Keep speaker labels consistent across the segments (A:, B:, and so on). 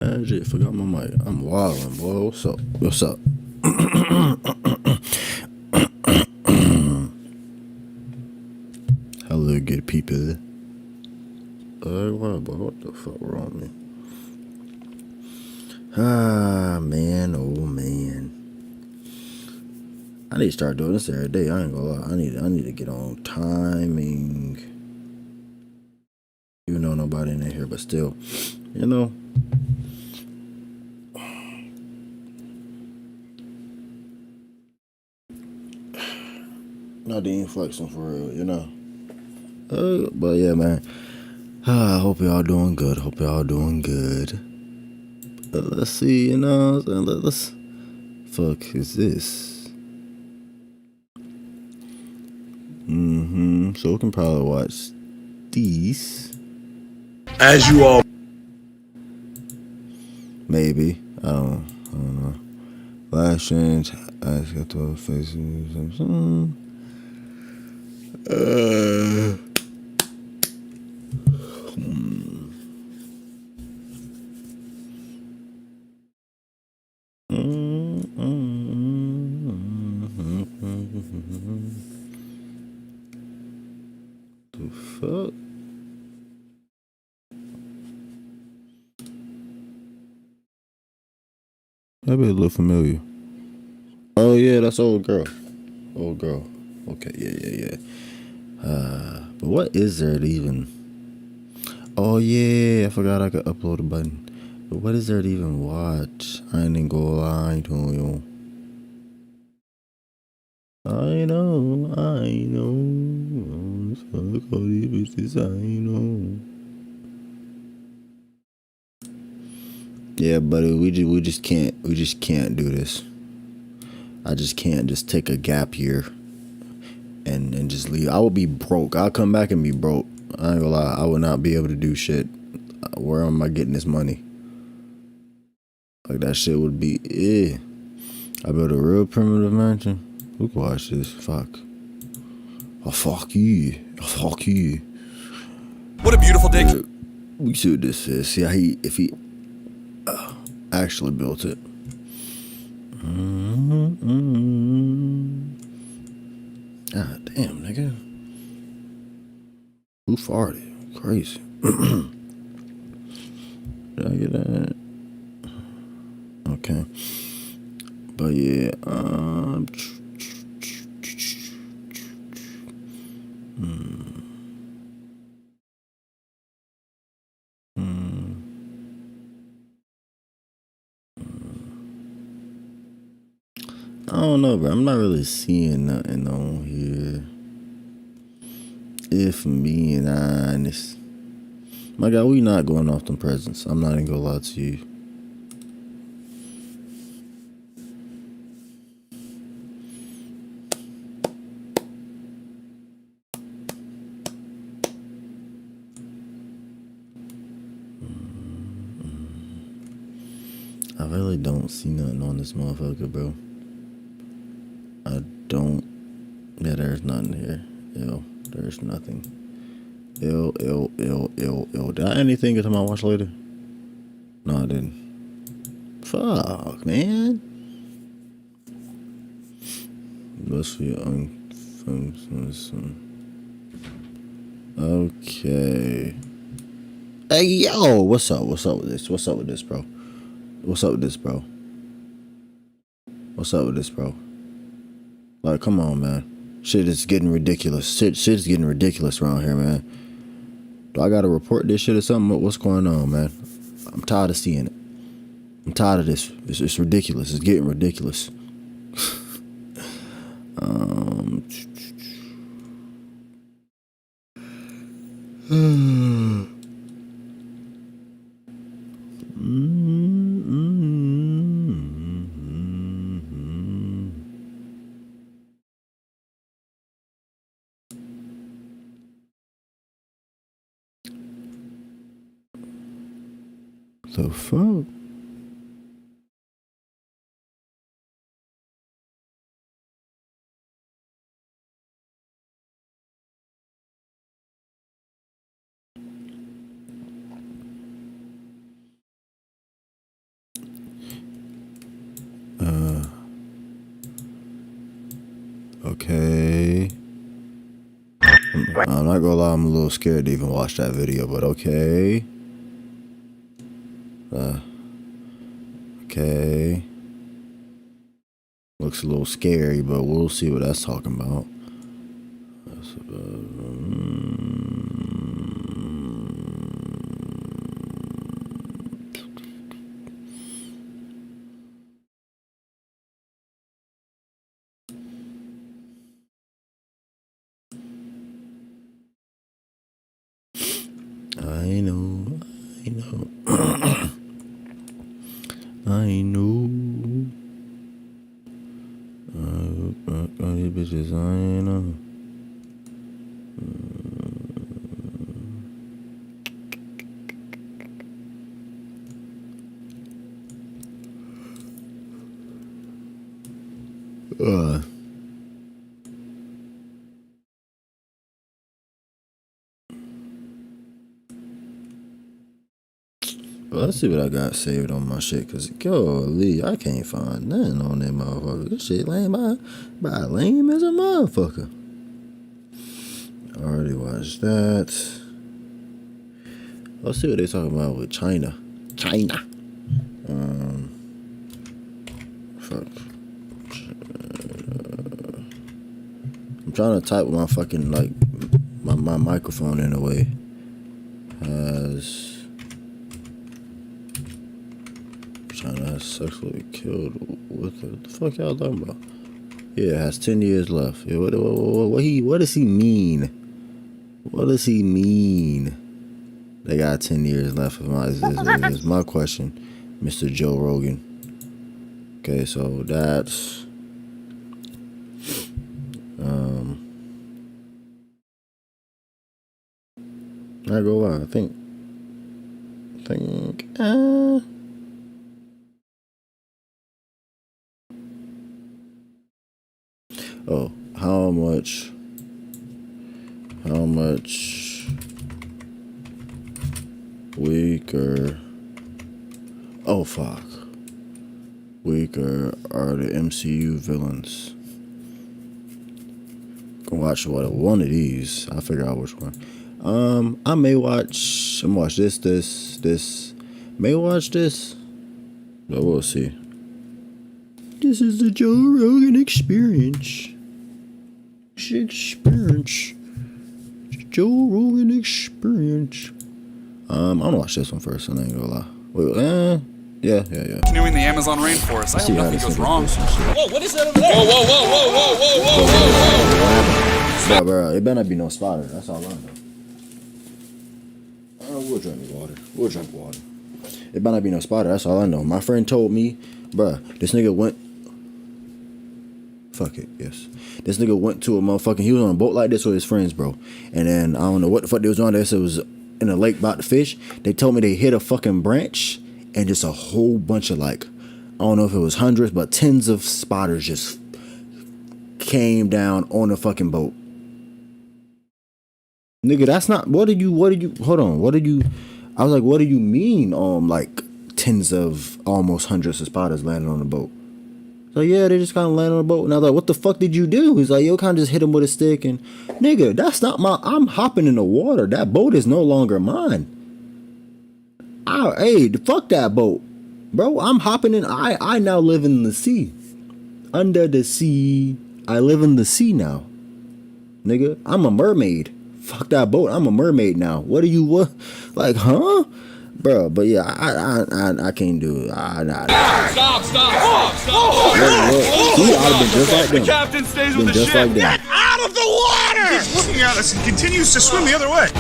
A: I just forgot my mic. I'm wildin', boy. What's up? What's up? Hello, good people. What the fuck wrong with me? Ah, man, oh man. I need to start doing this every day. I ain't gonna lie. I need to get on timing. Even though nobody in here, but still, you know. Not even flexing for real, you know. But yeah, man. I hope y'all doing good. Let's see, you know. Let's. Fuck is this? So we can probably watch these.
B: As you all.
A: Maybe. I don't know. Last change. I got 12 faces. The fuck? That be a little familiar. Oh yeah, that's old girl. Old girl. Okay, yeah. But what is there to even? Oh yeah, I forgot I could upload a button. But what is there to even watch? I ain't gonna lie to you. I know. Fuck all these bitches, I know. Yeah, buddy, we just can't do this. I just can't just take a gap year and just leave. I will be broke. I'll come back and be broke. I ain't gonna lie. I will not be able to do shit. Where am I getting this money? Like that shit would be I built a real primitive mansion. Who can watch this? Fuck. Oh fuck you.
B: What a beautiful day.
A: We see what this is. See how if he actually built it. God damn, nigga. Who farted? Crazy. Did I get that? Okay. But yeah, I don't know, bro. I'm not really seeing nothing on here. If I'm being honest. My God, we not going off them presents. I'm not even gonna lie to you. I really don't see nothing on this motherfucker, bro. I don't. Yeah, there's nothing here. Ew, there's nothing. Ew. Did I add anything into my watch later? No, I didn't. Fuck, man. Must be okay. Hey, yo, what's up with this? What's up with this, bro? Like, come on, man. Shit is getting ridiculous. Shit's getting ridiculous around here, man. Do I gotta report this shit or something? What's going on, man? I'm tired of seeing it. I'm tired of this. It's ridiculous. It's getting ridiculous. The fuck? Okay. I'm not gonna lie, I'm a little scared to even watch that video, but okay. Okay. Looks a little scary, but we'll see what that's talking about. I know. I know. These bitches, I know. Well, let's see what I got saved on my shit, cause golly, I can't find nothing on that motherfucker. This shit lame by lame as a motherfucker. Already watched that. Let's see what they talking about with China. Fuck. I'm trying to type with my fucking like my microphone in a way. China has sexually killed with what the fuck y'all talking about? Yeah, it has 10 years left. Yeah, what does he mean? What does he mean? They got 10 years left. Is my question, Mr. Joe Rogan. Okay, so that's I go lie. I think oh, how much weaker, oh fuck, weaker are the MCU villains? Gonna watch one of these. I'll figure out which one. I may watch, I'm gonna watch this, may watch this, but we'll see. This is the Joe Rogan experience. Joe Rogan experience. I'm gonna watch this one first, and I ain't gonna lie. Wait, yeah.
B: Canoeing the Amazon rainforest. I hope nothing goes wrong.
C: Whoa, what is that over there?
A: Whoa. Bro, it better not be no spotter. That's all I know. We'll drink water. It better not be no spotter. That's all I know. My friend told me, bruh, this nigga went. Fuck it, yes. This nigga went to a motherfucking. He was on a boat like this with his friends, bro. And then I don't know what the fuck they was on. They said it was in a lake about to fish. They told me they hit a fucking branch and just a whole bunch of like, I don't know if it was hundreds, but tens of spotters just came down on the fucking boat. Nigga, that's not, what did you, hold on, I was like, what do you mean, like, tens of, almost hundreds of spotters landed on the boat? So, yeah, they just kind of landed on the boat, and I was like, what the fuck did you do? He's like, yo, kind of just hit him with a stick, and, nigga, that's not I'm hopping in the water, that boat is no longer mine. Hey, fuck that boat, bro, I'm hopping in, I now live in the sea, under the sea, I live in the sea now, nigga, I'm a mermaid. Fuck that boat. I'm a mermaid now. What? Like, huh? Bro, but yeah, I can't do it.
C: Stop.
A: He ought to been just like them.
B: The captain stays with the
A: just
B: ship.
A: like them.
C: Get out of the water!
D: He's looking at us and continues to swim the other way.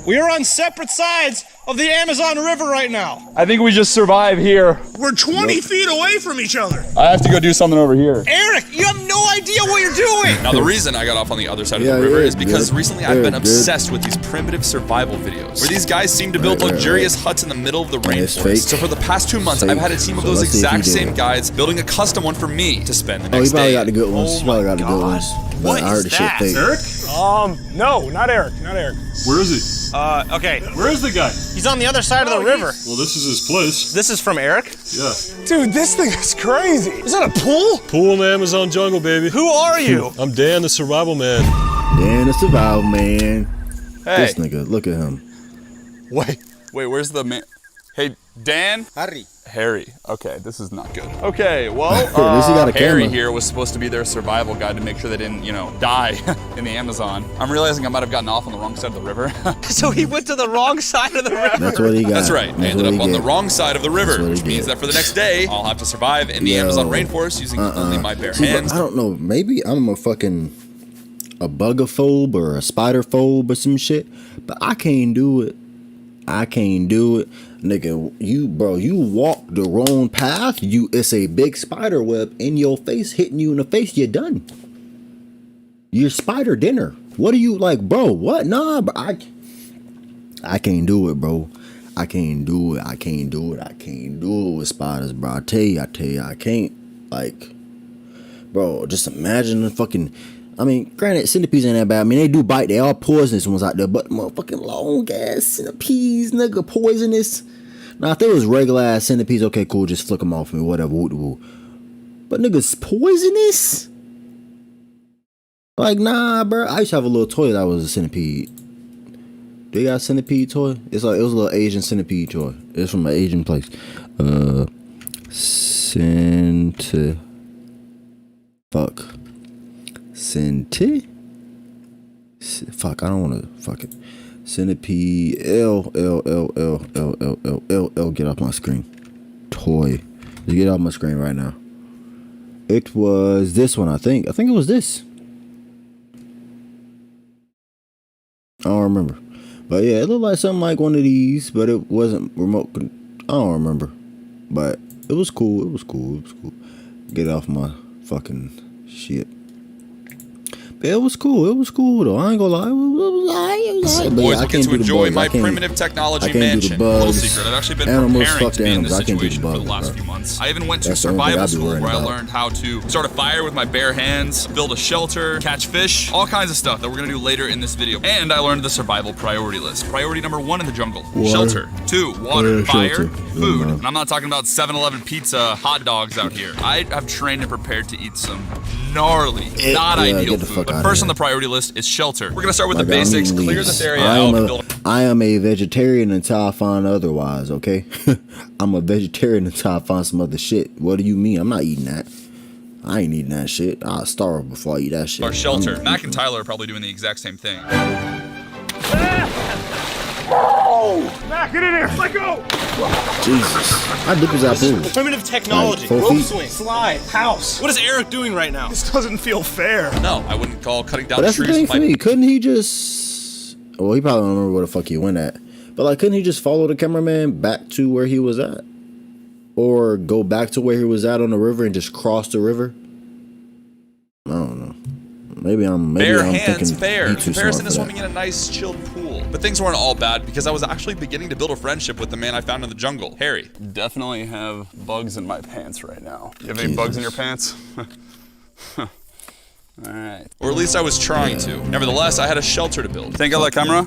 C: We are on separate sides of the Amazon River right now.
B: I think we just survive here.
D: We're 20 feet away from each other.
B: I have to go do something over here.
C: Eric, you have no idea what you're doing.
E: Now, the reason I got off on the other side of the river is because recently I've been obsessed with these primitive survival videos, where these guys seem to build luxurious huts in the middle of the rainforest. So for the past 2 months, I've had a team of those exact same guys building a custom one for me to spend the next day.
A: Oh, he probably got the good ones. He probably got the good ones. But I heard the shit fake.
D: Eric?
C: No, not Eric.
D: Where is he?
C: Okay.
D: Where is the guy?
C: He's on the other side of the river.
D: Well, this is his place.
C: This is from Eric?
D: Yeah.
C: Dude, this thing is crazy. Is that a pool?
F: Pool in the Amazon jungle, baby.
C: Who are you?
F: I'm Dan, the survival man.
A: Dan, the survival man.
B: Hey.
A: This nigga, look at him.
B: Wait, where's the man? Hey, Dan? Harry. Okay, this is not good. Okay, well,
A: At least he got a
B: Harry
A: camera.
B: here was supposed to be their survival guide to make sure they didn't, you know, die in the Amazon. I'm realizing I might have gotten off on the wrong side of the river.
C: So he went to the wrong side of the river.
A: That's what he got.
E: That's right. I
A: That's
E: ended
A: what
E: up
A: he
E: on the
A: get.
E: wrong side of the river,
A: That's what he
E: which means
A: did.
E: that for the next day, I'll have to survive in the Amazon rainforest using only my bare
A: See,
E: hands.
A: I don't know. Maybe I'm a bugophobe or a spider phobe or some shit, but I can't do it. Nigga, you walk the wrong path. It's a big spider web in your face, hitting you in the face. You're done. You're spider dinner. What are you like, bro? What? Nah, bro. I can't do it, bro. I can't do it with spiders, bro. I tell you, I can't. Like, bro, just imagine the fucking. I mean, granted, centipedes ain't that bad. I mean, they do bite. They are poisonous ones out there. But motherfucking long ass centipedes, nigga, poisonous. Now, if there was regular ass centipedes, okay, cool, just flick them off me, whatever. Woo. But niggas poisonous? Like, nah, bro. I used to have a little toy that was a centipede. They got a centipede toy? It was a little Asian centipede toy. It's from an Asian place. Fuck, I don't want to fuck it. Centipede L, get off my screen. Toy. Just get off my screen right now. It was this one, I think. I think it was this. I don't remember. But yeah, it looked like something like one of these, but it wasn't remote. I don't remember. But it was cool. Get off my fucking shit. But it was cool though. I ain't gonna lie. It was alright.
E: Boys will get to enjoy my primitive technology mansion. Little secret, I've actually been preparing to be in this situation for the last few months. I even went to survival school where I learned how to start a fire with my bare hands, build a shelter, catch fish, all kinds of stuff that we're gonna do later in this video. And I learned the survival priority list. Priority number 1 in the jungle, shelter. 2, water, fire, food. And I'm not talking about 7-Eleven pizza, hot dogs out here. I have trained and prepared to eat some gnarly, not ideal food. But first on the priority list is shelter. We're gonna start with the basics, clear this area out.
A: I am a vegetarian until I find otherwise, okay? I'm a vegetarian until I find some other shit. What do you mean? I'm not eating that. I ain't eating that shit. I'll starve before I eat that shit.
E: Our shelter. Mac and Tyler are probably doing the exact same thing.
D: Mac, get in here. Let go.
A: Jesus. How deep is that pool?
C: Primitive technology.
A: Like 4
C: Rope
A: feet?
C: swing. Slide. House. What is Eric doing right now?
D: This doesn't feel fair.
E: No, I wouldn't call cutting down
A: But that's the
E: trees
A: thing for me. Couldn't he just... Well, he probably don't remember where the fuck he went at. But, like, couldn't he just follow the cameraman back to where he was at? Or go back to where he was at on the river and just cross the river? I don't know. Maybe I'm
E: hands,
A: thinking
E: fair.
A: he too smart
E: Comparison
A: for
E: to
A: that.
E: swimming in a nice, chilled pool. But things weren't all bad because I was actually beginning to build a friendship with the man I found in the jungle, Harry.
B: Definitely have bugs in my pants right now. You have any bugs in your pants? All right.
E: Or at least I was trying to. Nevertheless, I had a shelter to build.
B: Think of that camera?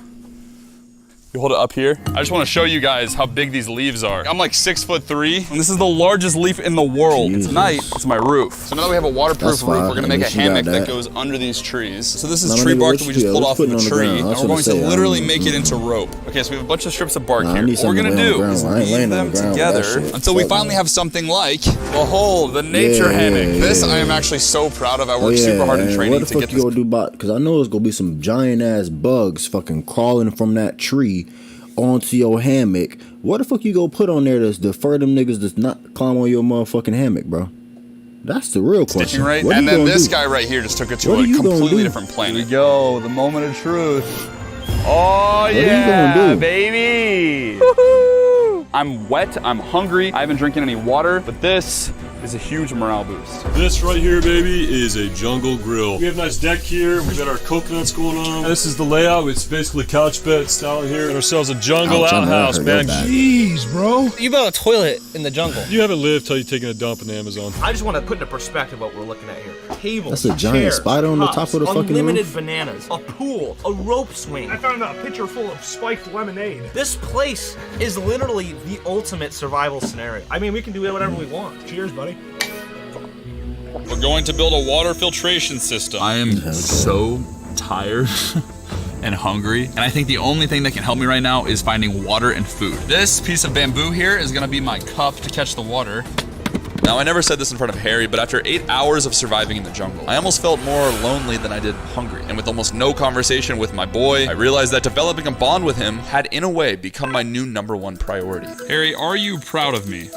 B: You hold it up here. I just want to show you guys how big these leaves are. I'm like 6'3", and this is the largest leaf in the world.
A: Jesus.
B: Tonight, it's my roof. So now that we have a waterproof
A: That's
B: roof,
A: fine.
B: we're gonna
A: At
B: make a
A: least you got
B: hammock that
A: that.
B: goes under these trees.
E: So this is
A: No,
E: tree
A: nigga,
E: bark
A: what
E: that we
A: you
E: just
A: do?
E: pulled
A: Let's
E: off
A: put
E: from
A: it
E: the
A: on the
E: tree,
A: ground. I
E: and
A: was
E: we're going
A: gonna
E: to
A: say,
E: literally make it into rope.
B: Okay, so we have a bunch of strips of bark
A: Nah, I
B: here.
A: need
B: What we're
A: something
B: gonna
A: to lay on
B: do
A: the
B: is
A: ground. I ain't
B: weave
A: laying on
B: them
A: the ground with that
B: together
A: shit.
E: until we
A: Fuck
E: finally
A: no.
E: have something like...
B: Behold, the nature
A: Yeah,
B: hammock.
A: yeah,
B: This
A: yeah,
B: I am
A: yeah.
B: actually so proud of. I
A: Oh,
B: worked super hard in
A: and
B: training
A: what
B: to
A: the
B: get
A: fuck you
B: this.
A: gonna do about? Because I know it's gonna be some giant ass bugs fucking crawling from that tree onto your hammock. What the fuck you gonna put on there to defer them niggas to not climb on your motherfucking hammock, bro? That's the real question.
E: Stitching right,
A: What
E: and
A: you
E: then
A: gonna
E: this
A: do?
E: guy right here just took it to
A: What
E: a
A: are you gonna
E: completely
A: do?
E: different
B: Here we
E: planet.
B: go, the moment of truth. Oh
A: are you
B: yeah,
A: gonna do?
B: baby. Woohoo! I'm wet, I'm hungry, I haven't drinking any water, but this is a huge morale boost.
F: This right here, baby, is a jungle grill. We have a nice deck here. We've got our coconuts going on. This is the layout. It's basically couch bed style here. Got ourselves a jungle outhouse, man.
C: Jeez, bro. You built a toilet in the jungle.
F: You haven't lived till you're taking a dump in the Amazon.
C: I just want to put into perspective what we're looking at here. Tables,
A: That's a giant
C: chairs,
A: spider on the
C: cups,
A: top of the fucking
C: unlimited
A: roof.
C: bananas, a pool, a rope swing.
D: I found a pitcher full of spiked lemonade.
C: This place is literally the ultimate survival scenario. I mean, we can do whatever we want. Cheers, buddy.
B: We're going to build a water filtration system. I am so tired and hungry, and I think the only thing that can help me right now is finding water and food. This piece of bamboo here is gonna be my cup to catch the water.
E: Now, I never said this in front of Harry, but after 8 hours of surviving in the jungle, I almost felt more lonely than I did hungry. And with almost no conversation with my boy, I realized that developing a bond with him had, in a way, become my new #1 priority.
B: Harry, are you proud of me?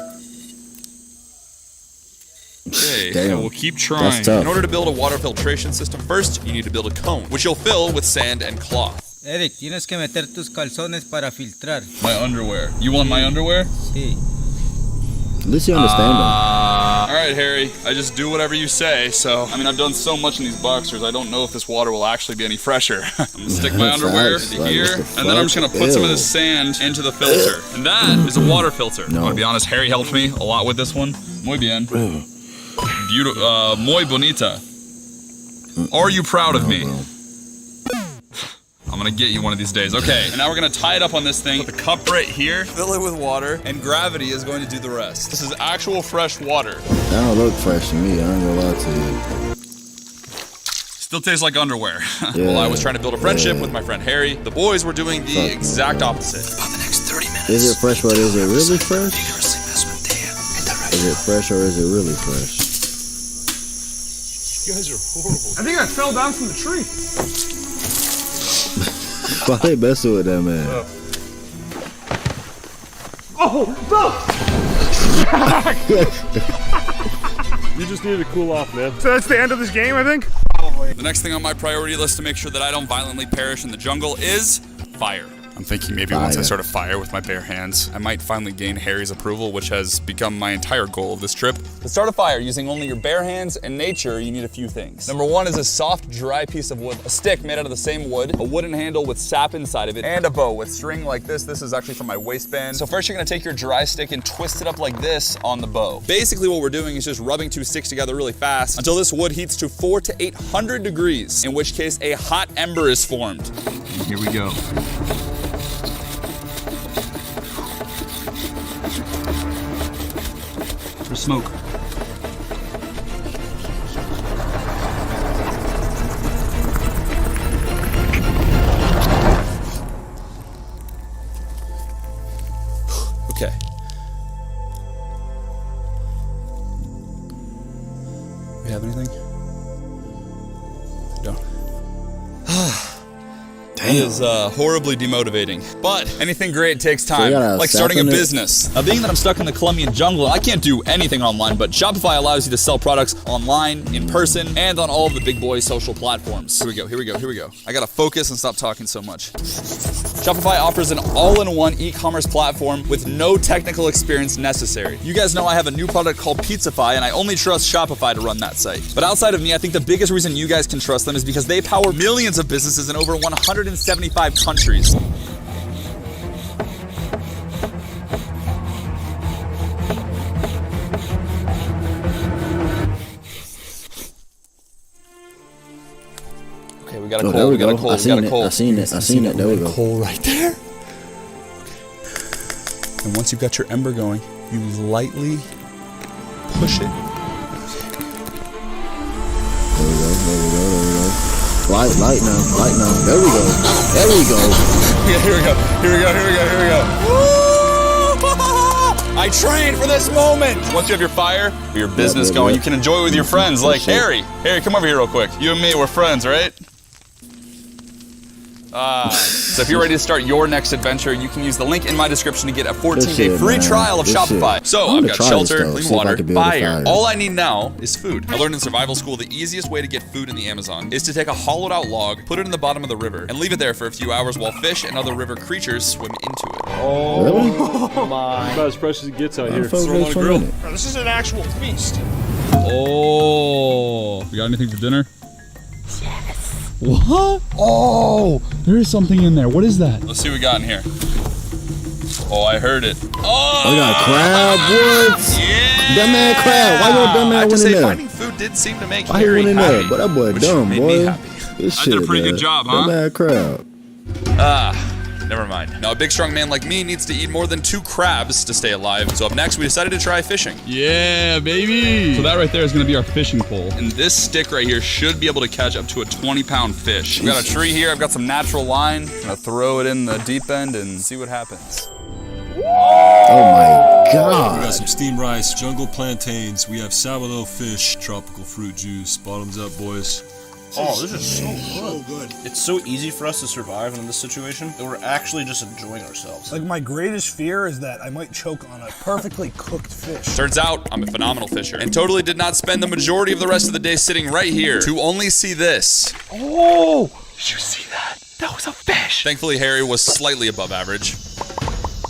B: Okay,
A: Damn.
B: we'll keep trying.
A: That's tough.
E: In order to build a water filtration system, first, you need to build a cone, which you'll fill with sand and cloth.
G: Eric, tienes que meter tus calzones para filtrar.
B: My underwear. You want my underwear?
G: Sí.
A: At least you understand them.
B: All right, Harry, I just do whatever you say. So, I mean, I've done so much in these boxers, I don't know if this water will actually be any fresher. I'm gonna stick my underwear
A: Facts.
B: into
A: Like,
B: here,
A: what the
B: and then I'm just gonna put some of
A: Ew.
B: this sand into the filter. And that is a water filter.
A: No.
B: I'm gonna be honest, Harry helped me a lot with this one. Muy bien. Beautiful, muy bonita. Are you proud of me? I'm gonna get you one of these days. Okay, and now we're gonna tie it up on this thing. Put the cup right here.
E: Fill it with water, and gravity is going to do the rest.
B: This is actual fresh water.
A: That don't look fresh to me. I ain't gonna lie to you.
B: Still tastes like underwear.
A: Yeah.
E: While I was trying to build a friendship with my friend Harry, the boys were doing the exact opposite.
G: About the next 30 minutes.
A: Is it fresh, but is it really fresh? Is it fresh or is it really fresh?
D: You guys are horrible. I think I fell down from the tree.
A: Why they messing with that man?
D: Oh,
F: You just need to cool off, man.
D: so that's the end of this game, I think?
B: The next thing on my priority list to make sure that I don't violently perish in the jungle is fire. I'm thinking maybe once I
A: Fire.
B: start a fire with my bare hands, I might finally gain Harry's approval, which has become my entire goal of this trip. To start a fire using only your bare hands and nature, you need a few things. Number one is a soft, dry piece of wood, a stick made out of the same wood, a wooden handle with sap inside of it, and a bow with string like this. This is actually from my waistband. So first you're gonna take your dry stick and twist it up like this on the bow. Basically what we're doing is just rubbing two sticks together really fast until this wood heats to 400 to 800 degrees, in which case a hot ember is formed. And here we go. For smoke.
E: Okay. We have anything? Don't. It is horribly demotivating, but anything great takes
A: you
B: time,
A: gotta
B: like starting a
A: sap in it?
B: business. Now, being that I'm stuck in the Colombian jungle, I can't do anything online, but Shopify allows you to sell products online, in person, and on all of the big boy social platforms. Here we go, here we go, here we go. I gotta focus and stop talking so much. Shopify offers an all-in-one e-commerce platform with no technical experience necessary. You guys know I have a new product called Pizzafy, and I only trust Shopify to run that site. But outside of me, I think the biggest reason you guys can trust them is because they power millions of businesses in over 175 countries. Okay, we got a
A: Oh,
B: coal,
A: there we
B: we got a
A: go.
B: coal,
A: I
B: we got
A: seen
B: a
A: it.
B: coal.
A: I seen it. I seen it. There we go.
B: Coal right there. Okay. And once you've got your ember going, you lightly push it.
A: There we go. There we go. There we go. Light now. Light now. There we go. There we go.
B: Yeah, here we go. Here we go. Here we go. Here we go. Woo! I trained for this moment. Once you have your fire, your business
A: yeah,
B: going,
A: yeah.
B: you can enjoy it with your friends. Like
A: sure.
B: Harry. Harry, come over here real quick. You and me, we're friends, right? So if you're ready to start your next adventure, you can use the link in my description to get a 14-day free trial of Shopify. So I've got shelter, clean water, fire. All I need now is food. I learned in survival school the easiest way to get food in the Amazon is to take a hollowed out log, put it in the bottom of the river, and leave it there for a few hours while fish and other river creatures swim into it.
F: Oh,
A: Really?
F: my. About as fresh as it gets out here.
A: Folks,
F: Throw 'em on a grill.
C: Bro, this is an actual feast.
B: Oh, you got anything for dinner? Yes. What? Oh, there is something in there. What is that? Let's see what we got in here. Oh, I heard it. Oh,
A: I got crab. What?
B: Yeah.
A: Dumb man crab. Why your dumb
B: I
A: man
B: have to
A: went in
B: say,
A: there?
B: finding food did seem to make
A: Why he
B: Harry
A: went in
B: happy.
A: there? But that boy
B: which
A: dumb,
B: made
A: boy.
B: me happy.
A: This
B: I did a
A: shit,
B: pretty
A: man.
B: good job, huh?
A: Dumb man crab.
B: Never mind. Now, a big strong man like me needs to eat more than 2 crabs to stay alive. So up next, we decided to try fishing. Yeah, baby. So that right there is gonna be our fishing pole. And this stick right here should be able to catch up to a 20-pound fish. We've got a tree here. I've got some natural line. I'm gonna throw it in the deep end and see what happens.
A: Oh my
F: We
A: God.
F: got some steamed rice, jungle plantains. We have sourdough fish, tropical fruit juice. Bottoms up, boys.
H: Oh, this is so good. It's so easy for us to survive in this situation that we're actually just enjoying ourselves.
C: Like, my greatest fear is that I might choke on a perfectly cooked fish.
B: Turns out I'm a phenomenal fisher and totally did not spend the majority of the rest of the day sitting right here to only see this.
C: Oh! Did you see that? That was a fish.
B: Thankfully, Harry was slightly above average.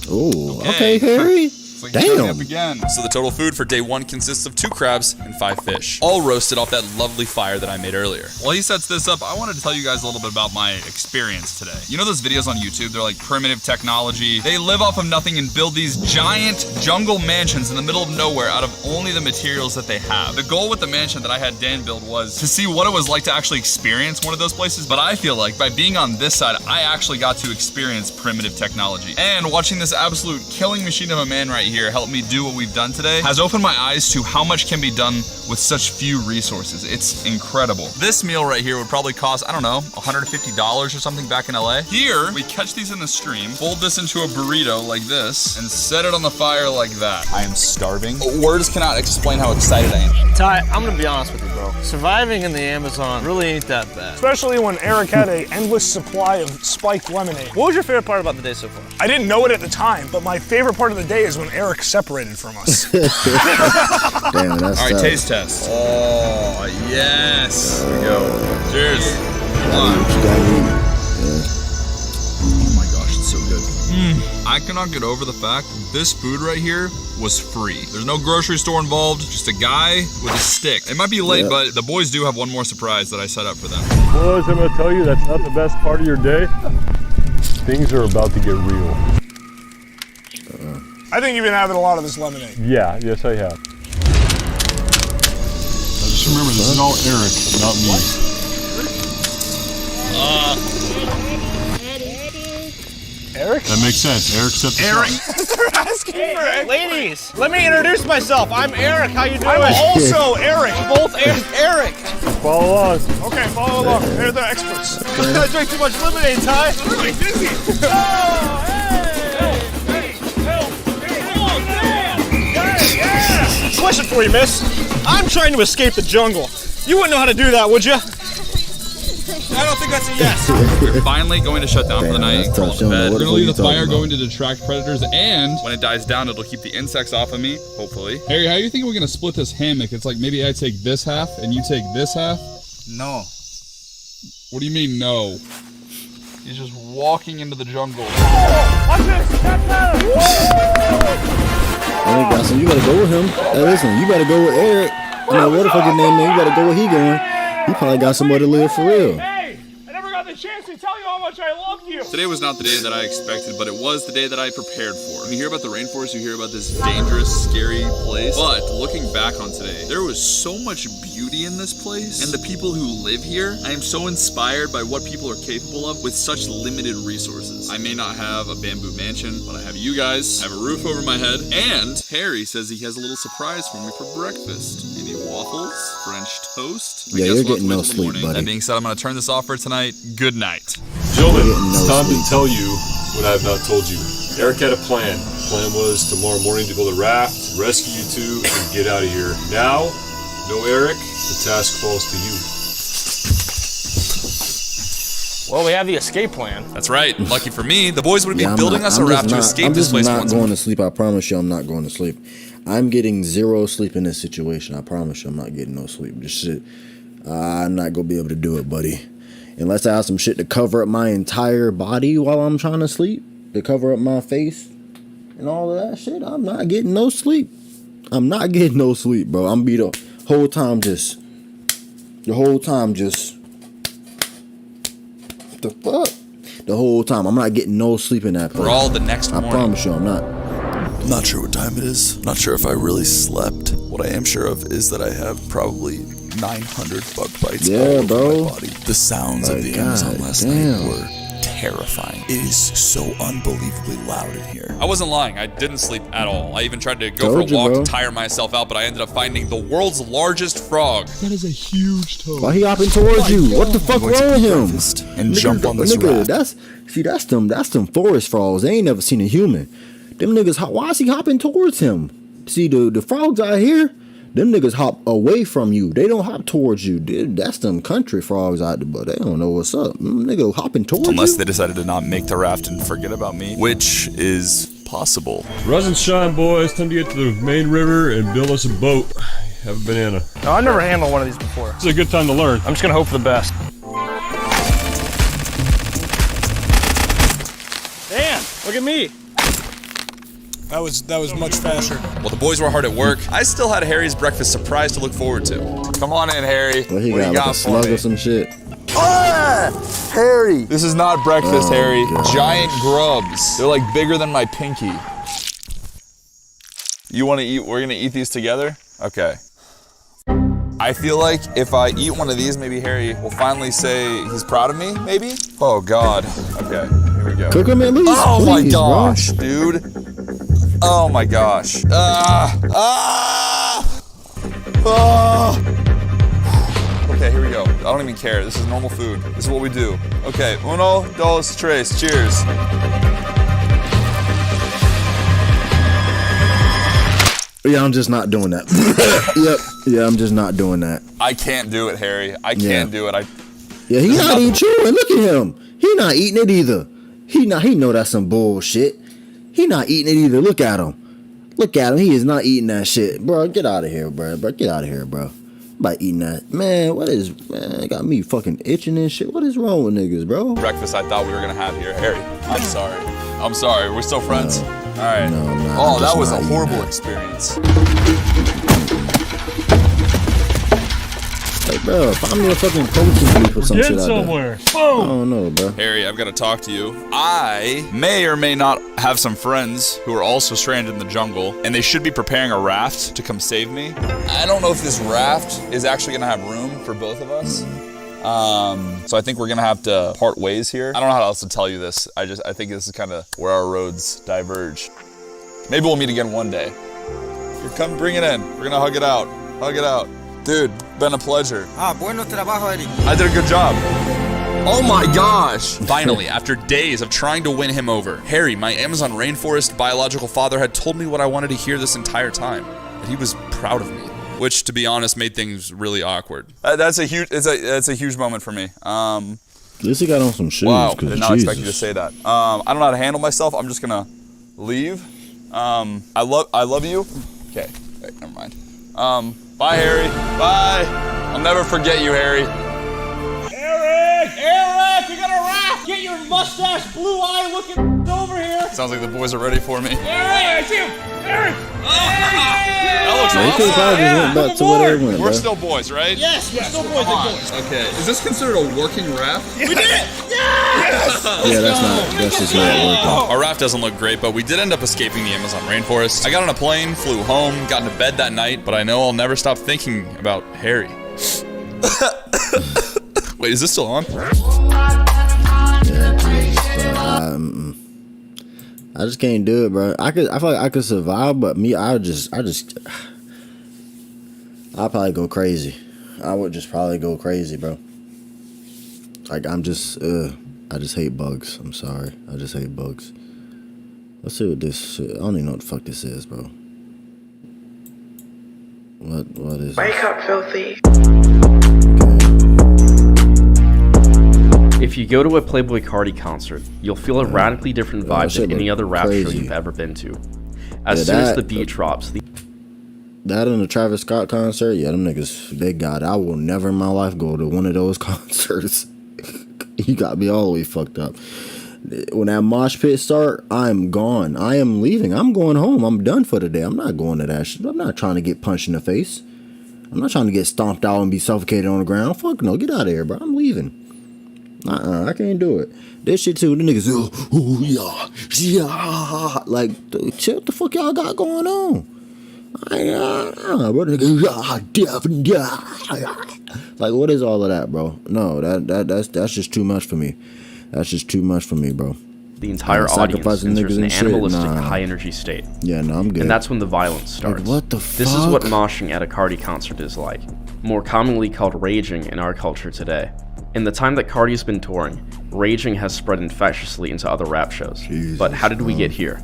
A: Oh, okay, Harry. Damn.
B: Again. So the total food for day 1 consists of 2 crabs and 5 fish, all roasted off that lovely fire that I made earlier. While he sets this up, I wanted to tell you guys a little bit about my experience today. You know those videos on YouTube? They're like primitive technology. They live off of nothing and build these giant jungle mansions in the middle of nowhere out of only the materials that they have. The goal with the mansion that I had Dan build was to see what it was like to actually experience one of those places. But I feel like by being on this side, I actually got to experience primitive technology. And watching this absolute killing machine of a man right here help me do what we've done today has opened my eyes to how much can be done with such few resources. It's incredible. This meal right here would probably cost, I don't know, $150 or something back in LA. Here, we catch these in the stream, fold this into a burrito like this, and set it on the fire like that. I am starving. Words cannot explain how excited I am.
I: Ty, I'm gonna be honest with you, bro. Surviving in the Amazon really ain't that bad.
C: Especially when Eric had an endless supply of spiked lemonade.
I: What was your favorite part about the day so far?
C: I didn't know it at the time, but my favorite part of the day is when Eric separated from us.
A: Damn, that's
B: All right,
A: tough.
B: taste test. Oh, yes. Here we go. Cheers. Come on.
A: What you gotta eat.
B: Oh my gosh, it's so good. I cannot get over the fact this food right here was free. There's no grocery store involved, just a guy with a stick. It might be late, but the boys do have one more surprise that I set up for them.
F: Boys, I'm gonna tell you that's not the best part of your day. Things are about to get real.
C: I think you've been having a lot of this lemonade.
F: Yeah, yes I have. Now just remember, this is all Eric, not me.
C: Eric?
F: That makes sense. Eric set this up.
C: They're asking for Eric.
I: Ladies, let me introduce myself. I'm Eric. How you doing?
C: I'm also Eric.
I: both Eric.
F: Follow along.
C: Okay, follow along. They're the experts.
I: I drank too much lemonade, Ty.
C: We're really busy.
I: Question for you, miss. I'm trying to escape the jungle. You wouldn't know how to do that, would you? I don't think that's a yes.
B: We're finally going to shut down for the night and crawl
A: that's
B: to
A: tough.
B: bed.
A: What
B: We're
A: the
B: gonna
A: fuck
B: leave
A: you
B: the fire
A: talking
B: going to detract predators, and when it dies down, it'll keep the insects off of me, hopefully. Harry, how do you think we're gonna split this hammock? It's like maybe I take this half and you take this half?
I: No.
B: What do you mean, no? He's just walking into the jungle.
A: I got some. You better go with him. Hey, listen, you better go with Eric. I mean, what the fuck his name is? You better go where he going. He probably got somewhere to live for real.
D: Hey, I never got the chance to tell you how much I loved you.
B: Today was not the day that I expected, but it was the day that I prepared for. When you hear about the rainforest, you hear about this dangerous, scary place. But looking back on today, there was so much beauty in this place, and the people who live here. I am so inspired by what people are capable of with such limited resources. I may not have a bamboo mansion, but I have you guys, I have a roof over my head, and Harry says he has a little surprise for me for breakfast. Maybe waffles, French toast. I
A: Yeah,
B: guess
A: you're
B: we'll have to
A: getting
B: wait
A: no
B: till the
A: sleep,
B: morning.
A: buddy.
B: That being said, I'm gonna turn this off for tonight. Good night.
F: Gentlemen,
A: We're getting no
F: it's time
A: sleep.
F: to tell you what I have not told you. Eric had a plan. The plan was tomorrow morning to build a raft, rescue you two, and get out of here. Now, no Eric, the task falls to you.
C: Well, we have the escape plan.
E: That's right. Lucky for me, the boys would be building us a raft to escape this place once.
A: I'm not going to sleep. I promise you I'm not going to sleep. I'm getting 0 sleep in this situation. I promise you I'm not getting no sleep. This shit, I'm not going to be able to do it, buddy. Unless I have some shit to cover up my entire body while I'm trying to sleep. To cover up my face and all of that shit. I'm not getting no sleep. I'm not getting no sleep, bro. I'm be the whole time just. The whole time just. What the fuck? The whole time. I'm not getting no sleep in that place.
E: We're all the next morning.
A: I promise you I'm not.
J: I'm not sure what time it is. Not sure if I really slept. What I am sure of is that I have probably 900 bug bites all over my body. The sounds of the Amazon last night were terrifying. It is so unbelievably loud in here.
E: I wasn't lying. I didn't sleep at all. I even tried to go for a walk to tire myself out, but I ended up finding the world's largest frog.
J: That is a huge toad.
A: Why he hopping towards you? What the fuck wrong with him?
J: And jump on this raft.
A: That's them forest frogs. They ain't never seen a human. Them niggas, why is he hopping towards him? See, the frogs out here, them niggas hop away from you. They don't hop towards you. That's them country frogs out there, but they don't know what's up. Them niggas hopping towards you.
E: Unless they decided to not make the raft and forget about me, which is possible.
F: Rise and shine, boys. Time to get to the main river and build us a boat. Have a banana.
C: No, I've never handled one of these before.
F: It's a good time to learn.
C: I'm just gonna hope for the best. Dan, look at me.
I: That was much faster.
E: While the boys were hard at work, I still had Harry's breakfast surprise to look forward to. Come on in, Harry.
A: What you got, like a slug or some shit?
B: Harry! This is not breakfast, Harry.
A: God.
B: Giant grubs. They're like bigger than my pinky. You want to eat? We're gonna eat these together? Okay. I feel like if I eat one of these, maybe Harry will finally say he's proud of me, maybe? Oh, God. Okay, here we go.
A: Cook him at least.
B: Oh,
A: please,
B: my gosh, dude. Oh, my gosh. Okay, here we go. I don't even care. This is normal food. This is what we do. Okay, uno, dos, tres. Cheers.
A: Yeah, I'm just not doing that. Yep. Yeah, I'm just not doing that.
B: I can't do it, Harry. I can't do it.
A: Yeah, he not eating chewing. Look at him. He not eating it either. He know that's some bullshit. He not eating it either. Look at him. Look at him. He is not eating that shit. Bro, get out of here, bro. Get out of here, bro. By eating that. Man, it got me fucking itching and shit. What is wrong with niggas, bro?
B: Breakfast I thought we were gonna have here. Harry, I'm sorry. I'm sorry. We're still friends.
A: No.
B: All right.
A: No, I'm not.
B: Oh, that was a horrible experience.
A: Hey, bro, find me a fucking protein leaf or some shit out
F: somewhere.
A: there. Boom. I don't know, bro.
E: Harry, I've got to talk to you. I may or may not have some friends who are also stranded in the jungle, and they should be preparing a raft to come save me.
B: I don't know if this raft is actually gonna have room for both of us. So I think we're gonna have to part ways here. I don't know how else to tell you this. I think this is kind of where our roads diverge. Maybe we'll meet again one day. Here, come bring it in. We're gonna hug it out. Hug it out. Dude, been a pleasure.
G: Bueno trabajo, Eric.
B: I did a good job. Oh my gosh!
E: Finally, after days of trying to win him over, Harry, my Amazon rainforest biological father, had told me what I wanted to hear this entire time, that he was proud of me. Which, to be honest, made things really awkward.
B: That's a huge moment for me.
A: At least he got on some shoes.
B: Wow, did not expect you to say that. I don't know how to handle myself. I'm just gonna leave. I love you. Okay, wait, never mind. Bye, Harry. Bye. I'll never forget you, Harry.
D: Eric, you got a raft! Get your mustache, blue eye looking over here!
B: Sounds like the boys are ready for me.
D: Eric, I see him! Eric!
B: That looks
A: He could probably just went back to where they went,
B: We're
A: bro.
B: still boys, right?
D: Yes, we're still boys.
B: Okay. Is this considered a working raft?
D: We did it! Yes!
A: Yeah, that's just not working.
E: Our raft doesn't look great, but we did end up escaping the Amazon rainforest. I got on a plane, flew home, got into bed that night, but I know I'll never stop thinking about Harry. Wait, is this still on?
A: I just can't do it, bro. I feel like I could survive, but me, I'd probably go crazy. I would just probably go crazy, bro. Like I just hate bugs. I'm sorry. I just hate bugs. Let's see what this shit. I don't even know what the fuck this is, bro. What is
K: Wake up, filthy. If you go to a Playboi Carti concert, you'll feel a radically different vibe than any other rap show you've ever been to. As soon as the beat drops,
A: that and the Travis Scott concert, yeah, them niggas, they got it. I will never in my life go to one of those concerts. You got me all the way fucked up. When that mosh pit start, I'm gone. I am leaving. I'm going home. I'm done for the day. I'm not going to that shit. I'm not trying to get punched in the face. I'm not trying to get stomped out and be suffocated on the ground. Fuck no. Get out of here, bro. I'm leaving. I can't do it. This shit too. The niggas, yeah. Like, chill, what the fuck y'all got going on? Like, what is all of that, bro? No, that's just too much for me. That's just too much for me, bro.
K: The entire audience enters an animalistic, high-energy state.
A: Yeah, no, I'm good.
K: And that's when the violence starts.
A: Like, what the fuck?
K: This is what moshing at a Carti concert is like, more commonly called raging in our culture today. In the time that Carti's been touring, raging has spread infectiously into other rap shows.
A: Jesus,
K: but how did we get here?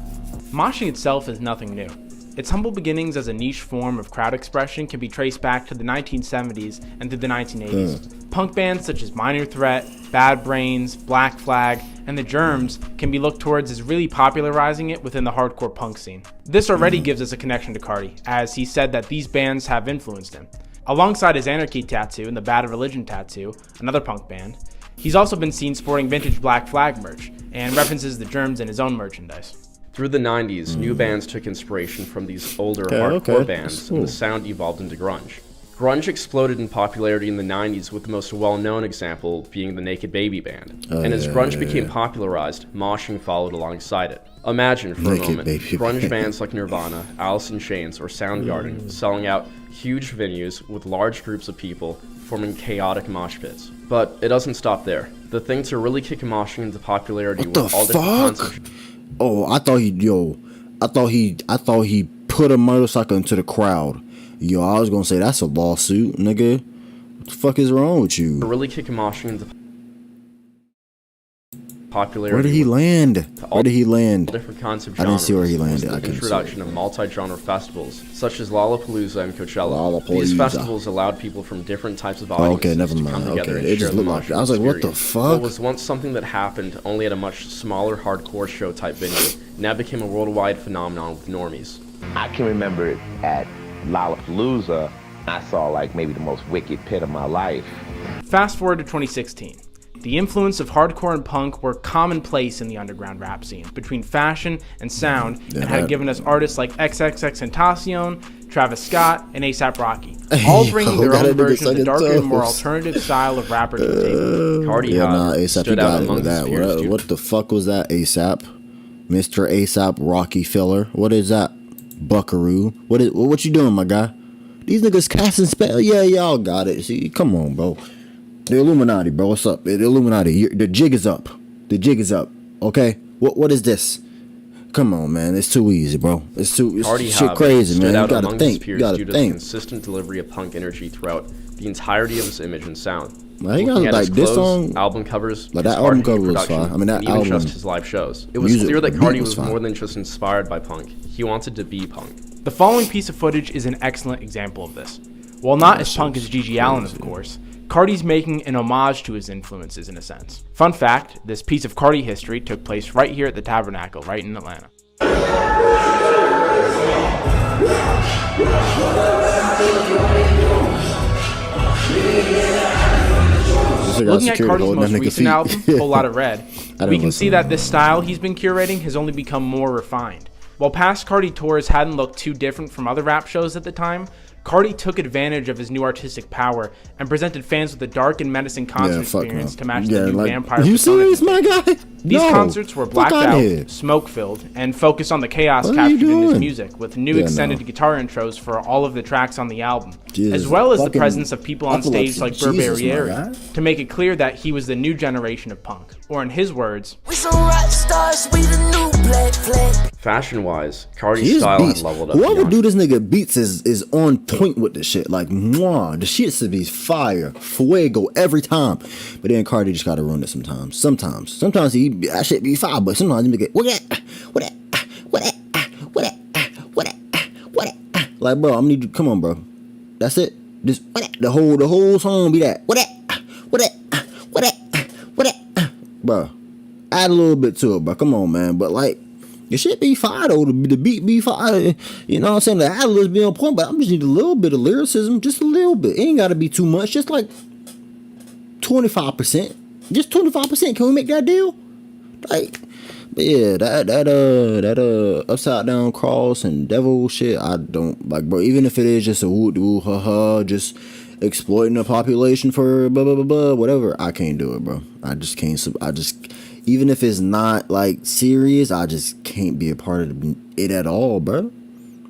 L: Moshing itself is nothing new. Its humble beginnings as a niche form of crowd expression can be traced back to the 1970s and through the 1980s. Punk bands such as Minor Threat, Bad Brains, Black Flag, and The Germs can be looked towards as really popularizing it within the hardcore punk scene. This already gives us a connection to Carti, as he said that these bands have influenced him. Alongside his Anarchy tattoo and the Bad Religion tattoo, another punk band, he's also been seen sporting vintage Black Flag merch and references The Germs in his own merchandise.
K: Through the 90s, new bands took inspiration from these older hardcore bands, and the sound evolved into grunge. Grunge exploded in popularity in the 90s, with the most well-known example being the Naked Baby Band. And as grunge became popularized, moshing followed alongside it. Imagine for a moment, grunge bands like Nirvana, Alice in Chains, or Soundgarden selling out huge venues with large groups of people forming chaotic mosh pits. But it doesn't stop there. The thing to really kick moshing into popularity was all different concepts.
A: Oh, I thought he put a motorcycle into the crowd. Yo, I was gonna say that's a lawsuit, nigga. What the fuck is wrong with you?
K: Really kick moshing into popularity.
A: Where did he land? Where did he land?
K: Different kinds of
A: I didn't see where he landed.
K: The introduction of multi-genre festivals such as Lollapalooza and Coachella. These festivals allowed people from different types of audiences to come together and share the mosh.
A: I was like, what the fuck?
K: What was once something that happened only at a much smaller hardcore show type venue now became a worldwide phenomenon with normies.
M: I can remember it at Lollapalooza. I saw like maybe the most wicked pit of my life.
L: Fast forward to 2016. The influence of hardcore and punk were commonplace in the underground rap scene, between fashion and sound, and had given us artists like XXXTentacion, Travis Scott, and A$AP Rocky, all bringing their own version of the darker and more alternative style of rapper entertainment.
K: Carti stood out among his peers.
A: What the fuck was that, A$AP? Mr. A$AP Rocky filler? What is that, Buckaroo? What you doing, my guy? These niggas casting spell? Yeah, y'all got it. See, come on, bro. The Illuminati, bro. What's up? The Illuminati. The jig is up. The jig is up. Okay? What is this? Come on, man. It's too easy, bro. It's shit crazy, man. You gotta think. You gotta think.
K: The consistent delivery of punk energy throughout the entirety of his image and sound.
A: He got like this song,
K: album covers,
A: like that album cover was fire. I mean, that album,
K: even just his live shows. It was clear that Carti was more than just inspired by punk. He wanted to be punk.
L: The following piece of footage is an excellent example of this. While not as punk as Gigi Allen, of course, Carti's making an homage to his influences in a sense. Fun fact, this piece of Carti history took place right here at the Tabernacle, right in Atlanta. Looking at Carti's most recent album, Whole Lotta Red, we can see that this style he's been curating has only become more refined. While past Carti tours hadn't looked too different from other rap shows at the time, Carti took advantage of his new artistic power and presented fans with a dark and menacing concert experience to match the new vampire.
A: You serious, my guy?
L: These concerts were blacked out, smoke-filled, and focused on the chaos captured in his music, with new extended guitar intros for all of the tracks on the album, as well as the presence of people on stage like Burberry Area, to make it clear that he was the new generation of punk. Or in his words,
N: "We some rock stars, we the new black flag."
K: Fashion-wise, Carti's style had leveled up.
A: Whoever do this nigga beats is on point with the shit. Like, mwah, the shit should be fire, fuego every time. But then Carti just gotta ruin it sometimes. Sometimes that shit be fire, but sometimes he get what that. Like, bro, I need you. Come on, bro. That's it. Just the whole song be that. bro. Add a little bit to it, bro. Come on, man. But like, the shit be fire though. The beat be fire. You know what I'm saying? The ad-libs be on point, but I'm just need a little bit of lyricism, just a little bit. It ain't gotta be too much. Just like 25%. Just 25%. Can we make that deal? Like, but yeah, that upside down cross and devil shit, I don't like, bro. Even if it is just a woo ha ha, just exploiting the population for blah blah blah blah, whatever, I can't do it, bro. I just can't. Even if it's not like serious, I just can't be a part of it at all, bro.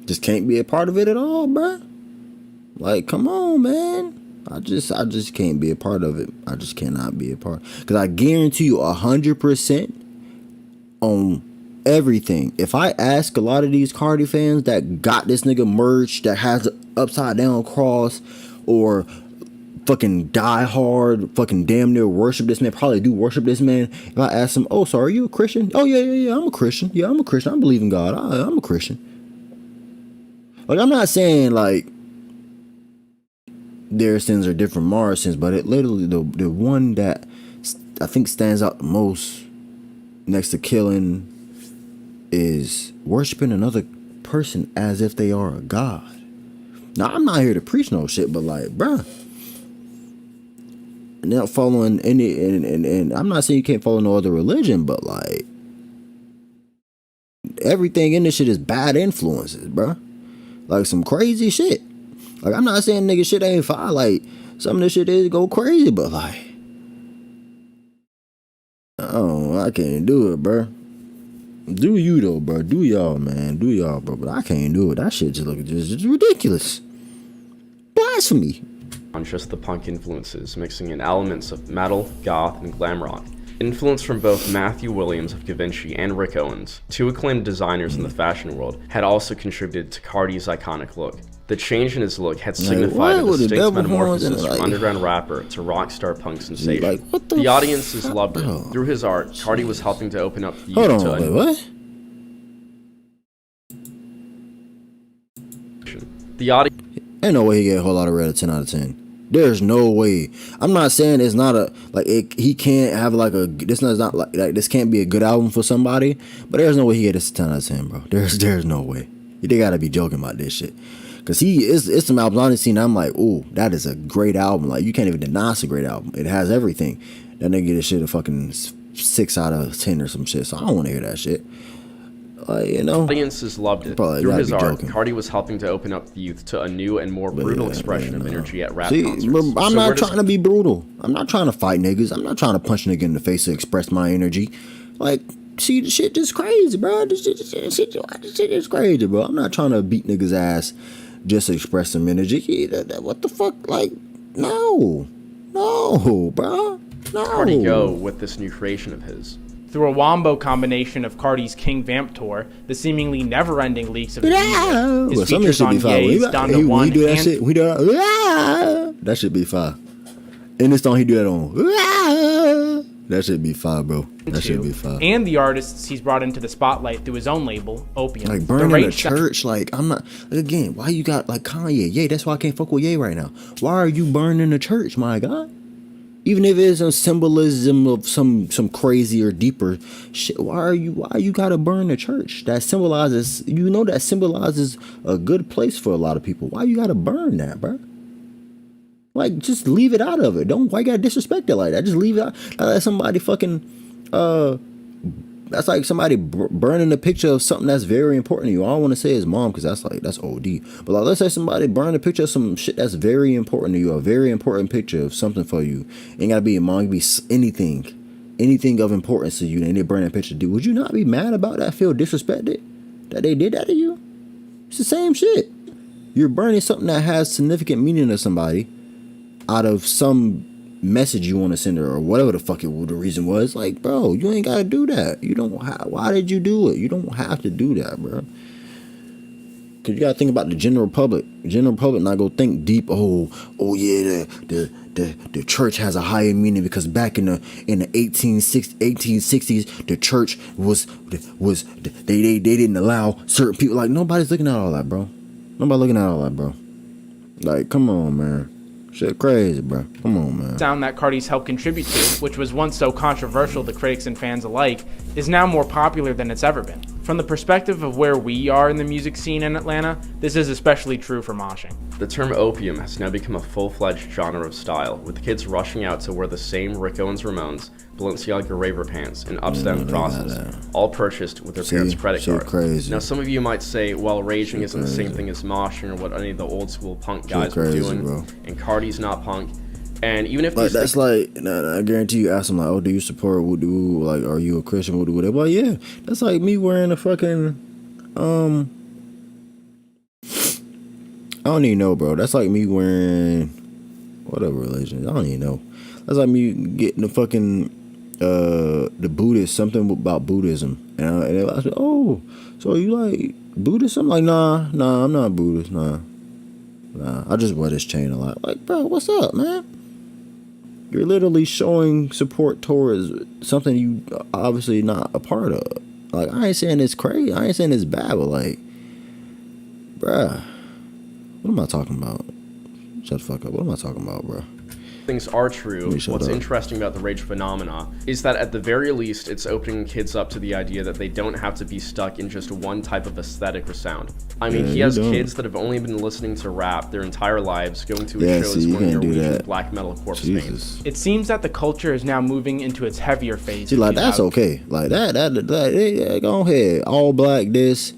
A: Just can't be a part of it at all, bro. Like, come on, man. I just can't be a part of it. I just cannot be a part. Because I guarantee you 100% on everything. If I ask a lot of these Cardi fans that got this nigga merch that has an upside down cross, or fucking die hard, fucking damn near worship this man, probably do worship this man. If I ask them, oh, so are you a Christian? Oh, yeah, I'm a Christian. Yeah, I'm a Christian. I believe in God. I'm a Christian. Like, I'm not saying, like, their sins are different from our sins, but it literally, the one that I think stands out the most next to killing is worshiping another person as if they are a god. Now, I'm not here to preach no shit, but like, bruh, not following any, and I'm not saying you can't follow no other religion, but like, everything in this shit is bad influences, bruh. Like some crazy shit. Like, I'm not saying nigga shit ain't fine. Like, some of this shit is go crazy, but like, oh, I can't do it, bruh. Do you though, bro? Do y'all, man? Do y'all, bro? But I can't do it. That shit just look just ridiculous. Blasphemy.
K: Conscious the punk influences, mixing in elements of metal, goth, and glam rock. Influence from both Matthew Williams of Givenchy and Rick Owens, two acclaimed designers in the fashion world, had also contributed to Cardi's iconic look. The change in his look had signified a distinct metamorphosis from underground rapper to rock star punk sensation. The audiences loved it. Through his art, Cardi was helping to open up the youth to a...
A: what?
K: The audience...
A: Ain't no way he get a whole lot of red, a 10 out of 10. There's no way. I'm not saying it's not a, like, he can't have like a, this is not like this can't be a good album for somebody, but there's no way he get a 10 out of 10, bro. There's no way. They gotta be joking about this shit. Cause it's some albums I've seen, I'm like, ooh, that is a great album. Like, you can't even deny it's a great album. It has everything. That nigga get this shit a fucking 6 out of 10 or some shit. So I don't want to hear that shit. You know,
K: audiences loved it. Through his art, Cardi was helping to open up the youth to a new and more brutal expression of energy at rap concerts.
A: I'm not trying to be brutal. I'm not trying to fight niggas. I'm not trying to punch nigga in the face to express my energy. Like, see, the shit just crazy, bro. This shit is crazy, bro. I'm not trying to beat niggas' ass just to express some energy. What the fuck? Like, no, bro. No.
K: Cardi go with this new creation of his.
L: Through a wombo combination of Cardi's King Vamp tour, the seemingly never-ending leaks of his music, his features on Ye's Donda 1 and...
A: That should be fire. In this song, he do that on... That should be fire, bro. That should be fire.
L: And the artists he's brought into the spotlight through his own label, Opium.
A: Like, burning a church, like, I'm not... Like, again, why you got, like, Kanye? Ye, that's why I can't fuck with Ye right now. Why are you burning the church, my God? Even if it's a symbolism of some crazy or deeper shit, why you gotta burn the church? That symbolizes, that symbolizes a good place for a lot of people. Why you gotta burn that, bro? Like, just leave it out of it. Why you gotta disrespect it like that? Just leave it out. Like somebody fucking, that's like somebody burning a picture of something that's very important to you. I don't want to say his mom because that's OD. But like, let's say somebody burn a picture of some shit that's very important to you, a very important picture of something for you. Ain't gotta be your mom, it can be anything of importance to you, and they burn that picture. Dude, would you not be mad about that? Feel disrespected that they did that to you? It's the same shit. You're burning something that has significant meaning to somebody out of some message you want to send her or whatever the fuck the reason was. Like, bro, you ain't gotta do that. You don't why did you do it? You don't have to do that, bro. Cause you gotta think about the general public. The general public not go think deep. Oh yeah, the church has a higher meaning because back in the 1860s the church was they didn't allow certain people. Like, nobody's looking at all that, bro. Nobody looking at all that, bro. Like, come on, man. Shit crazy, bro. Come on, man.
L: Sound that Cardi's helped contribute to, which was once so controversial to critics and fans alike, is now more popular than it's ever been. From the perspective of where we are in the music scene in Atlanta, this is especially true for moshing.
K: The term opium has now become a full-fledged genre of style, with kids rushing out to wear the same Rick Owens Ramones, Balenciaga Raver pants, and upstanding crosses, all purchased with their parents' credit card.
A: Crazy.
K: Now, some of you might say, well, raging isn't the same thing as moshing or what any of the old school punk guys were doing, bro. And Cardi's not punk. And even if
A: like that's like, I guarantee you, ask them like, oh, do you support voodoo? Like, are you a Christian voodoo? Whatever. Well, yeah, that's like me wearing a fucking I don't even know, bro. That's like me wearing whatever religion. I don't even know. That's like me getting the fucking the Buddhist, something about Buddhism, and I said, oh, so you like Buddhist? I'm like, nah, I'm not Buddhist, nah. I just wear this chain a lot. Like, bro, what's up, man? You're literally showing support towards something you obviously not a part of. Like, I ain't saying it's crazy. I ain't saying it's bad, but like, bruh, what am I talking about? Shut the fuck up. What am I talking about, bro?
K: Things are true. What's interesting about the rage phenomena is that at the very least, it's opening kids up to the idea that they don't have to be stuck in just one type of aesthetic or sound. I mean, he has kids that have only been listening to rap their entire lives, going to his shows wearing Norwegian black metal corpse paint.
L: It seems that the culture is now moving into its heavier phase.
A: See, like, that's okay. Like, that go ahead. All black this.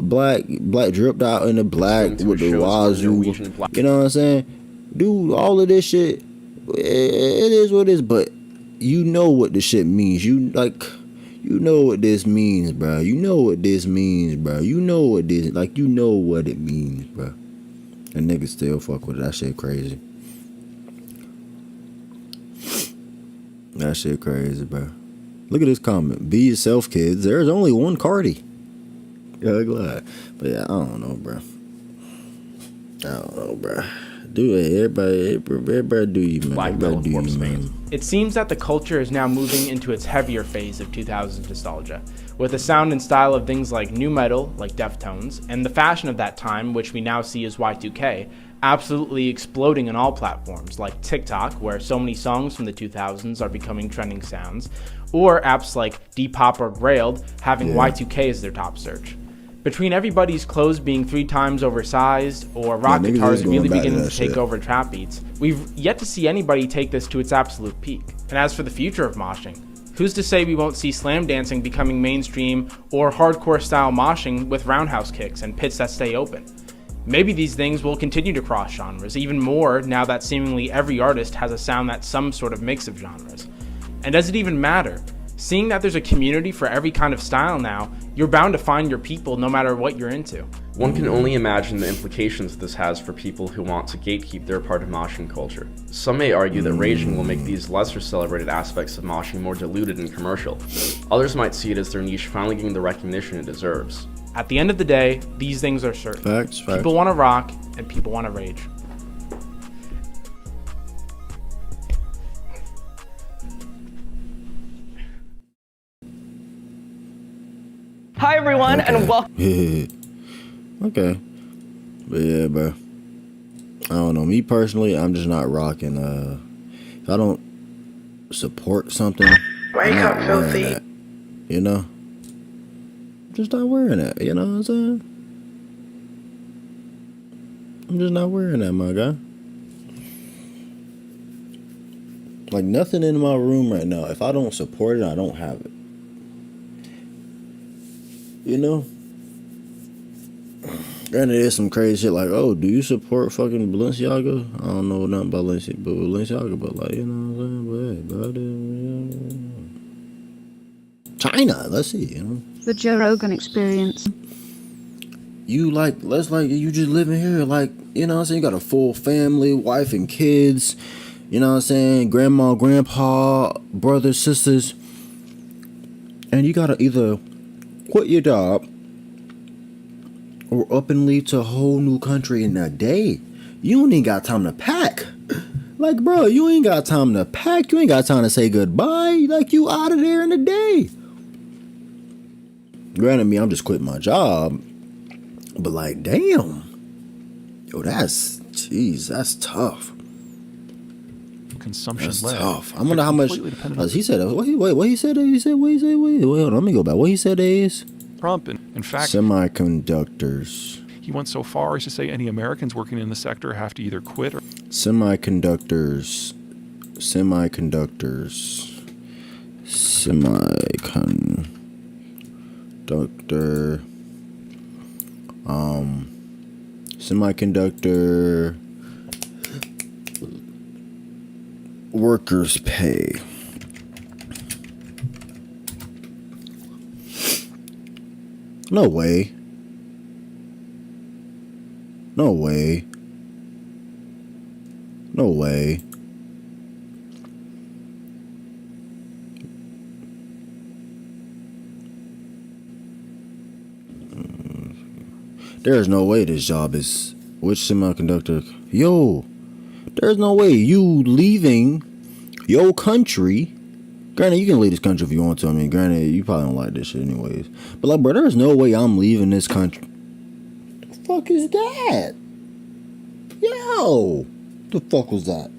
A: Black dripped out in the black with the wazoo. You know what I'm saying? Do all of this shit. It is what it is, but you know what the shit means. You know what this means, bro. You know what this means, bro. You know what this, like, you know what it means, bro. And niggas still fuck with it. That shit crazy. That shit crazy, bro. Look at this comment. Be yourself, kids. There's only one Cardi. Yeah, glad. But yeah, I don't know, bro. Do it, everybody do you, man. Everybody do you, man.
L: It seems that the culture is now moving into its heavier phase of 2000s nostalgia, with the sound and style of things like nu metal, like Deftones, and the fashion of that time, which we now see as Y2K, absolutely exploding on all platforms, like TikTok, where so many songs from the 2000s are becoming trending sounds, or apps like Depop or Grailed having Y2K as their top search. Between everybody's clothes being 3 times oversized or rock guitars really beginning to take over trap beats, we've yet to see anybody take this to its absolute peak. And as for the future of moshing, who's to say we won't see slam dancing becoming mainstream or hardcore style moshing with roundhouse kicks and pits that stay open? Maybe these things will continue to cross genres even more now that seemingly every artist has a sound that's some sort of mix of genres. And does it even matter? Seeing that there's a community for every kind of style now, you're bound to find your people no matter what you're into.
K: One can only imagine the implications this has for people who want to gatekeep their part of moshing culture. Some may argue that raging will make these lesser celebrated aspects of moshing more diluted and commercial. Others might see it as their niche finally getting the recognition it deserves.
L: At the end of the day, these things are certain.
A: Facts.
L: People want to rock and people want to rage.
O: Hi everyone, and welcome.
A: Okay. But yeah, bro. I don't know. Me personally, I'm just not rocking. If I don't support something,
O: Wake
A: I'm
O: up,
A: not wearing
O: filthy.
A: that. You know? Just not wearing that. You know what I'm saying? I'm just not wearing that, my guy. Like, nothing in my room right now. If I don't support it, I don't have it. You know? Granted, there's some crazy shit like, oh, do you support fucking Balenciaga? I don't know nothing about Balenciaga, but like, you know what I'm saying? But China, let's see, you know?
P: The Joe Rogan Experience.
A: You like, you just living here, like, you know what I'm saying? You got a full family, wife and kids, you know what I'm saying? Grandma, grandpa, brothers, sisters. And you gotta either quit your job or up and leave to a whole new country in a day. You don't even got time to pack. Like, bro, you ain't got time to pack. You ain't got time to say goodbye. Like, you out of there in a day. Granted, me, I'm just quitting my job. But like, damn. Yo, that's tough.
F: consumption
A: That's
F: led.
A: tough. I wonder how much. He said. What he said? He said. Wait, hold on. Let me go back. What he said is.
F: Trump, in fact,
A: semiconductors.
F: He went so far as to say any Americans working in the sector have to either quit or.
A: Semiconductors. Semiconductor workers' pay. No way. No way. No way. There's no way this job is. Which semiconductor? Yo, there's no way you leaving your country. Granted, you can leave this country if you want to. I mean, granted, you probably don't like this shit anyways. But like, bro, there's no way I'm leaving this country. The fuck is that? Yo, the fuck was that?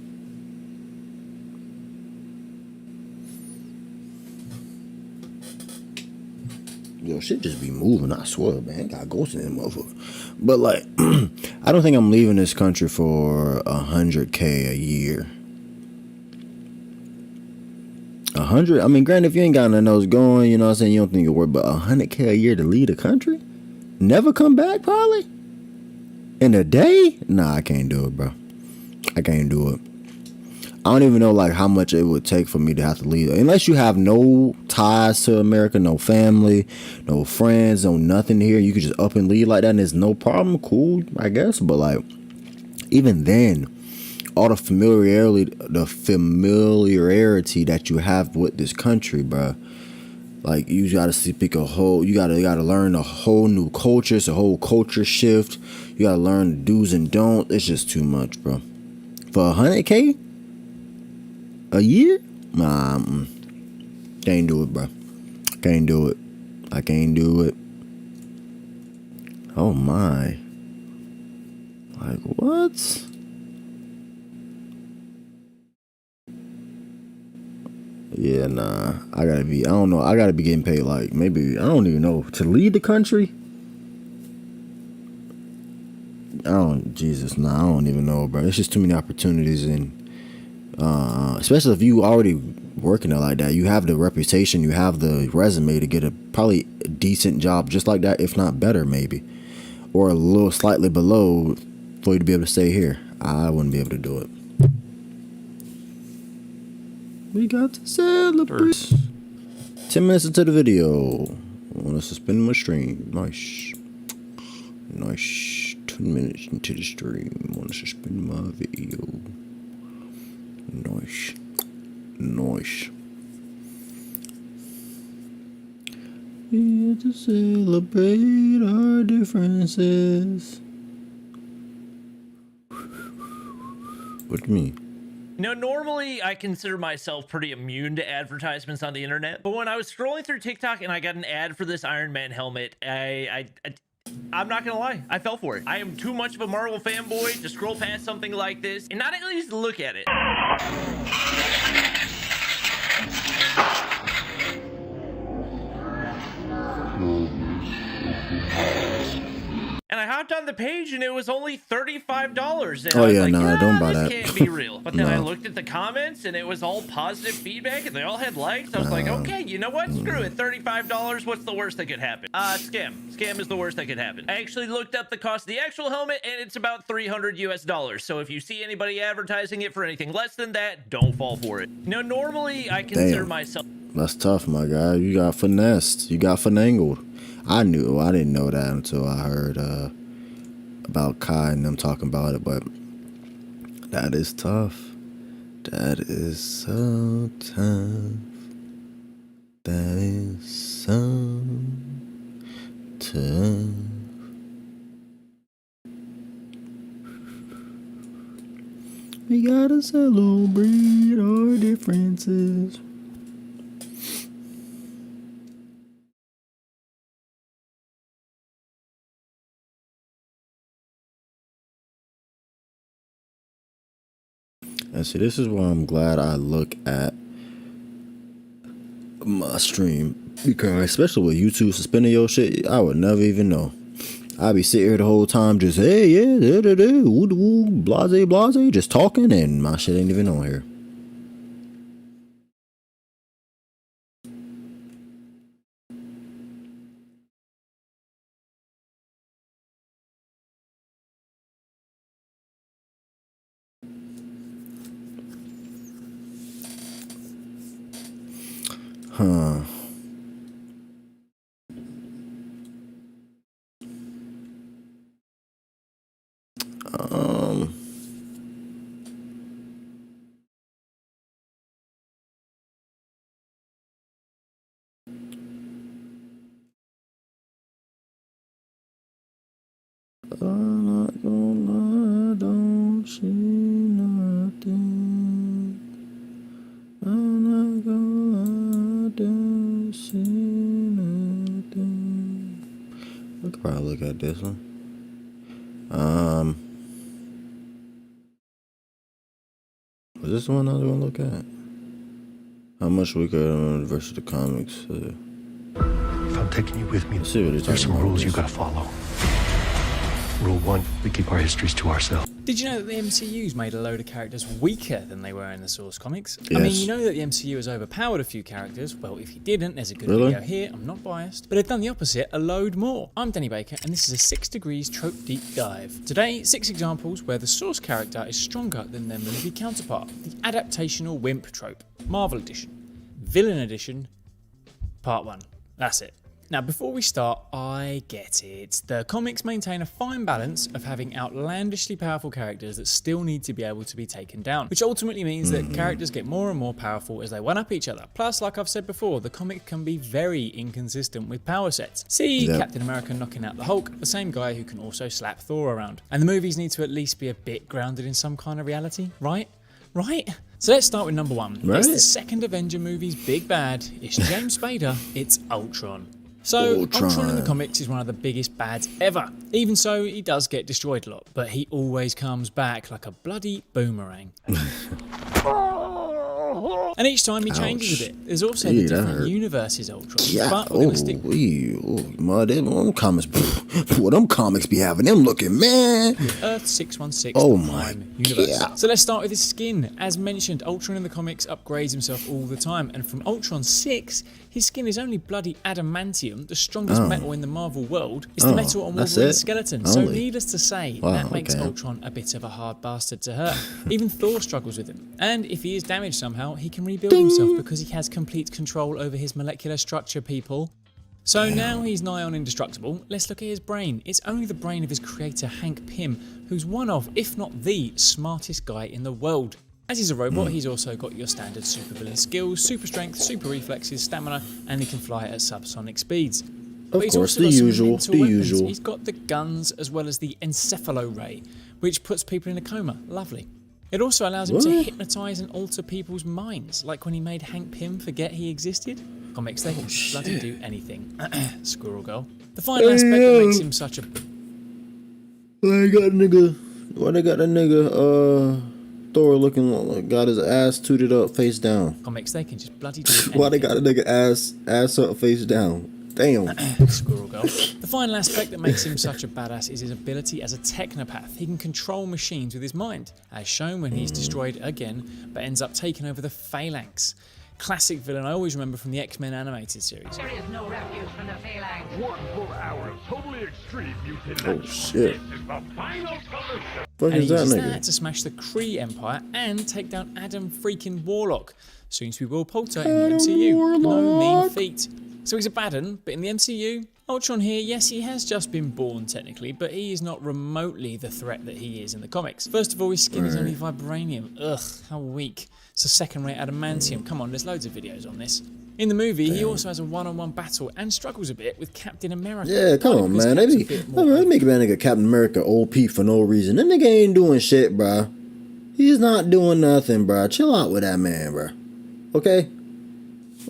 A: Yo, shit just be moving, I swear, man. Got ghosts in that motherfucker. But like, I don't think I'm leaving this country for $100K a year. 100. I mean, granted, if you ain't got nothing else going, you know what I'm saying, you don't think you're worth, but $100K a year to leave the country? Never come back, probably? In a day? Nah, I can't do it, bro. I can't do it. I don't even know like how much it would take for me to have to leave. Unless you have no ties to America, no family, no friends, no nothing here. You could just up and leave like that and there's no problem. Cool, I guess. But like, even then, all the familiarity that you have with this country, bro. Like, you gotta speak a whole, you gotta learn a whole new culture. It's a whole culture shift. You gotta learn the do's and don'ts. It's just too much, bro. For $100K a year? Nah, can't do it, bro. Can't do it. I can't do it. Oh my. Like, what? Yeah, nah. I don't know. I gotta be getting paid like maybe, I don't even know. To lead the country? I don't even know, bro. It's just too many opportunities and especially if you already working it like that. You have the reputation, you have the resume to get a probably a decent job just like that, if not better maybe. Or a little slightly below for you to be able to stay here. I wouldn't be able to do it. We got to celebrate. 10 minutes into the video. I want to suspend my stream. Nice. 10 minutes into the stream. I want to suspend my video. Nice. We have to celebrate our differences. What do you mean?
D: Now, normally I consider myself pretty immune to advertisements on the internet, but when I was scrolling through TikTok and I got an ad for this Iron Man helmet, I'm not gonna lie, I fell for it. I am too much of a Marvel fanboy to scroll past something like this and not at least look at it. And I hopped on the page and it was only $35. And
A: Oh
D: I was
A: yeah,
D: like,
A: nah, don't buy that.
D: This can't be real. But then
A: No.
D: I looked at the comments and it was all positive feedback and they all had likes. I was like, okay, you know what? Screw it. $35. What's the worst that could happen? Scam. Scam is the worst that could happen. I actually looked up the cost of the actual helmet and it's about $300 US. So if you see anybody advertising it for anything less than that, don't fall for it. Now, normally I consider myself.
A: That's tough, my guy. You got finessed. You got finangled. I didn't know that until I heard about Kai and them talking about it, but that is tough. That is so tough. That is so tough. We gotta celebrate our differences. And see, this is why I'm glad I look at my stream, because especially with YouTube suspending your shit, I would never even know. I'd be sitting here the whole time just, hey, yeah, blase, blase, just talking, and my shit ain't even on here. Huh. I'm not gonna lie, don't see nothing. I'm not gonna lie, don't see nothing. We could probably look at this one. Was this the one I was gonna look at? How much we could versus the comics?
Q: If I'm taking you with me,
A: let's see what it's
Q: there's some rules you gotta follow. Rule 1, we keep our histories to ourselves.
R: Did you know that the MCU's made a load of characters weaker than they were in the source comics?
A: Yes.
R: I mean, you know that the MCU has overpowered a few characters. Well, if you didn't, there's a good
A: Really?
R: video here. I'm not biased. But they've done the opposite a load more. I'm Danny Baker, and this is a 6 Degrees trope deep dive. Today, 6 examples where the source character is stronger than their movie counterpart. The adaptational wimp trope. Marvel Edition. Villain Edition. Part 1. That's it. Now, before we start, I get it. The comics maintain a fine balance of having outlandishly powerful characters that still need to be able to be taken down, which ultimately means that characters get more and more powerful as they one-up each other. Plus, like I've said before, the comic can be very inconsistent with power sets. See Captain America knocking out the Hulk, the same guy who can also slap Thor around. And the movies need to at least be a bit grounded in some kind of reality, right? Right? So let's start with number 1.
A: Right.
R: It's the second Avenger movie's big bad. It's James Spader. It's Ultron. So, Ultron in the comics is one of the biggest bads ever. Even so, he does get destroyed a lot, but he always comes back like a bloody boomerang. And each time he changes a bit. There's also the different universes Ultron.
A: Yeah.
R: But we're gonna stick
A: Them comics, what them comics be having them looking, man.
R: Earth 616
A: Prime
R: universe.
A: yeah.
R: So let's start with his skin. As mentioned, Ultron in the comics upgrades himself all the time, and from Ultron 6, his skin is only bloody adamantium, the strongest metal in the Marvel world. It's the metal on Wolverine's skeleton. So needless to say, that makes Ultron a bit of a hard bastard to hurt. Even Thor struggles with him. And if he is damaged somehow, he can rebuild himself because he has complete control over his molecular structure, people. So now he's nigh on indestructible. Let's look at his brain. It's only the brain of his creator, Hank Pym, who's one of, if not the, smartest guy in the world. As he's a robot, he's also got your standard supervillain skills, super strength, super reflexes, stamina, and he can fly at subsonic speeds. But he's also got some mental weapons. He's got the guns as well as the encephalo ray, which puts people in a coma. Lovely. It also allows him to hypnotise and alter people's minds, like when he made Hank Pym forget he existed. Comics, they can bloody do anything. Squirrel Girl. The final aspect that makes him such a...
A: Why they got a nigga, Thor looking like got his ass tooted up face down?
R: Comics, they can just bloody do anything.
A: Why they got a nigga ass up face down? Damn.
R: Squirrel Girl. The final aspect that makes him such a badass is his ability as a technopath. He can control machines with his mind, as shown when he's destroyed again, but ends up taking over the Phalanx. Classic villain I always remember from the X-Men animated series.
S: There is no refuge from the Phalanx. 1 full hour of totally extreme mutilation.
A: Oh shit.
S: This is the final solution.
A: Fuck
R: And
A: is
R: he
A: that
R: uses
A: nigga?
R: that to smash the Kree Empire and take down Adam freaking Warlock, soon to be Will Poulter in the MCU. No mean feat. So he's a bad un, but in the MCU, Ultron here, yes, he has just been born technically, but he is not remotely the threat that he is in the comics. First of all, his skin is only vibranium. Ugh, how weak. It's a second-rate adamantium. Come on, there's loads of videos on this. In the movie, he also has a one-on-one battle and struggles a bit with Captain America.
A: Yeah, come on, man. They make a nigga Captain America OP for no reason. That nigga ain't doing shit, bruh. He's not doing nothing, bruh. Chill out with that man, bruh. Okay?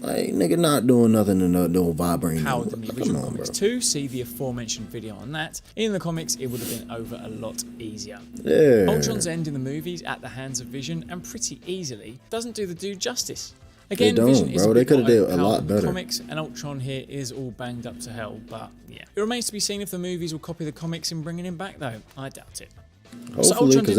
A: Like, nigga not doing nothing and no vibrating.
R: Powered than the original comics too. See the aforementioned video on that. In the comics, it would have been over a lot easier.
A: Yeah.
R: Ultron's end in the movies at the hands of Vision, and pretty easily, doesn't do the dude justice. Again, Vision is a bit more overpowered in the comics, and Ultron here is all banged up to hell, but yeah. It remains to be seen if the movies will copy the comics in bringing him back, though. I doubt it.
A: Hopefully, because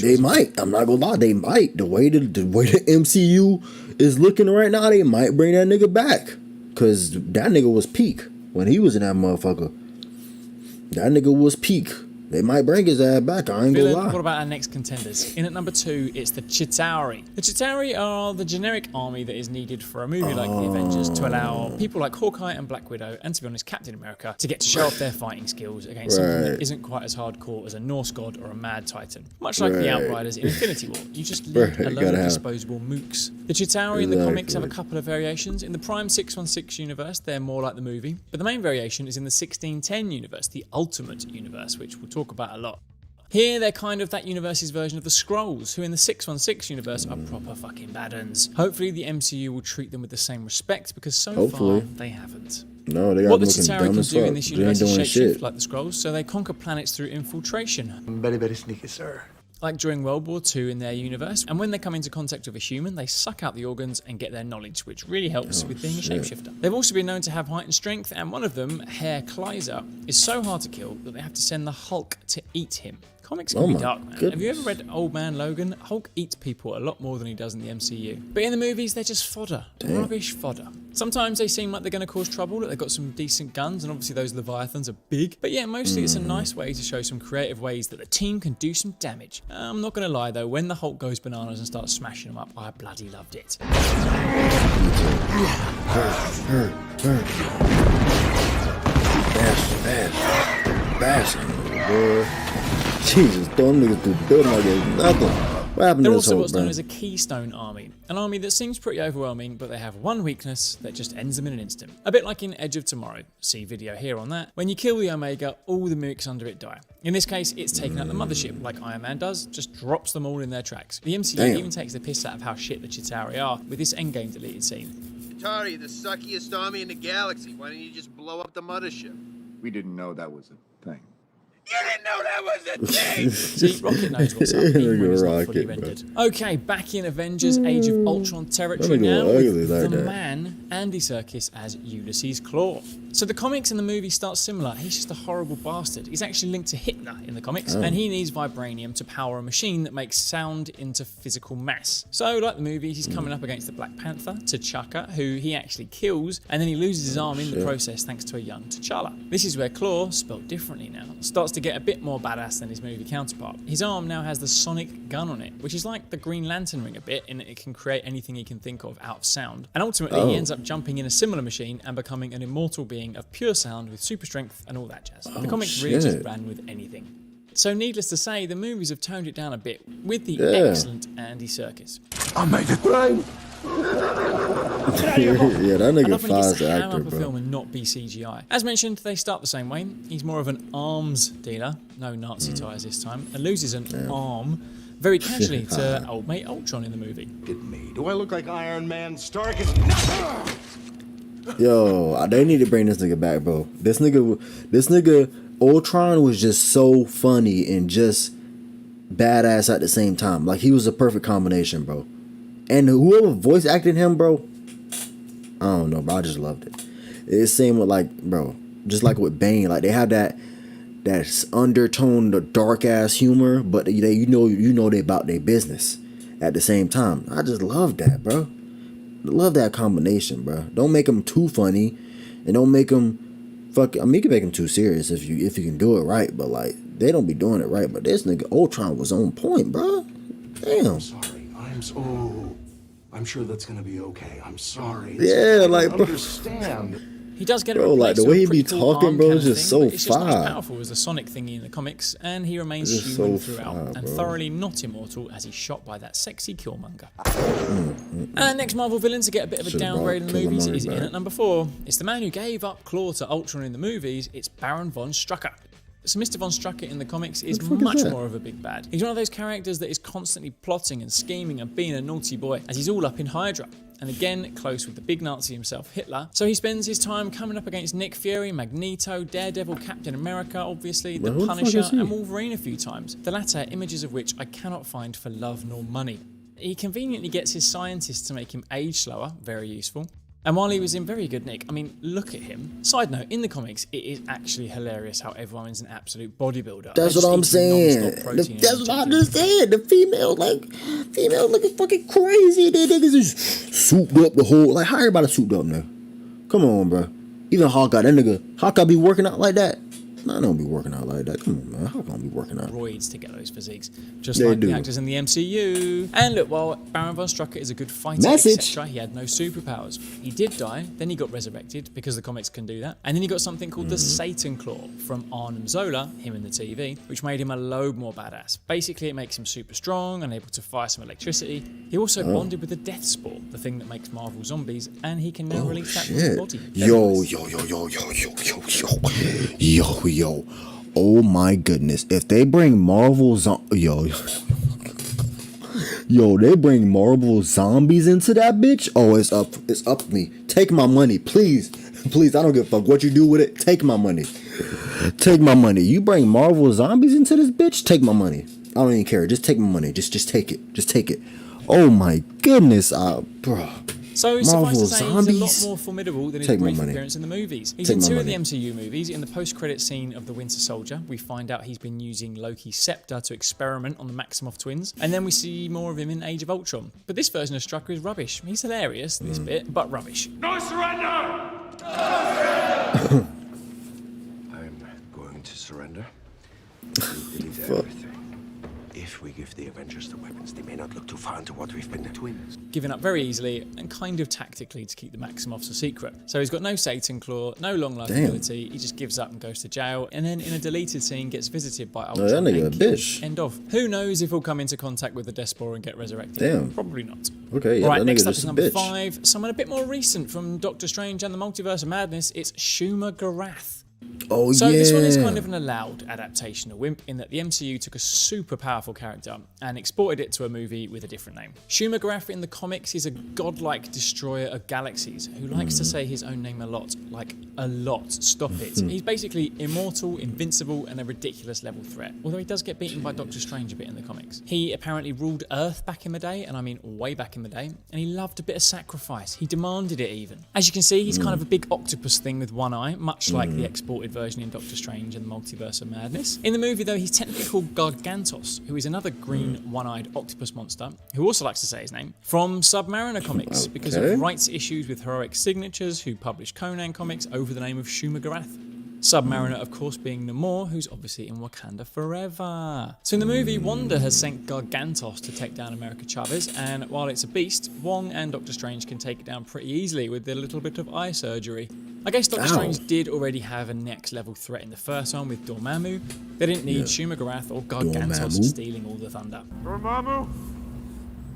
A: they might. I'm not gonna lie, they might. The way the MCU is looking right now, they might bring that nigga back. Cause that nigga was peak when he was in that motherfucker. That nigga was peak. They might bring his ass back, I ain't gonna lie.
R: What about our next contenders? In at number 2, it's the Chitauri. The Chitauri are the generic army that is needed for a movie like The Avengers to allow people like Hawkeye and Black Widow, and to be honest, Captain America, to get to show off their fighting skills against something that isn't quite as hardcore as a Norse god or a mad titan. Much like the Outriders in Infinity War, you just lead a load of disposable mooks. The Chitauri in the comics have a couple of variations. In the Prime 616 universe, they're more like the movie, but the main variation is in the 1610 universe, the Ultimate universe, which we'll talk about a lot. Here, they're kind of that universe's version of the Skrulls, who in the 616 universe are proper fucking bad uns. Hopefully the MCU will treat them with the same respect, because so far, they haven't.
A: No, they got
R: what the
A: looking
R: Chitauri
A: dumb
R: can
A: as
R: do
A: fuck.
R: in this
A: They
R: universe
A: ain't
R: is
A: doing
R: shapeshift
A: shit.
R: like the Skrulls, so they conquer planets through infiltration.
Q: Very, very sneaky, sir.
R: Like during World War II in their universe, and when they come into contact with a human, they suck out the organs and get their knowledge, which really helps with being a shapeshifter. They've also been known to have heightened strength, and one of them, Herr Kleiser, is so hard to kill that they have to send the Hulk to eat him. Comics can be dark, man. Have you ever read Old Man Logan? Hulk eats people a lot more than he does in the MCU. But in the movies, they're just fodder. Rubbish fodder. Sometimes they seem like they're going to cause trouble, that they've got some decent guns, and obviously those Leviathans are big. But yeah, mostly it's a nice way to show some creative ways that the team can do some damage. I'm not going to lie though, when the Hulk goes bananas and starts smashing them up, I bloody loved it.
A: Bash, boy. Jesus, throwing niggas through the building like it's nothing. What happened to
R: They're
A: this
R: also
A: whole
R: what's known
A: brand?
R: as a Keystone Army, an army that seems pretty overwhelming, but they have one weakness that just ends them in an instant. A bit like in Edge of Tomorrow, see video here on that. When you kill the Omega, all the mooks under it die. In this case, it's taking out the mothership, like Iron Man does, just drops them all in their tracks. The MCU even takes the piss out of how shit the Chitauri are, with this Endgame deleted scene.
T: Chitauri, the suckiest army in the galaxy. Why don't you just blow up the mothership?
U: We didn't know that was a thing.
T: You didn't know that was a thing!
R: See, Rocket knows what's up, even when it's not fully rendered. Okay, back in Avengers Age of Ultron territory now, with the man, Andy Serkis as Ulysses Klaue. So the comics and the movie start similar. He's just a horrible bastard. He's actually linked to Hitler in the comics, and he needs vibranium to power a machine that makes sound into physical mass. So, like the movies, he's coming up against the Black Panther, T'Chaka, who he actually kills, and then he loses his arm in the process thanks to a young T'Challa. This is where Klaue, spelled differently now, starts to get a bit more badass than his movie counterpart. His arm now has the sonic gun on it, which is like the Green Lantern ring a bit, in that it can create anything he can think of out of sound. And ultimately, he ends up jumping in a similar machine and becoming an immortal being of pure sound with super strength and all that jazz. The comics really just ran with anything. So needless to say, the movies have toned it down a bit with the excellent Andy Serkis.
U: I made it rain!
A: Yeah, that nigga fires the actor,
R: bro. Film and not be CGI. As mentioned, they start the same way. He's more of an arms dealer, no Nazi ties this time, and loses an arm very casually to old mate Ultron in the movie.
U: At me. Do I look like Iron Man Stark?
A: Yo, they need to bring this nigga back, bro. This nigga, Ultron was just so funny and just badass at the same time. Like, he was a perfect combination, bro. And whoever voice acted him, bro, I don't know, bro. I just loved it. It's same with, like, bro, just like with Bane. Like, they have that undertone, the dark ass humor, but you know they about their business at the same time. I just love that, bro. Love that combination, bro. Don't make them too funny, and don't make them I mean, you can make them too serious if you can do it right, but like they don't be doing it right. But this nigga Ultron was on point, bro. Damn.
U: I'm sorry. I'm sure that's gonna be okay. I'm sorry.
A: Yeah, like, bro.
R: Understand. He does get
A: bro, like the way he be talking, bro, is just so
R: it's just not as
A: fire.
R: powerful as the Sonic thingy in the comics, and he remains human throughout, and thoroughly not immortal as he's shot by that sexy Killmonger. And next Marvel villain to get a bit of a downgrade in the movies is in at number 4. It's the man who gave up Klaue to Ultron in the movies. It's Baron von Strucker. So Mr. Von Strucker in the comics is much more of a big bad. He's one of those characters that is constantly plotting and scheming and being a naughty boy, as he's all up in Hydra. and again close with the big Nazi himself, Hitler. So he spends his time coming up against Nick Fury, Magneto, Daredevil, Captain America, obviously, the Punisher, and Wolverine a few times. The latter, images of which I cannot find for love nor money. He conveniently gets his scientists to make him age slower, very useful. And while he was in very good nick, I mean, look at him. Side note, in the comics, it is actually hilarious how everyone is an absolute bodybuilder.
A: That's what I'm saying. That's what I'm just saying. The female looking fucking crazy. They niggas is souped up the whole, like, how everybody souped up now? Come on, bro. Even Hawkeye, that nigga, Hawkeye be working out like that? Nah, I don't be working out like that. Come on, man. How can I be working out?
R: Roids to get those physiques, just like the actors in the MCU. And look, while Baron von Strucker is a good fighter, etc., he had no superpowers. He did die, then he got resurrected, because the comics can do that. And then he got something called the Satan Claw from Arnim Zola, him in the TV, which made him a load more badass. Basically, it makes him super strong and able to fire some electricity. He also bonded with the Death Spore, the thing that makes Marvel zombies, and he can now release that from his body.
A: Yo, oh my goodness. If they bring Marvel they bring Marvel zombies into that bitch. Oh, it's up to me. Take my money, please. Please, I don't give a fuck what you do with it. Take my money. Take my money. You bring Marvel zombies into this bitch? Take my money. I don't even care. Just take my money. Just take it. Just take it. Oh my goodness, bro.
R: So suffice to say, he's a lot more formidable than his brief appearance in the movies. He's in 2 of the MCU movies. In the post-credit scene of The Winter Soldier, we find out he's been using Loki's scepter to experiment on the Maximoff twins, and then we see more of him in Age of Ultron. But this version of Strucker is rubbish. He's hilarious, this bit, but rubbish.
S: No surrender!
U: I'm going to surrender. We delete everything. If we give the Avengers the weapons, they may not look too far into what we've been twins.
R: Giving up very easily and kind of tactically to keep the Maximoffs a secret. So he's got no Satan Claw, no long life ability, he just gives up and goes to jail, and then in a deleted scene gets visited by Ultron.
A: That nigga a bitch.
R: End of. Who knows if he'll come into contact with the Death Spore and get resurrected?
A: Damn.
R: Probably not.
A: Okay, yeah,
R: Alright,
A: that
R: next
A: nigga
R: up
A: just
R: is
A: a
R: number
A: bitch.
R: 5, someone a bit more recent from Doctor Strange and the Multiverse of Madness. It's Shuma Gorath.
A: Oh,
R: So this one is kind of an allowed adaptation of Wimp in that the MCU took a super powerful character and exported it to a movie with a different name. Shuma Gorath in the comics is a godlike destroyer of galaxies who likes to say his own name a lot. Like, a lot. Stop it. He's basically immortal, invincible, and a ridiculous level threat. Although he does get beaten by Doctor Strange a bit in the comics. He apparently ruled Earth back in the day, and I mean way back in the day, and he loved a bit of sacrifice. He demanded it even. As you can see, he's kind of a big octopus thing with one eye, much like the exported version in Doctor Strange and the Multiverse of Madness. In the movie, though, he's technically called Gargantos, who is another green, one-eyed octopus monster, who also likes to say his name, from Submariner comics, because of rights issues with Heroic Signatures, who published Conan comics over the name of Shuma Gorath. Submariner, of course, being Namor, who's obviously in Wakanda forever. So in the movie, Wanda has sent Gargantos to take down America Chavez, and while it's a beast, Wong and Doctor Strange can take it down pretty easily with a little bit of eye surgery. I guess Doctor Strange did already have a next level threat in the first one with Dormammu. They didn't need Shuma Gorath or Gargantos stealing all the thunder.
S: Dormammu,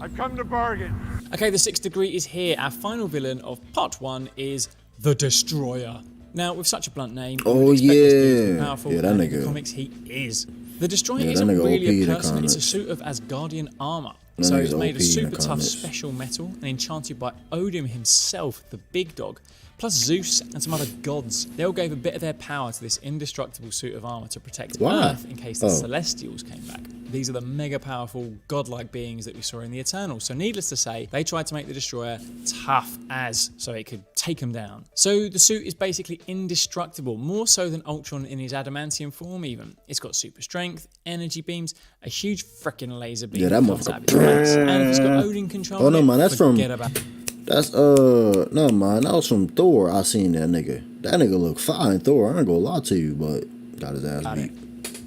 S: I come to bargain.
R: Okay, the 6th degree is here. Our final villain of part 1 is the Destroyer. Now, with such a blunt name, powerful,
A: that
R: and
A: nigga.
R: in the comics he is. The Destroyer isn't really a person, it's a suit of Asgardian armor. So it's made of super tough special metal and enchanted by Odin himself, the big dog, plus Zeus and some other gods. They all gave a bit of their power to this indestructible suit of armor to protect Earth in case the Celestials came back. These are the mega powerful, godlike beings that we saw in the Eternals. So needless to say, they tried to make the Destroyer tough as so it could take them down. So the suit is basically indestructible, more so than Ultron in his adamantium form even. It's got super strength, energy beams, a huge frickin' laser beam that comes out of its face. And if it's got Odin control,
A: no man, that's from
R: about it.
A: that's no man, that was from Thor. I seen that nigga. That nigga look fine, Thor. I ain't gonna lie to you, but got his ass beat.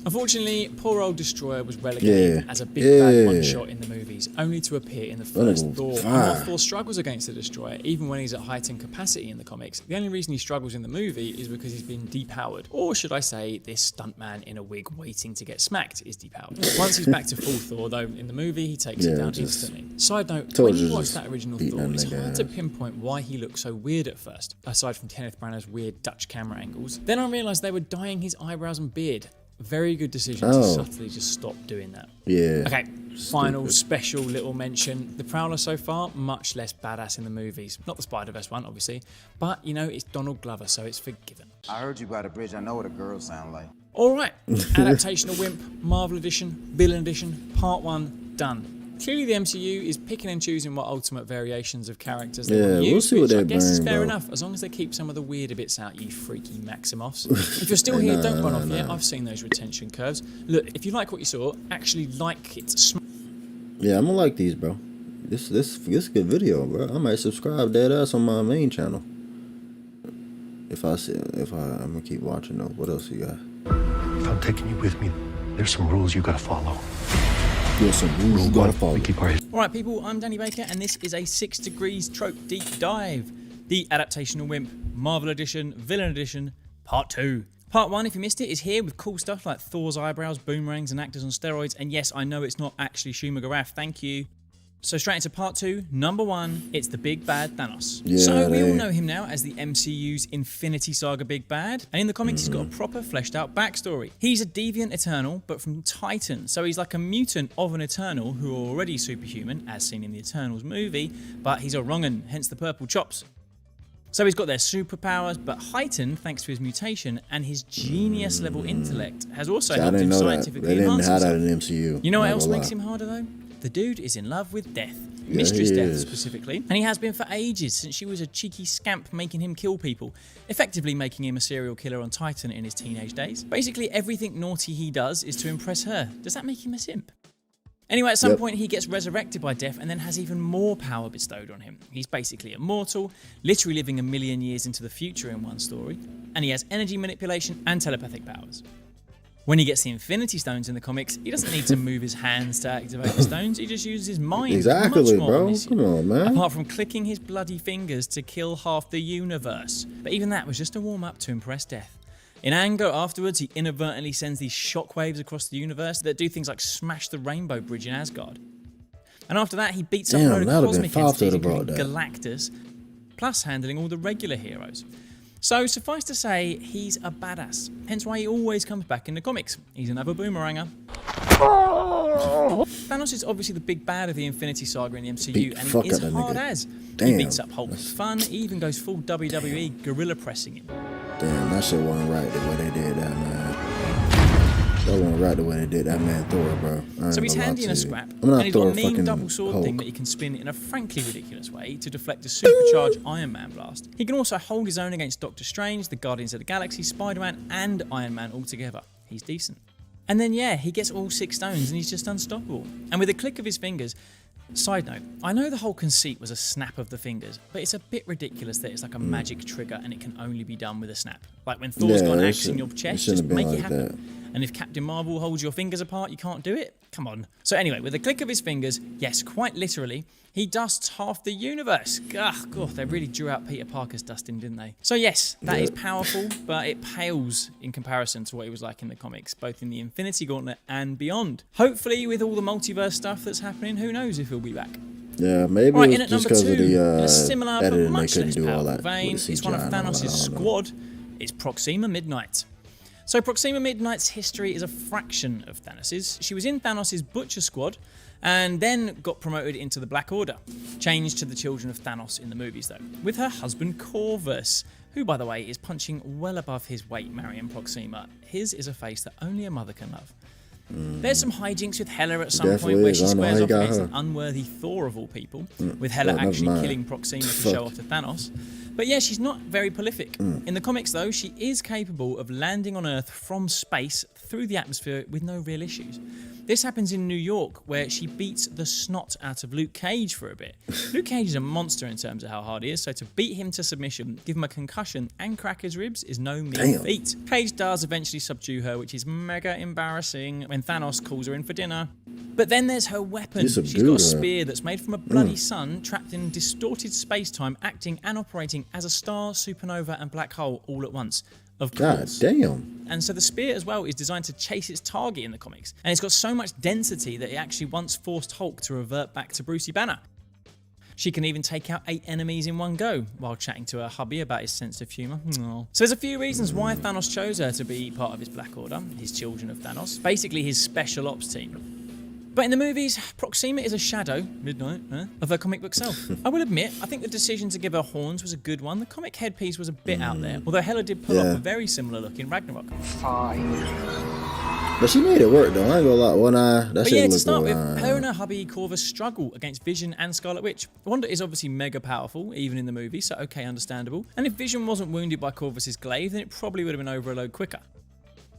R: Unfortunately, poor old Destroyer was relegated as a big bad one-shot in the movies, only to appear in the first Thor. And Thor struggles against the Destroyer, even when he's at heightened capacity in the comics. The only reason he struggles in the movie is because he's been depowered. Or should I say, this stuntman in a wig waiting to get smacked is depowered. Once he's back to full Thor, though, in the movie, he takes it down instantly. Side note, when you watch that original Thor, it's hard to pinpoint why he looked so weird at first, aside from Kenneth Branagh's weird Dutch camera angles. Then I realised they were dyeing his eyebrows and beard. Very good decision to subtly just stop doing that.
A: Yeah.
R: Okay, final special little mention. The Prowler so far, much less badass in the movies. Not the Spider-Verse one, obviously. But, you know, it's Donald Glover, so it's forgiven.
H: I heard you by the bridge. I know what a girl sound like.
R: All right, Adaptation of Wimp, Marvel Edition, Villain Edition, Part 1, done. Clearly the MCU is picking and choosing what ultimate variations of characters they want to use,
A: see what
R: which I
A: they
R: guess is
A: bring,
R: fair
A: bro.
R: enough, as long as they keep some of the weirder bits out, you freaky Maximoffs. If you're still here, don't run off yet. I've seen those retention curves. Look, if you like what you saw, actually like it.
A: Yeah, I'm gonna like these, bro. This is a good video, bro. I might subscribe dead ass on my main channel. I'm gonna keep watching though. What else you got?
Q: If I'm taking you with me, there's some rules you gotta follow.
A: There's some rules you gotta follow.
R: Alright people, I'm Danny Baker and this is a 6 Degrees Trope Deep Dive. The Adaptation of Wimp, Marvel Edition, Villain Edition, Part 2. Part 1, if you missed it, is here with cool stuff like Thor's eyebrows, boomerangs and actors on steroids, and yes, I know it's not actually Schumacher Gaff, thank you. So straight into Part 2, number 1, it's the Big Bad Thanos.
A: Yeah,
R: so we all know him now as the MCU's Infinity Saga Big Bad, and in the comics he's got a proper fleshed out backstory. He's a deviant Eternal, but from Titan, so he's like a mutant of an Eternal who are already superhuman, as seen in the Eternals movie, but he's a wrong'un, hence the purple chops. So he's got their superpowers, but heightened thanks to his mutation, and his genius level intellect has also helped him scientifically enhance himself.
A: They didn't have that in MCU.
R: You know what else makes him harder though? The dude is in love with death. Mistress Death specifically, and he has been for ages, since she was a cheeky scamp making him kill people, effectively making him a serial killer on Titan in his teenage days. Basically everything naughty he does is to impress her. Does that make him a simp? Anyway, at some point he gets resurrected by Death and then has even more power bestowed on him. He's basically immortal, literally living 1,000,000 years into the future in one story, and he has energy manipulation and telepathic powers. When he gets the Infinity Stones in the comics, he doesn't need to move his hands to activate the stones, he just uses his mind.
A: Exactly,
R: much more
A: bro.
R: omniscient,
A: Come on, man.
R: apart from clicking his bloody fingers to kill half the universe. But even that was just a warm-up to impress Death. In anger, afterwards, he inadvertently sends these shockwaves across the universe that do things like smash the Rainbow Bridge in Asgard. And after that, he beats up a load of cosmic entities, including Galactus, plus handling all the regular heroes. So, suffice to say, he's a badass, hence why he always comes back in the comics. He's another boomeranger. Thanos is obviously the big bad of the Infinity Saga in the MCU, and he is hard as. He beats up Hulk for fun, he even goes full WWE gorilla pressing him.
A: Damn, that shit wasn't right the way they did that, man. That wasn't right the way they did that man Thor, bro.
R: So he's handy in a scrap, and he's got a mean double sword thing that he can spin in a frankly ridiculous way to deflect a supercharged Iron Man blast. He can also hold his own against Doctor Strange, the Guardians of the Galaxy, Spider-Man and Iron Man all together. He's decent. And then yeah, he gets all 6 stones and he's just unstoppable. And with a click of his fingers, side note, I know the whole conceit was a snap of the fingers, but it's a bit ridiculous that it's like a magic trigger and it can only be done with a snap. Like when Thor's got an axe in your chest, just make it happen. And if Captain Marvel holds your fingers apart, you can't do it? Come on. So anyway, with a click of his fingers, yes, quite literally, he dusts half the universe. Ugh, God, they really drew out Peter Parker's dusting, didn't they? So yes, that is powerful, but it pales in comparison to what he was like in the comics, both in the Infinity Gauntlet and beyond. Hopefully, with all the multiverse stuff that's happening, who knows if he'll be back.
A: Yeah, maybe
R: Right,
A: it was just because of the
R: in a similar but
A: editing, they
R: much
A: couldn't
R: less
A: do all
R: powerful
A: that.
R: vein,
A: with the
R: it's one of
A: CGI and all that,
R: Thanos'
A: I don't know.
R: squad. It's Proxima Midnight. So Proxima Midnight's history is a fraction of Thanos's. She was in Thanos' Butcher Squad and then got promoted into the Black Order, changed to the Children of Thanos in the movies though, with her husband Corvus, who by the way is punching well above his weight marrying Proxima. His is a face that only a mother can love. There's some hijinks with Hela at some point where she squares off against an unworthy Thor of all people, with Hela actually killing Proxima to show off to Thanos. But yeah, she's not very prolific. In the comics though, she is capable of landing on Earth from space through the atmosphere with no real issues. This happens in New York, where she beats the snot out of Luke Cage for a bit. Luke Cage is a monster in terms of how hard he is, so to beat him to submission, give him a concussion and crack his ribs is no mean feat. Cage does eventually subdue her, which is mega embarrassing when Thanos calls her in for dinner. But then there's her weapon. She's got a spear that's made from a bloody sun, trapped in distorted space-time, acting and operating as a star, supernova and black hole all at once. Of course.
A: God damn.
R: And so the spear as well is designed to chase its target in the comics. And it's got so much density that it actually once forced Hulk to revert back to Brucey Banner. She can even take out 8 enemies in one go while chatting to her hubby about his sense of humour. So there's a few reasons why Thanos chose her to be part of his Black Order, his Children of Thanos, basically his special ops team. But in the movies, Proxima is a shadow, Midnight, of her comic book self. I will admit, I think the decision to give her horns was a good one. The comic headpiece was a bit out there, although Hela did pull off a very similar look in Ragnarok.
A: But she made it work though, I ain't gonna lie. One eye, that shit
R: to
A: looked
R: start with,
A: good.
R: her and her hubby Corvus struggle against Vision and Scarlet Witch. Wanda is obviously mega powerful, even in the movie, so okay, understandable. And if Vision wasn't wounded by Corvus's glaive, then it probably would have been over a load quicker.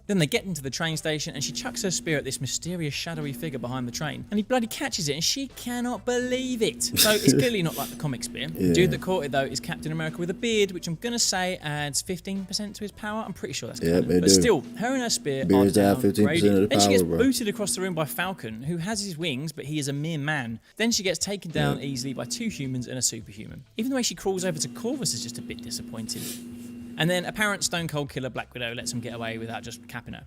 R: Then they get into the train station and she chucks her spear at this mysterious shadowy figure behind the train, and he bloody catches it and she cannot believe it. So it's clearly not like the comic spear. The dude that caught it though is Captain America with a beard, which I'm gonna say adds 15% to his power. I'm pretty sure that's canon. But still, her and her spear
A: Beards
R: are
A: have 15% of the
R: downgraded. Then she gets
A: power, bro.
R: booted across the room by Falcon, who has his wings, but he is a mere man. Then she gets taken down easily by 2 humans and a superhuman. Even the way she crawls over to Corvus is just a bit disappointing. And then apparent Stone Cold Killer Black Widow lets him get away without just capping her.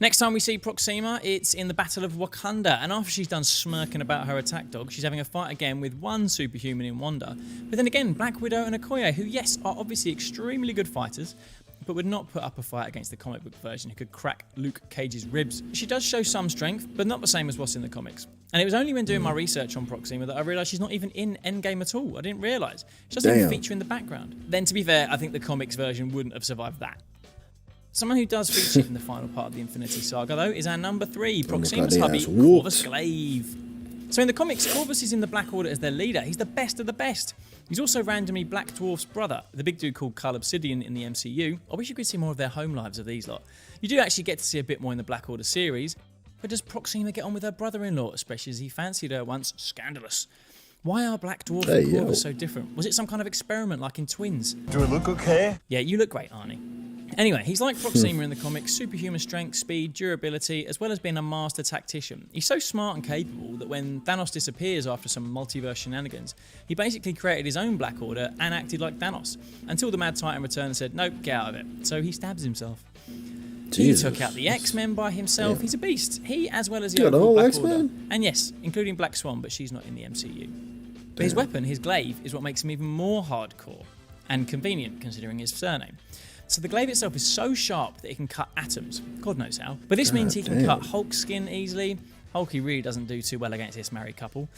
R: Next time we see Proxima, it's in the Battle of Wakanda, and after she's done smirking about her attack dog, she's having a fight again with one superhuman in Wanda. But then again, Black Widow and Okoye, who yes, are obviously extremely good fighters, but would not put up a fight against the comic book version who could crack Luke Cage's ribs. She does show some strength, but not the same as what's in the comics. And it was only when doing my research on Proxima that I realised she's not even in Endgame at all. I didn't realise. She doesn't even feature in the background. Then to be fair, I think the comics version wouldn't have survived that. Someone who does feature in the final part of the Infinity Saga, though, is our number 3, Proxima's hubby, Corvus Glaive. So in the comics, Corvus is in the Black Order as their leader. He's the best of the best. He's also randomly Black Dwarf's brother, the big dude called Cull Obsidian in the MCU. I wish you could see more of their home lives of these lot. You do actually get to see a bit more in the Black Order series, but does Proxima get on with her brother-in-law, especially as he fancied her once? Scandalous. Why are Black Dwarf and Corvus so different? Was it some kind of experiment like in Twins?
J: Do I look okay?
R: Yeah, you look great, Arnie. Anyway, he's like Proxima in the comics, superhuman strength, speed, durability, as well as being a master tactician. He's so smart and capable that when Thanos disappears after some multiverse shenanigans, he basically created his own Black Order and acted like Thanos, until the Mad Titan returned and said, nope, get out of it. So he stabs himself. Jesus. He took out the X-Men by himself. He's a beast. He, as well as the overall Black Order. And yes, including Black Swan, but she's not in the MCU. But his weapon, his glaive, is what makes him even more hardcore and convenient, considering his surname. So the glaive itself is so sharp that it can cut atoms. God knows how. But this means he can cut Hulk's skin easily. Hulk really doesn't do too well against this married couple.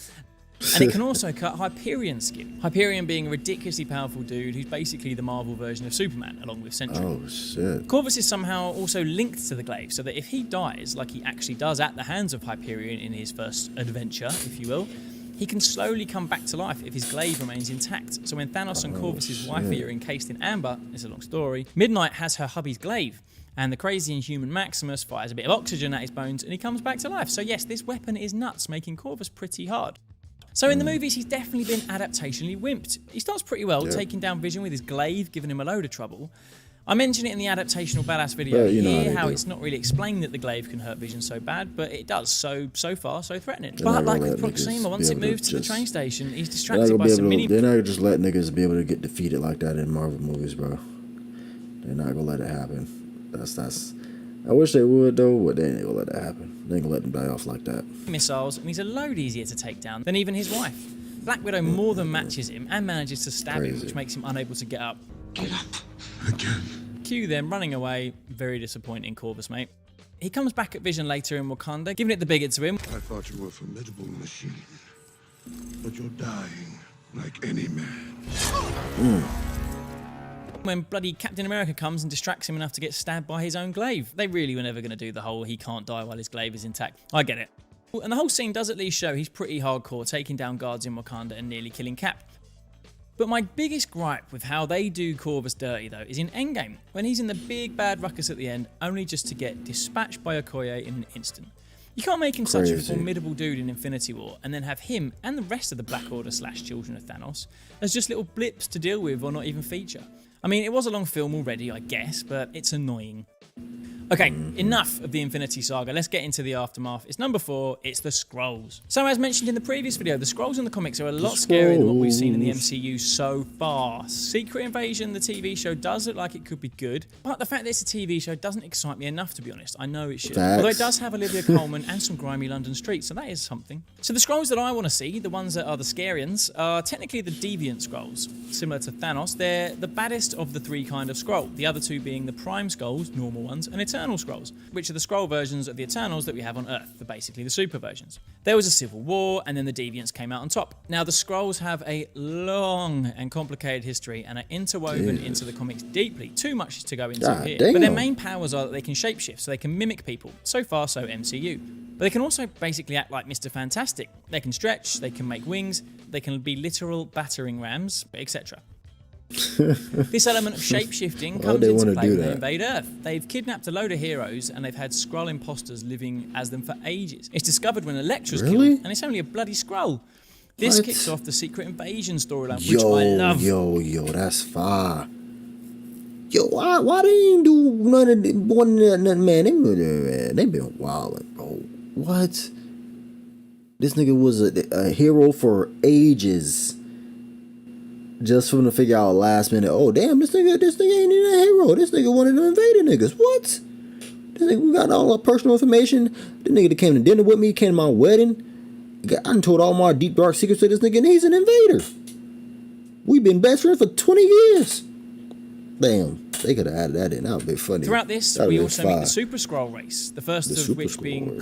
R: And it can also cut Hyperion's skin. Hyperion being a ridiculously powerful dude who's basically the Marvel version of Superman, along with Sentry.
A: Oh, shit.
R: Corvus is somehow also linked to the glaive, so that if he dies, like he actually does at the hands of Hyperion in his first adventure, if you will, he can slowly come back to life if his glaive remains intact. So when Thanos and Corvus's wifey are encased in amber, it's a long story, Midnight has her hubby's glaive, and the crazy inhuman Maximus fires a bit of oxygen at his bones and he comes back to life. So yes, this weapon is nuts, making Corvus pretty hard. So in the movies, he's definitely been adaptationally wimped. He starts pretty well, taking down Vision with his glaive, giving him a load of trouble. I mentioned it in the adaptational badass video here, how it's not really explained that the glaive can hurt Vision so bad, but it does, so far, so threatening. But like with Proxima, once it moves to the train station, he's distracted by some mini...
A: They're not gonna just let niggas be able to get defeated like that in Marvel movies, bro. They're not gonna let it happen. That's... I wish they would, though, but they ain't gonna let that happen. They ain't gonna let them die off like that.
R: Missiles, and he's a load easier to take down than even his wife. Black Widow more than matches him and manages to stab him, which makes him unable to get up.
J: Get up. Again.
R: Cue them running away. Very disappointing, Corvus, mate. He comes back at Vision later in Wakanda, giving it the bigot to him.
J: I thought you were a formidable machine, but you're dying like any man.
R: When bloody Captain America comes and distracts him enough to get stabbed by his own glaive. They really were never going to do the whole he can't die while his glaive is intact. I get it. And the whole scene does at least show he's pretty hardcore, taking down guards in Wakanda and nearly killing Cap. But my biggest gripe with how they do Corvus dirty, though, is in Endgame, when he's in the big bad ruckus at the end, only just to get dispatched by Okoye in an instant. You can't make him such a formidable dude in Infinity War and then have him and the rest of the Black Order / Children of Thanos as just little blips to deal with or not even feature. I mean, it was a long film already, I guess, but it's annoying. Okay, enough of the Infinity Saga. Let's get into the aftermath. It's number 4. It's the Skrulls. So as mentioned in the previous video, the Skrulls in the comics are a lot scarier than what we've seen in the MCU so far. Secret Invasion, the TV show, does look like it could be good, but the fact that it's a TV show doesn't excite me enough, to be honest. I know it should. Although it does have Olivia Colman and some grimy London streets, so that is something. So the Skrulls that I want to see, the ones that are the scarians, are technically the Deviant Skrulls. Similar to Thanos, they're the baddest of the 3 kind of Skrull, the other 2 being the Prime Skrulls, normal ones, and Eternal Skrulls, which are the Skrull versions of the Eternals that we have on Earth. They're basically the super versions. There was a civil war, and then the Deviants came out on top. Now, the Skrulls have a long and complicated history and are interwoven into the comics deeply. Too much to go into here. But their main powers are that they can shapeshift, so they can mimic people. So far, so MCU. But they can also basically act like Mr. Fantastic. They can stretch, they can make wings, they can be literal battering rams, etc. This element of shape-shifting comes into play when they invade Earth. They've kidnapped a load of heroes and they've had Skrull imposters living as them for ages. It's discovered when Elektra's killed, and it's only a bloody Skrull. This kicks off the Secret Invasion storyline, which I love.
A: Yo, that's fire. Yo, why they ain't do none of the nothing, man? They been wildin', bro. What? This nigga was a hero for ages. Just for them to figure out last minute, oh damn, this nigga ain't even a hero. This nigga wanted to invade the niggas. What? This nigga, we got all our personal information. The nigga that came to dinner with me, came to my wedding. I done told all my deep dark secrets to this nigga, and he's an invader. We've been best friends for 20 years. Damn, they could have added that in. That would be funny.
R: Throughout this, we also meet the Super Skrull race. The first of which being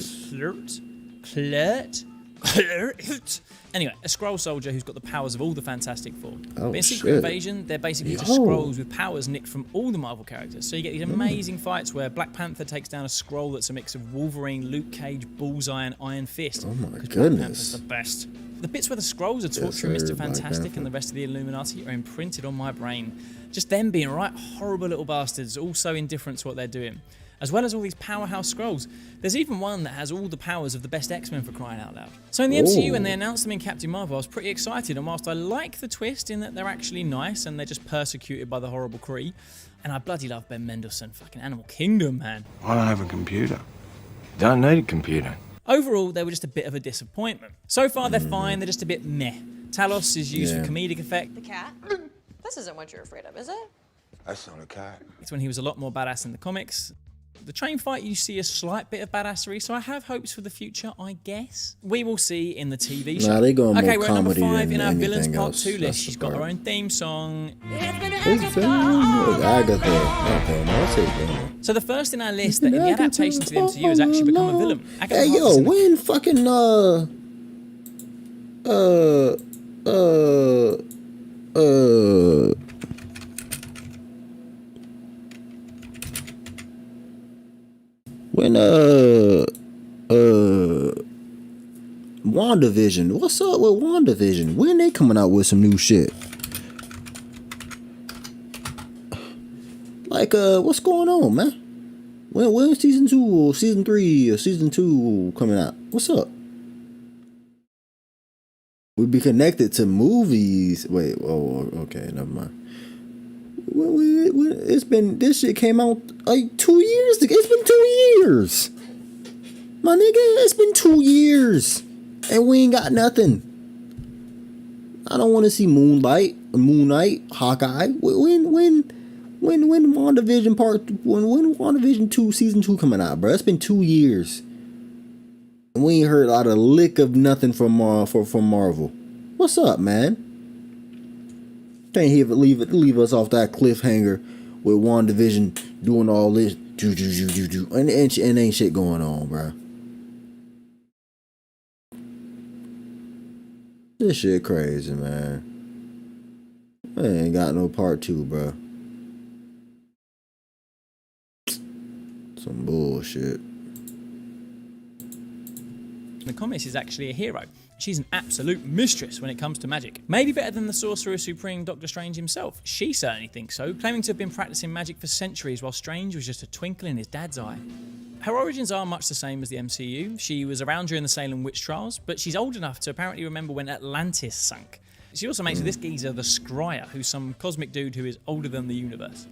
R: Klurt. Anyway, a Skrull soldier who's got the powers of all the Fantastic Four. But in Secret Invasion, they're basically just Skrulls with powers nicked from all the Marvel characters. So you get these amazing fights where Black Panther takes down a Skrull that's a mix of Wolverine, Luke Cage, Bullseye, and Iron Fist.
A: Oh my goodness.
R: Black Panther's the best. The bits where the Skrulls are torturing Mr. Fantastic and the rest of the Illuminati are imprinted on my brain. Just them being right horrible little bastards, all so indifferent to what they're doing. As well as all these powerhouse Skrulls. There's even one that has all the powers of the best X-Men, for crying out loud. So in the MCU, when they announced them in Captain Marvel, I was pretty excited, and whilst I like the twist in that they're actually nice and they're just persecuted by the horrible Kree, and I bloody love Ben Mendelsohn, fucking Animal Kingdom, man.
U: I don't have a computer. Don't need a computer.
R: Overall, they were just a bit of a disappointment. So far, they're fine, they're just a bit meh. Talos is used for comedic effect.
C: The cat? This isn't what you're afraid of, is it?
U: That's not a cat.
R: It's when he was a lot more badass in the comics. The train fight, you see a slight bit of badassery, so I have hopes for the future, I guess. We will see in the TV show.
A: Nah, they going
R: okay,
A: more
R: we're at number
A: comedy
R: 5 in
A: than
R: our Villains
A: anything
R: Part
A: else.
R: 2 list.
A: That's
R: She's
A: the
R: got her
A: part.
R: own theme song.
A: Agatha.
R: So the first in our list that in the adaptation to the MCU has actually become a villain. Agatha
A: Hey,
R: Harkness
A: yo,
R: in the-
A: when fucking, when WandaVision, what's up with WandaVision? When they coming out with some new shit? Like, what's going on, man? When season 2 or season 3 or season 2 coming out? What's up? We'd be connected to movies. Wait, oh, okay, never mind. It's been, this shit came out like 2 years ago. It's been 2 years. My nigga, it's been 2 years. And we ain't got nothing. I don't want to see Moon Knight, Hawkeye. When WandaVision when WandaVision 2 season 2 coming out, bro? It's been 2 years. And we ain't heard a lick of nothing from Marvel. What's up, man? Can't leave us off that cliffhanger with WandaVision doing all this and ain't shit going on, bro. This shit crazy, man. I ain't got no part 2, bro. Some bullshit.
R: The comics is actually a hero. She's an absolute mistress when it comes to magic. Maybe better than the Sorcerer Supreme Doctor Strange himself. She certainly thinks so, claiming to have been practicing magic for centuries while Strange was just a twinkle in his dad's eye. Her origins are much the same as the MCU. She was around during the Salem witch trials, but she's old enough to apparently remember when Atlantis sunk. She also makes with this geezer the Scryer, who's some cosmic dude who is older than the universe.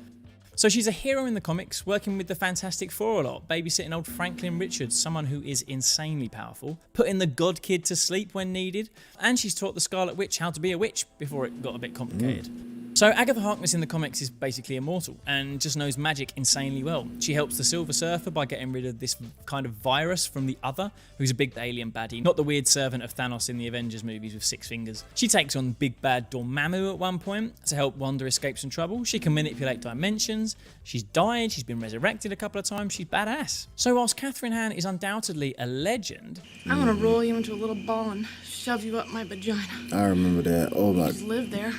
R: So she's a hero in the comics, working with the Fantastic Four a lot, babysitting old Franklin Richards, someone who is insanely powerful, putting the God Kid to sleep when needed, and she's taught the Scarlet Witch how to be a witch before it got a bit complicated. So Agatha Harkness in the comics is basically immortal and just knows magic insanely well. She helps the Silver Surfer by getting rid of this kind of virus from the Other, who's a big alien baddie, not the weird servant of Thanos in the Avengers movies with 6 fingers. She takes on big bad Dormammu at one point to help Wanda escape some trouble. She can manipulate dimensions. She's died, she's been resurrected a couple of times, she's badass. So whilst Catherine Hahn is undoubtedly a legend,
I: I'm gonna roll you into a little ball and shove you up my vagina.
A: I remember that. Oh my.
I: Just live there.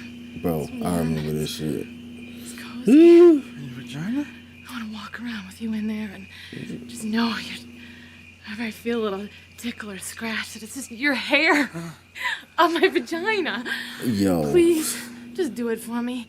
A: Bro, I remember this shit.
I: It's cozy. In your vagina? I want to walk around with you in there and just know whenever I feel a little tickle or scratch, that it's just your hair on my vagina.
A: Yo.
I: Please, just do it for me.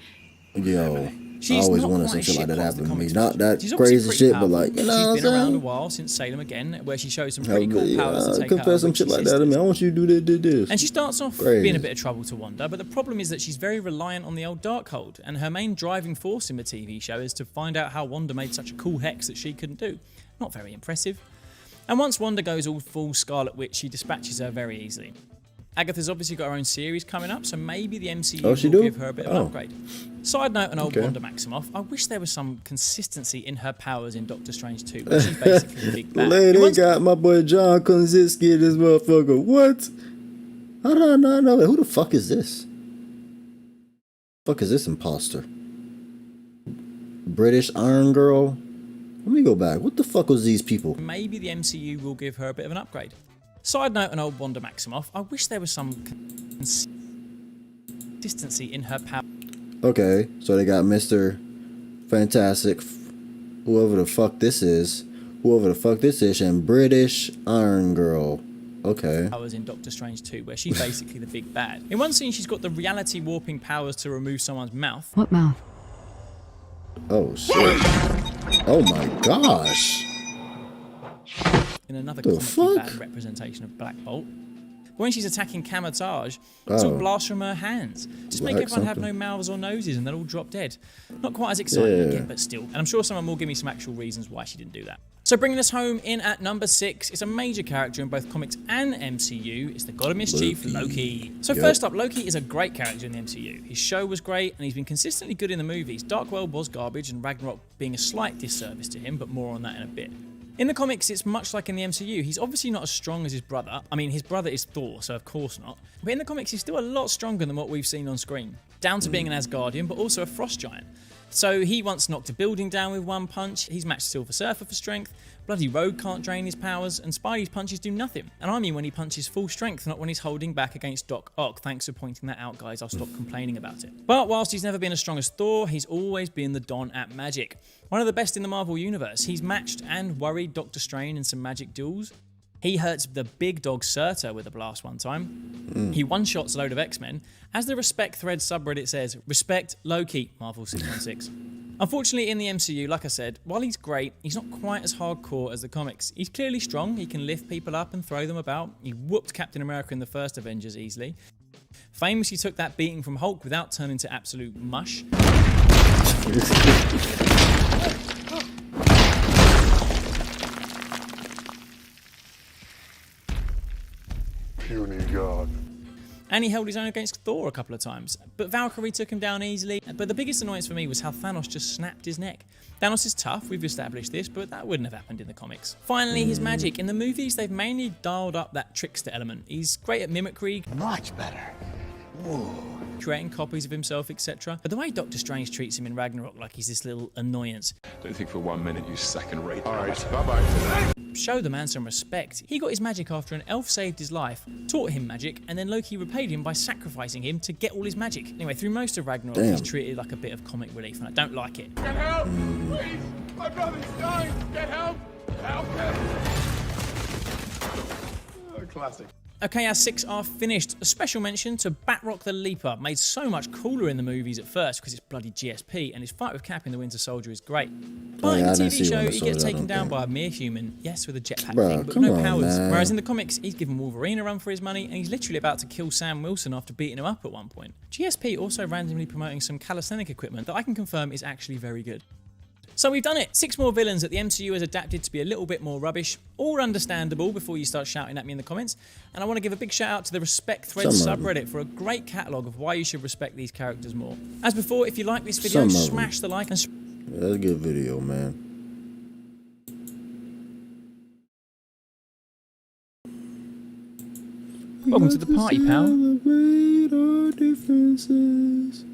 A: Yo. I always wanted some shit like that happen to me. Not that crazy shit, but like, you know what I'm saying?
R: She's been around a while since Salem Again, where she shows some pretty cool powers to take out
A: confess some shit like that to me. I want you to do this.
R: And she starts off being a bit of trouble to Wanda, but the problem is that she's very reliant on the old Darkhold, and her main driving force in the TV show is to find out how Wanda made such a cool hex that she couldn't do. Not very impressive. And once Wanda goes all full Scarlet Witch, she dispatches her very easily. Agatha's obviously got her own series coming up, so maybe the MCU will give her a bit of an upgrade. Side note on old Wanda Maximoff, I wish there was some consistency in her powers in Doctor Strange 2, but she's basically the big bad.
A: Lady got my boy John Krasinski in this motherfucker. What? How did I not know that? Who the fuck is this? Fuck is this imposter? British Iron Girl? Let me go back. What the fuck was these people?
R: Maybe the MCU will give her a bit of an upgrade. Side note on old Wanda Maximoff, I wish there was some consistency in her power.
A: Okay, so they got Mr. Fantastic, whoever the fuck this is, and British Iron Girl. Okay.
R: Powers in Doctor Strange 2, where she's basically the big bad. In one scene, she's got the reality warping powers to remove someone's mouth.
P: What mouth?
A: Oh shit! Oh my gosh!
R: In another comically bad representation of Black Bolt. But when she's attacking Kamar-Taj, it's all blasts from her hands. Just make everyone have no mouths or noses and they'll all drop dead. Not quite as exciting again, but still. And I'm sure someone will give me some actual reasons why she didn't do that. So bringing us home in at number 6, it's a major character in both comics and MCU. It's the God of Mischief, Loki. So first up, Loki is a great character in the MCU. His show was great and he's been consistently good in the movies. Dark World was garbage and Ragnarok being a slight disservice to him, but more on that in a bit. In the comics, it's much like in the MCU. He's obviously not as strong as his brother. I mean, his brother is Thor, so of course not. But in the comics, he's still a lot stronger than what we've seen on screen. Down to being an Asgardian, but also a frost giant. So he once knocked a building down with one punch. He's matched Silver Surfer for strength. Bloody Rogue can't drain his powers, and Spidey's punches do nothing. And I mean when he punches full strength, not when he's holding back against Doc Ock. Thanks for pointing that out, guys. I'll stop complaining about it. But whilst he's never been as strong as Thor, he's always been the Don at magic. One of the best in the Marvel Universe. He's matched and worried Doctor Strange in some magic duels. He hurts the big dog Surtur with a blast one time. He one-shots a load of X-Men. As the Respect Thread subreddit says, respect Loki, Marvel 616. Unfortunately, in the MCU, like I said, while he's great, he's not quite as hardcore as the comics. He's clearly strong, he can lift people up and throw them about. He whooped Captain America in the first Avengers easily. Famously took that beating from Hulk without turning to absolute mush.
J: Puny God.
R: And he held his own against Thor a couple of times. But Valkyrie took him down easily. But the biggest annoyance for me was how Thanos just snapped his neck. Thanos is tough, we've established this, but that wouldn't have happened in the comics. Finally, his magic. In the movies, they've mainly dialed up that trickster element. He's great at mimicry.
U: Much better. Whoa.
R: Creating copies of himself, etc. But the way Doctor Strange treats him in Ragnarok like he's this little annoyance.
Q: Don't think for 1 minute you second rate.
J: All right, bye-bye.
R: Show the man some respect. He got his magic after an elf saved his life, taught him magic, and then Loki repaid him by sacrificing him to get all his magic. Anyway, through most of Ragnarok, he's treated like a bit of comic relief, and I don't like it.
S: Get help! Please! My brother's dying! Get help! Help him! Oh, classic.
R: Okay, our 6 are finished. A special mention to Batroc the Leaper, made so much cooler in the movies at first because it's bloody GSP, and his fight with Cap in the Winter Soldier is great. But in the TV show, he gets taken down by a mere human, yes, with a jetpack thing, but no powers. Whereas in the comics, he's given Wolverine a run for his money, and he's literally about to kill Sam Wilson after beating him up at one point. GSP also randomly promoting some calisthenic equipment that I can confirm is actually very good. So we've done it. 6 more villains that the MCU has adapted to be a little bit more rubbish. All understandable before you start shouting at me in the comments. And I want to give a big shout out to the Respect Threads subreddit for a great catalogue of why you should respect these characters more. As before, if you like this video, smash the like and...
A: Yeah, that's a good video, man.
R: Welcome to the party, pal.
A: Celebrate our differences.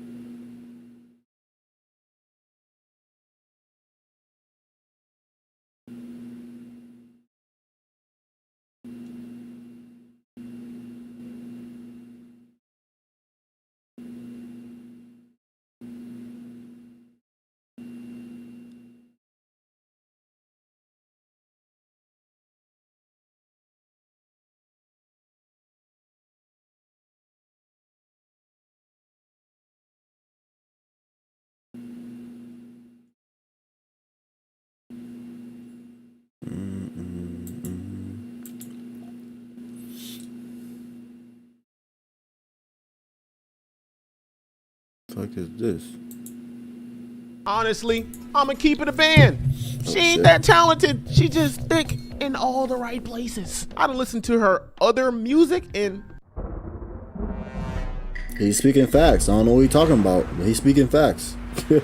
A: Fuck is this?
G: Honestly, I'ma keep it a band. She ain't that talented. She just thick in all the right places. I done listened to her other music and...
A: He's speaking facts. I don't know what he's talking about, but he's speaking facts. I don't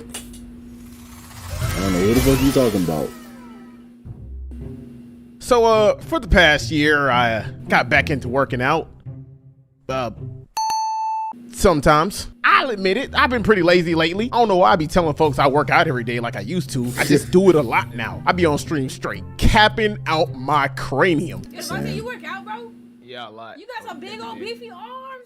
A: know what the fuck you talking about.
G: So, for the past year, I got back into working out. Sometimes. I'll admit it, I've been pretty lazy lately. I don't know why I be telling folks I work out every day like I used to. I just do it a lot now. I be on stream straight, capping out my cranium.
I: You work out, bro?
G: Yeah, a lot.
I: You got some big old beefy arms,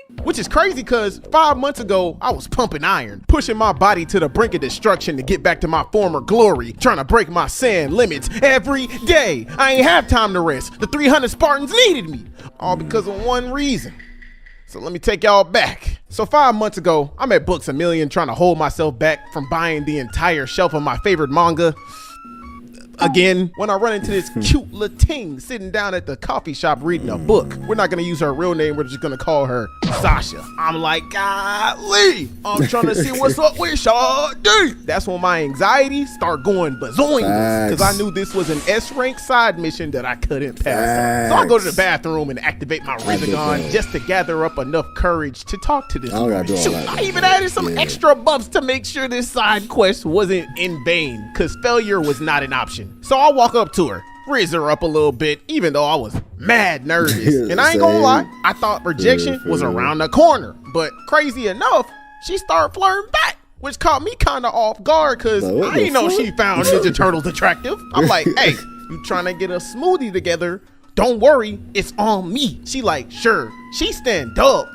I: gang.
G: Which is crazy because 5 months ago, I was pumping iron, pushing my body to the brink of destruction to get back to my former glory, trying to break my sand limits every day. I ain't have time to rest. The 300 Spartans needed me, all because of one reason. So let me take y'all back. So 5 months ago, I'm at Books A Million trying to hold myself back from buying the entire shelf of my favorite manga. Again, when I run into this cute little ting sitting down at the coffee shop reading a book. We're not gonna use her real name, we're just gonna call her Sasha. I'm like, golly, I'm trying to see what's up with Sade. That's when my anxiety start going bazoing, because I knew this was an S-rank side mission that I couldn't pass. So I go to the bathroom and activate my Rizzagon just to gather up enough courage to talk to this woman. Shoot, I even added some extra bumps to make sure this side quest wasn't in vain, because failure was not an option. So I walk up to her, raise her up a little bit, even though I was mad nervous. And I ain't gonna lie, I thought rejection was around the corner. But crazy enough, she started flirting back, which caught me kind of off guard because I didn't know she found Ninja Turtles attractive. I'm like, hey, you trying to get a smoothie together? Don't worry, it's on me. She like, sure. She stand up.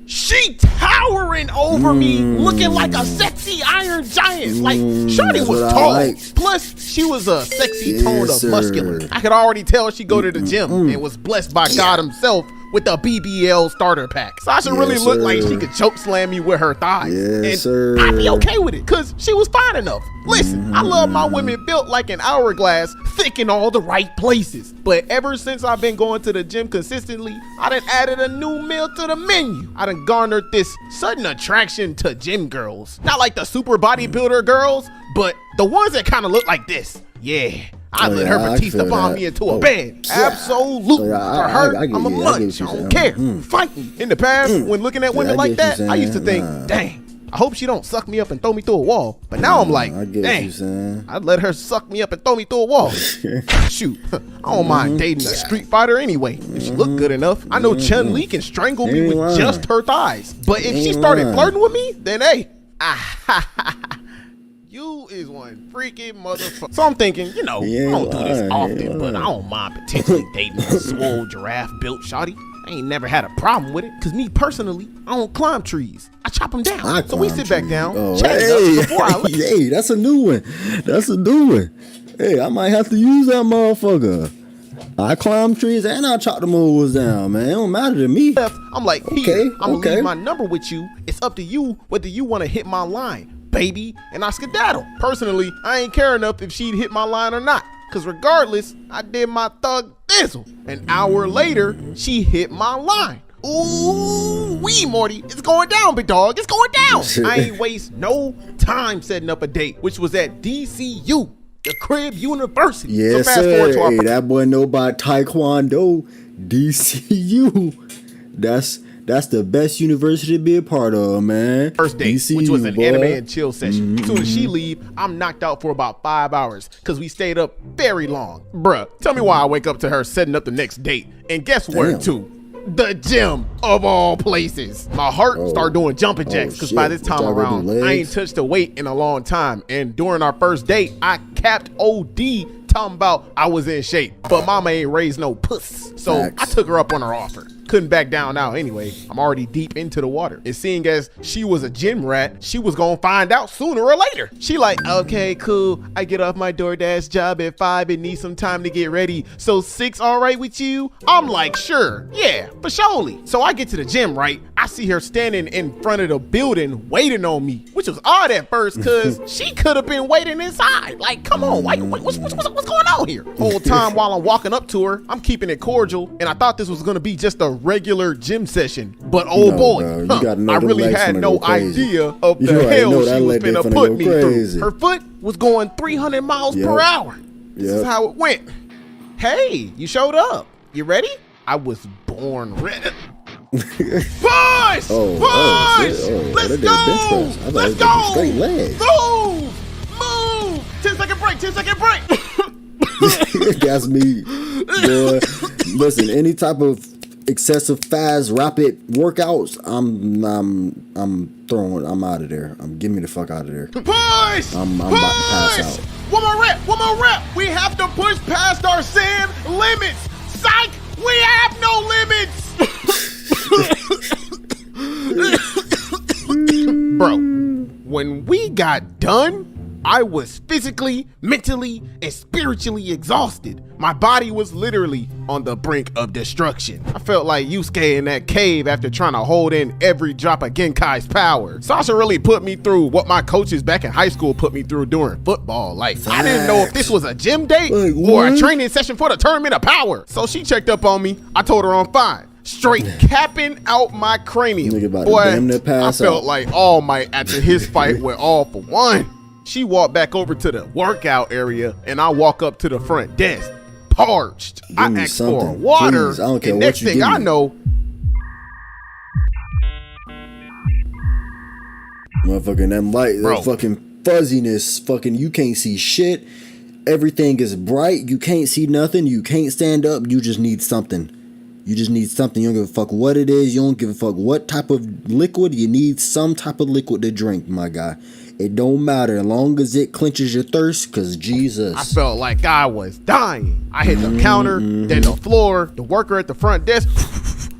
G: She towering over me, looking like a sexy iron giant. Like, shorty was tall. Plus, she was a sexy tone of muscular. I could already tell she go to the gym and was blessed by God himself with the BBL starter pack. Sasha really looked like she could choke slam me with her thighs. And I'd be okay with it, because she was fine enough. Listen, I love my women built like an hourglass, thick in all the right places. But ever since I've been going to the gym consistently, I done added a new meal to the menu. I done garnered this sudden attraction to gym girls. Not like the super bodybuilder girls, but the ones that kind of look like this. Yeah. I let her Batista bomb me into a bed. Absolutely. For her, I'm a munch. I don't care. Fight me. In the past, when looking at women like that, I used to think, dang, I hope she don't suck me up and throw me through a wall. But now I'm like, dang, I'd let her suck me up and throw me through a wall. Shoot, I don't mind dating a street fighter anyway. If she look good enough, I know Chun-Li can strangle me with just her thighs. But if she started flirting with me, then hey, you is one freaking motherfucker. So I'm thinking, you know, I don't do this often, but I don't mind potentially dating a swole giraffe built shawty. I ain't never had a problem with it, because me personally, I don't climb trees. I chop them down. So we sit back down, chat it up before I leave.
A: Hey, that's a new one. That's a new one. Hey, I might have to use that motherfucker. I climb trees and I chop the moles down, man. It don't matter to me.
G: I'm like, here, I'm gonna leave my number with you. It's up to you whether you want to hit my line, baby. And I skedaddle. Personally, I ain't care enough if she'd hit my line or not, because regardless, I did my thug thizzle. An hour later, she hit my line. Ooh, Wee, Morty, it's going down, big dog. It's going down. I ain't waste no time setting up a date, which was at DCU, the Crib University.
A: Yes,
G: so fast forward to our
A: hey, that boy know about Taekwondo. DCU. That's the best university to be a part of, man.
G: First date,
A: DCU,
G: which was an
A: boy.
G: anime and chill session. As soon as she leave, I'm knocked out for about 5 hours because we stayed up very long. Bruh, tell me why I wake up to her setting up the next date. And guess where to? The gym of all places. My heart started doing jumping jacks because by this time around, I ain't touched a weight in a long time. And during our first date, I capped OD talking about I was in shape. But mama ain't raised no puss. So I took her up on her offer. Couldn't back down now anyway. I'm already deep into the water. And seeing as she was a gym rat, she was gonna find out sooner or later. She like, okay, cool. I get off my DoorDash job at 5 and need some time to get ready. So 6 all right with you? I'm like, sure, yeah, for surely. So I get to the gym, right? I see her standing in front of the building waiting on me, which was odd at first because she could have been waiting inside. Like, come on, what's going on here? Whole time while I'm walking up to her, I'm keeping it cordial, and I thought this was gonna be just a regular gym session, but oh boy, I really had no idea of the hell she was gonna put me through. Her foot was going 300 miles per hour. This is how it went. Hey, you showed up. You ready? I was born ready. Push! Push! Let's go! Let's go! Move! Move! 10-second break, 10-second break!
A: That's me, boy. Listen, any type of excessive fast rapid workouts, I'm out of there. Give me the fuck out of there.
G: Push!
A: I'm about to pass out.
G: One more rep. We have to push past our sand limits. Psych, we have no limits. Bro, when we got done, I was physically, mentally, and spiritually exhausted. My body was literally on the brink of destruction. I felt like Yusuke in that cave after trying to hold in every drop of Genkai's power. Sasha really put me through what my coaches back in high school put me through during football. Like, I didn't know if this was a gym date or a training session for the tournament of power. So she checked up on me. I told her I'm fine. Straight capping out my cranium. Boy, I felt like All Might after his fight with All for One. She walked back over to the workout area, and I walk up to the front desk, parched. I asked for water, and next thing I know,
A: motherfucking that light, that fucking fuzziness, fucking you can't see shit. Everything is bright. You can't see nothing. You can't stand up. You just need something. You just need something. You don't give a fuck what it is. You don't give a fuck what type of liquid. You need some type of liquid to drink, my guy. It don't matter as long as it quenches your thirst, because Jesus.
G: I felt like I was dying. I hit the counter, then the floor, the worker at the front desk,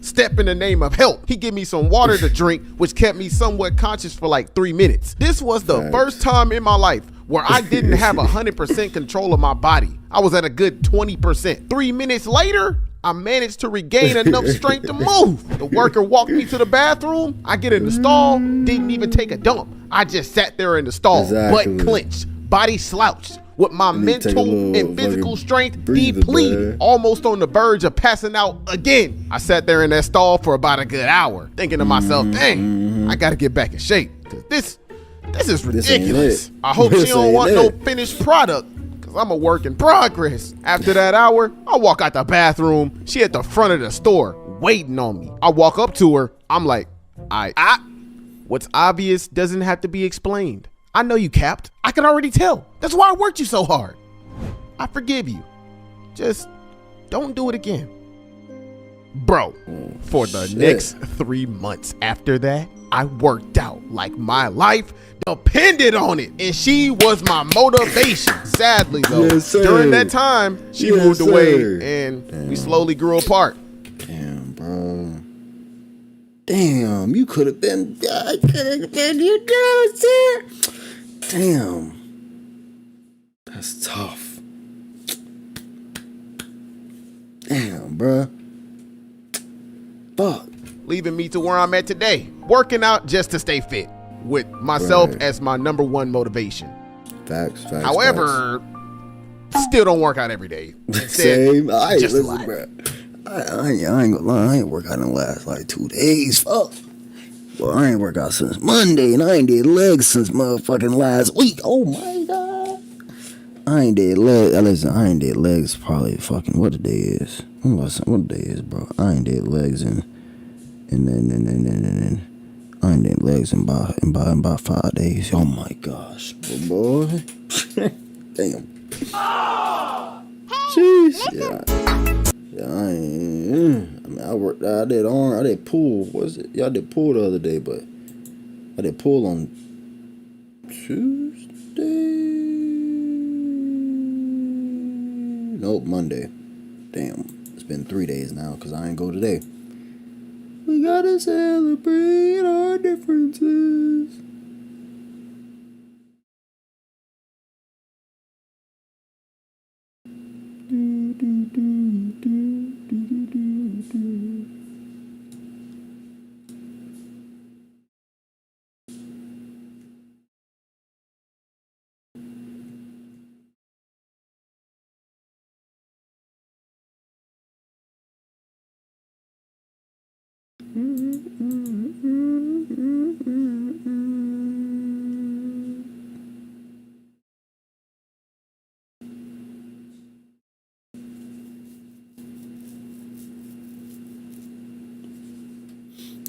G: step in the name of help. He gave me some water to drink, which kept me somewhat conscious for like 3 minutes. This was the first time in my life where I didn't have 100% control of my body. I was at a good 20%. 3 minutes later, I managed to regain enough strength to move. The worker walked me to the bathroom. I get in the stall, didn't even take a dump. I just sat there in the stall, butt clenched, body slouched, with my mental and physical strength depleted, almost on the verge of passing out again. I sat there in that stall for about a good hour, thinking to myself, dang, I gotta get back in shape, because this is ridiculous. I hope she don't want no finished product, because I'm a work in progress. After that hour, I walk out the bathroom. She at the front of the store, waiting on me. I walk up to her. I'm like, what's obvious doesn't have to be explained. I know you capped. I can already tell. That's why I worked you so hard. I forgive you. Just don't do it again. Bro, for the next 3 months after that, I worked out like my life depended on it. And she was my motivation. Sadly, though, during that time, she moved away and we slowly grew apart.
A: Damn, bro. Damn, you could have been. I could have been. You know, damn, that's tough. Damn, bro. Fuck.
G: Leaving me to where I'm at today, working out just to stay fit, with myself as my #1 motivation.
A: Facts.
G: However, still don't work out every day. Instead,
A: Same.
G: Just
A: listen, bro. I ain't gonna lie. I ain't work out in the last like 2 days. Fuck. Well, I ain't worked out since Monday, and I ain't did legs since motherfucking last week. Oh my god. I ain't did legs. Listen, I ain't did legs probably fucking what the day is. What the day is, bro? I ain't did legs and I ain't did legs in about 5 days. Oh my gosh, boy. Damn. Jeez. Yeah, I ain't. I mean, I did pool. Was it? Yeah, I did pool the other day, but I did pool on Tuesday. Nope, Monday. Damn. It's been 3 days now because I ain't go today. We gotta celebrate our differences.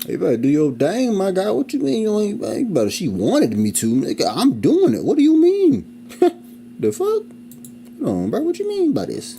A: You better do your dang, my guy. What you mean you ain't better? She wanted me to. Nigga, I'm doing it. What do you mean? The fuck? Hold on, bro. What you mean by this?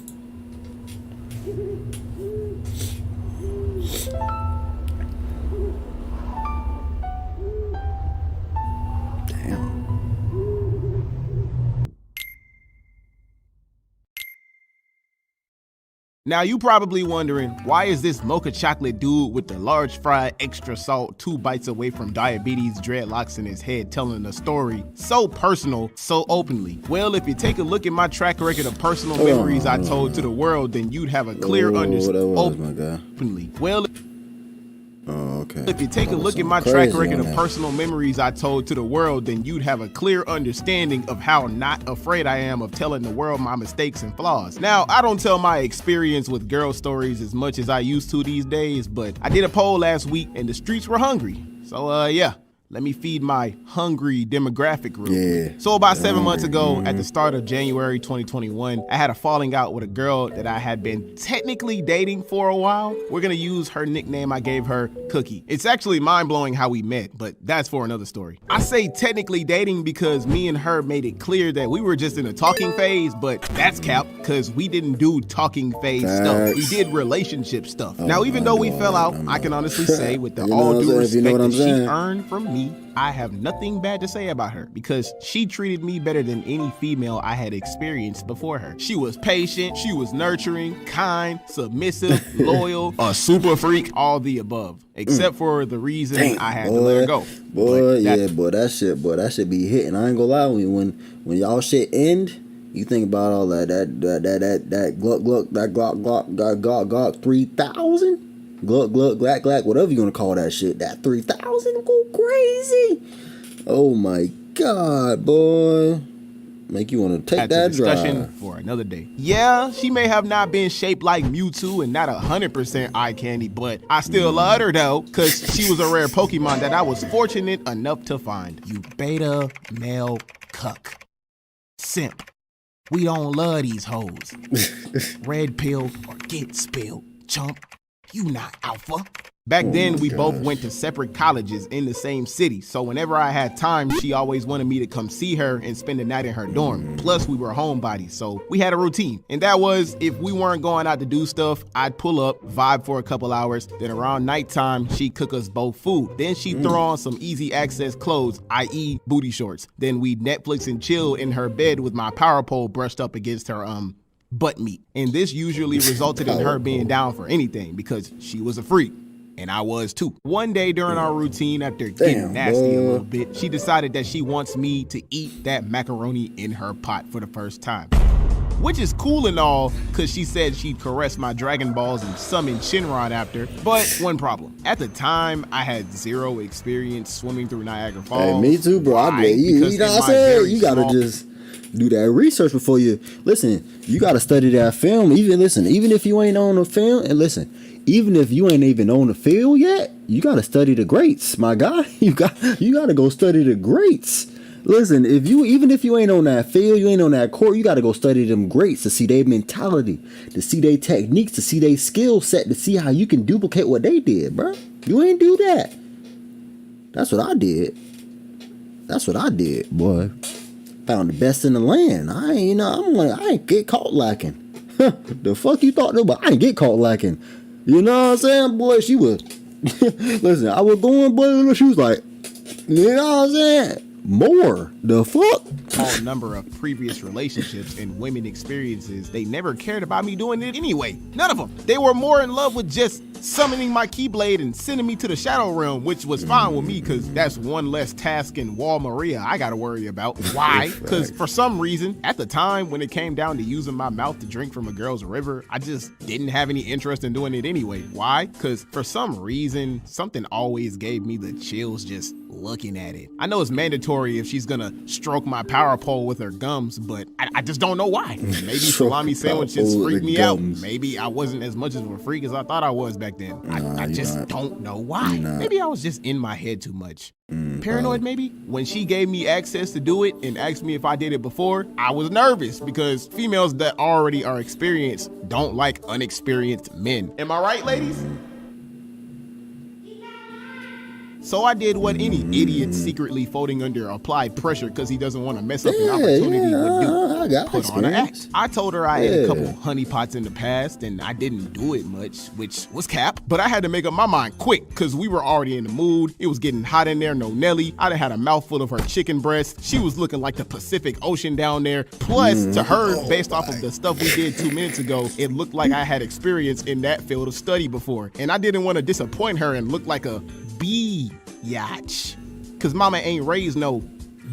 G: Now you probably wondering, why is this mocha chocolate dude with the large fry, extra salt, 2 bites away from diabetes, dreadlocks in his head telling a story so personal, so openly? Well, if you take a look at my track record of personal memories I told to the world, then you'd have a clear understanding. Openly. Well,
A: okay.
G: If you take a look at my track record of personal memories I told to the world, then you'd have a clear understanding of how not afraid I am of telling the world my mistakes and flaws. Now, I don't tell my experience with girl stories as much as I used to these days, but I did a poll last week and the streets were hungry. So, yeah. Let me feed my hungry demographic real quick. So about 7 months ago, at the start of January 2021, I had a falling out with a girl that I had been technically dating for a while. We're gonna use her nickname I gave her, Cookie. It's actually mind-blowing how we met, but that's for another story. I say technically dating because me and her made it clear that we were just in a talking phase, but that's cap, because we didn't do talking phase stuff. We did relationship stuff. Now, even though we fell out, I can honestly say with the all due respect that she earned from me, I have nothing bad to say about her because she treated me better than any female I had experienced before her. She was patient, she was nurturing, kind, submissive, loyal, a super freak, all the above, except for the reason I had to let her go.
A: Boy, that shit be hitting. I ain't gonna lie, when y'all shit end, you think about all that Glock 3000. Glock, whatever you want to call that shit. That 3000 go crazy. Oh my god, boy. Make you want to take that drive.
G: For another day. Yeah, she may have not been shaped like Mewtwo and not 100% eye candy, but I still loved her though, because she was a rare Pokemon that I was fortunate enough to find. You beta male cuck. Simp. We don't love these hoes. Red pill or get spilled, chump. You not alpha. Back then, we both went to separate colleges in the same city, so whenever I had time, she always wanted me to come see her and spend the night in her dorm. Plus, we were homebodies, so we had a routine. And that was, if we weren't going out to do stuff, I'd pull up, vibe for a couple hours, then around nighttime, she'd cook us both food. Then she'd throw on some easy access clothes, i.e. booty shorts. Then we'd Netflix and chill in her bed with my power pole brushed up against her, butt meat. And this usually resulted in her being down for anything because she was a freak. And I was too. One day during our routine, after getting nasty a little bit, she decided that she wants me to eat that macaroni in her pot for the first time. Which is cool and all, cause she said she'd caress my Dragon Balls and summon Shinron after, but one problem. At the time, I had zero experience swimming through Niagara Falls.
A: Hey, me too, bro. You know what I'm saying? You gotta just do that research before you listen. You gotta study that film. Even if you ain't on the film, and listen, even if you ain't even on the field yet, you gotta study the greats, my guy. You gotta go study the greats. Listen, even if you ain't on that field, you ain't on that court, you gotta go study them greats to see their mentality, to see their techniques, to see their skill set, to see how you can duplicate what they did, bro. You ain't do that. That's what I did. That's what I did, boy. Found the best in the land. I ain't get caught lacking. The fuck you thought about? I ain't get caught lacking. You know what I'm saying, boy? She was. Listen, I was going, boy. She was like, you know what I'm saying? More. The fuck?
G: All number of previous relationships and women experiences, they never cared about me doing it anyway. None of them. They were more in love with just summoning my Keyblade and sending me to the Shadow Realm, which was fine with me because that's one less task in Wall Maria I gotta worry about. Why? Because for some reason, at the time when it came down to using my mouth to drink from a girl's river, I just didn't have any interest in doing it anyway. Why? Because for some reason, something always gave me the chills just looking at it. I know it's mandatory if she's gonna stroke my power pole with her gums, but I just don't know why. Maybe salami sandwiches freak me out. Maybe I wasn't as much of a freak as I thought I was back then. I just don't know why. Maybe I was just in my head too much. Paranoid maybe? When she gave me access to do it and asked me if I did it before, I was nervous because females that already are experienced don't like unexperienced men. Am I right, ladies? So I did what any idiot secretly folding under applied pressure because he doesn't want to mess up an opportunity would do. Put on an act. I told her I had a couple honeypots in the past and I didn't do it much, which was cap. But I had to make up my mind quick because we were already in the mood. It was getting hot in there, no Nelly. I done had a mouthful of her chicken breast. She was looking like the Pacific Ocean down there. Plus, to her, based off of the stuff we did 2 minutes ago, it looked like I had experience in that field of study before. And I didn't want to disappoint her and look like a biatch, cause mama ain't raised no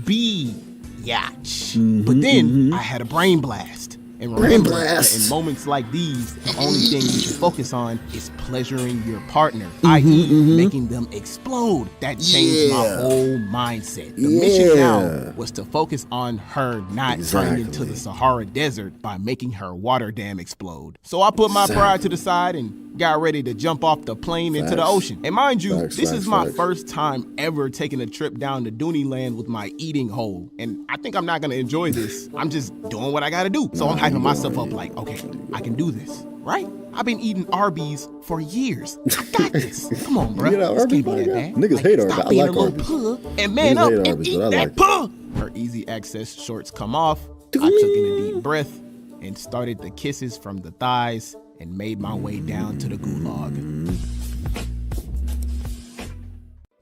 G: biatch. But then I had a brain blast. And remember that in moments like these, the only thing you should focus on is pleasuring your partner, i.e. making them explode. That changed my whole mindset. The mission now was to focus on her not turning into the Sahara Desert by making her water dam explode. So I put my pride to the side and got ready to jump off the plane into the ocean. And mind you, this is my first time ever taking a trip down to Dooney Land with my eating hole. And I think I'm not gonna enjoy this. I'm just doing what I gotta do. So I'm hyping myself up like, okay, I can do this, right? I've been eating Arby's for years. I got this. Come on, bro. This can't be that bad.
A: Niggas hate Arby's.
G: Stop being a little puh and man up and eat that puh. Her easy access shorts come off. I took in a deep breath and started the kisses from the thighs and made my way down to the gulag.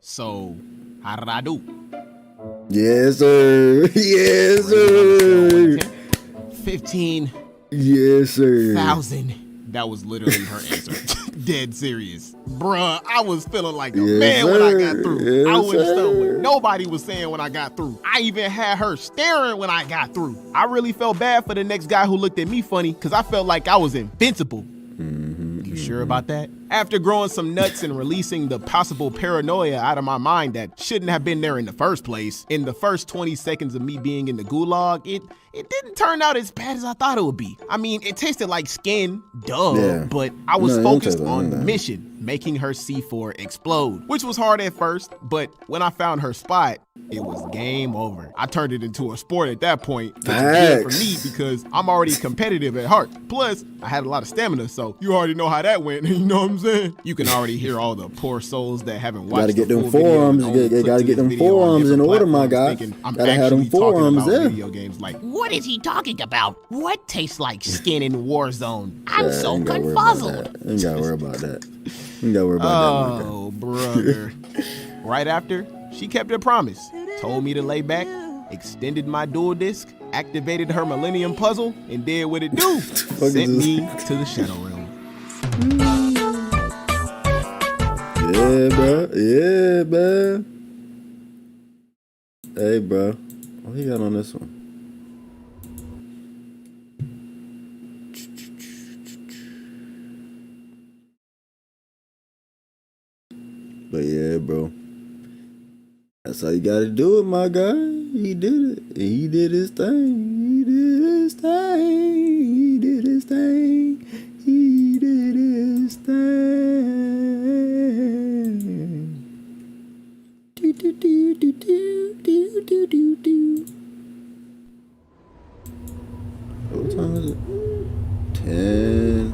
G: So, how did I do?
A: Yes, sir. Yes, sir.
G: 15.
A: Yes, sir.
G: 1,000. That was literally her answer. Dead serious. Bruh, I was feeling like a man when I got through. I wouldn't stop what nobody was saying when I got through. I even had her staring when I got through. I really felt bad for the next guy who looked at me funny because I felt like I was invincible. You sure about that? After growing some nuts and releasing the possible paranoia out of my mind that shouldn't have been there in the first place, in the first 20 seconds of me being in the gulag, it didn't turn out as bad as I thought it would be. I mean, it tasted like skin, but I was focused on the mission, making her C4 explode, which was hard at first, but when I found her spot, it was game over. I turned it into a sport at that point, which is good for me because I'm already competitive at heart. Plus, I had a lot of stamina, so you already know how that went, you know what I'm saying? You can already hear all the poor souls that haven't watched the full video.
A: Gotta get them forearms in order, my guy. Gotta have them forearms there.
G: Video games like, what is he talking about? What tastes like skin in Warzone? I'm so confuzzled.
A: Ain't gotta worry about that. Ain't gotta worry about that.
G: Oh, brother. Right after, she kept her promise. Told me to lay back, extended my dual disc, activated her Millennium Puzzle, and did what it do. Sent me to the Shadow Realm.
A: Yeah, bro. Yeah, man. Hey, bro. What he got on this one? But yeah, bro. That's how you gotta do it, my guy. He did it. He did his thing. He did his thing. He did his thing. He did his thing. What time is it? 10.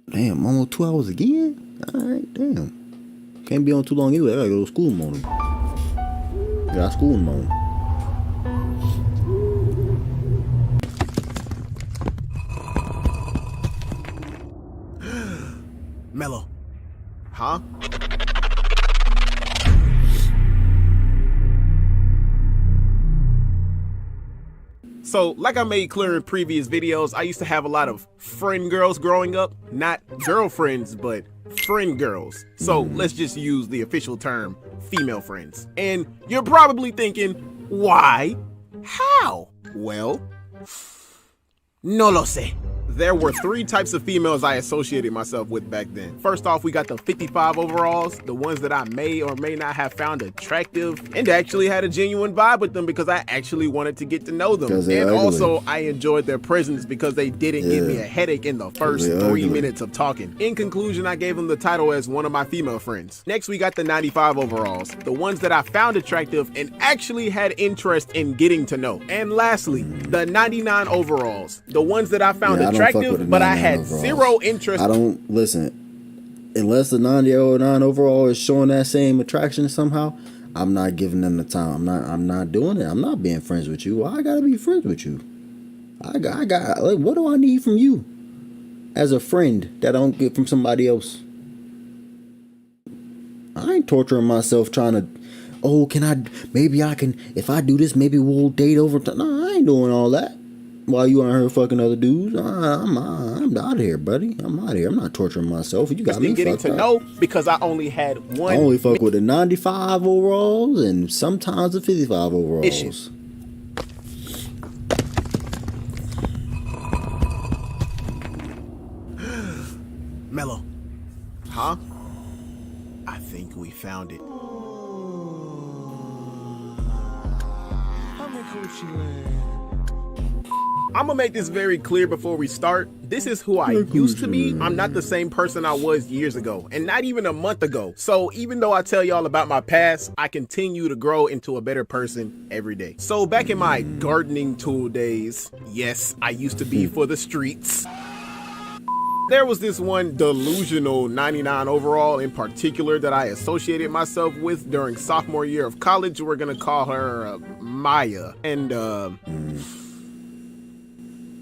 A: Damn, almost 2 hours again? Alright, damn. Can't be on too long either. I gotta go to school in the morning. Got school in the morning.
G: Mellow. Huh? So, like I made clear in previous videos, I used to have a lot of friend girls growing up. Not girlfriends, but friend girls. So, let's just use the official term, female friends. And you're probably thinking, why? How? Well, no lo sé. There were 3 types of females I associated myself with back then. First off, we got the 55 overalls, the ones that I may or may not have found attractive and actually had a genuine vibe with them because I actually wanted to get to know them. And also, I enjoyed their presence because they didn't give me a headache in the first 3 minutes of talking. In conclusion, I gave them the title as one of my female friends. Next, we got the 95 overalls, the ones that I found attractive and actually had interest in getting to know. And lastly, the 99 overalls, the ones that I found attractive, but I had zero interest.
A: I don't listen. Unless the 99 overall is showing that same attraction somehow, I'm not giving them the time. I'm not doing it. I'm not being friends with you. Why I gotta be friends with you? I got like, what do I need from you as a friend that I don't get from somebody else? I ain't torturing myself trying to, oh, maybe I can, if I do this, maybe we'll date over time. No, I ain't doing all that. While you out here fucking other dudes, I'm out of here, buddy. I'm out of here. I'm not torturing myself. You got me
G: getting
A: fucked
G: to
A: up.
G: know because I only had one.
A: I only fuck with the 95 overalls and sometimes the 55 overalls.
G: Issues. Mellow. Huh? I think we found it. I'm in Coochie Land. I'm gonna make this very clear before we start. This is who I used to be. I'm not the same person I was years ago, and not even a month ago. So even though I tell y'all about my past, I continue to grow into a better person every day. So back in my gardening tool days, yes, I used to be for the streets. There was this one delusional 99 overall in particular that I associated myself with during sophomore year of college. We're gonna call her Maya. And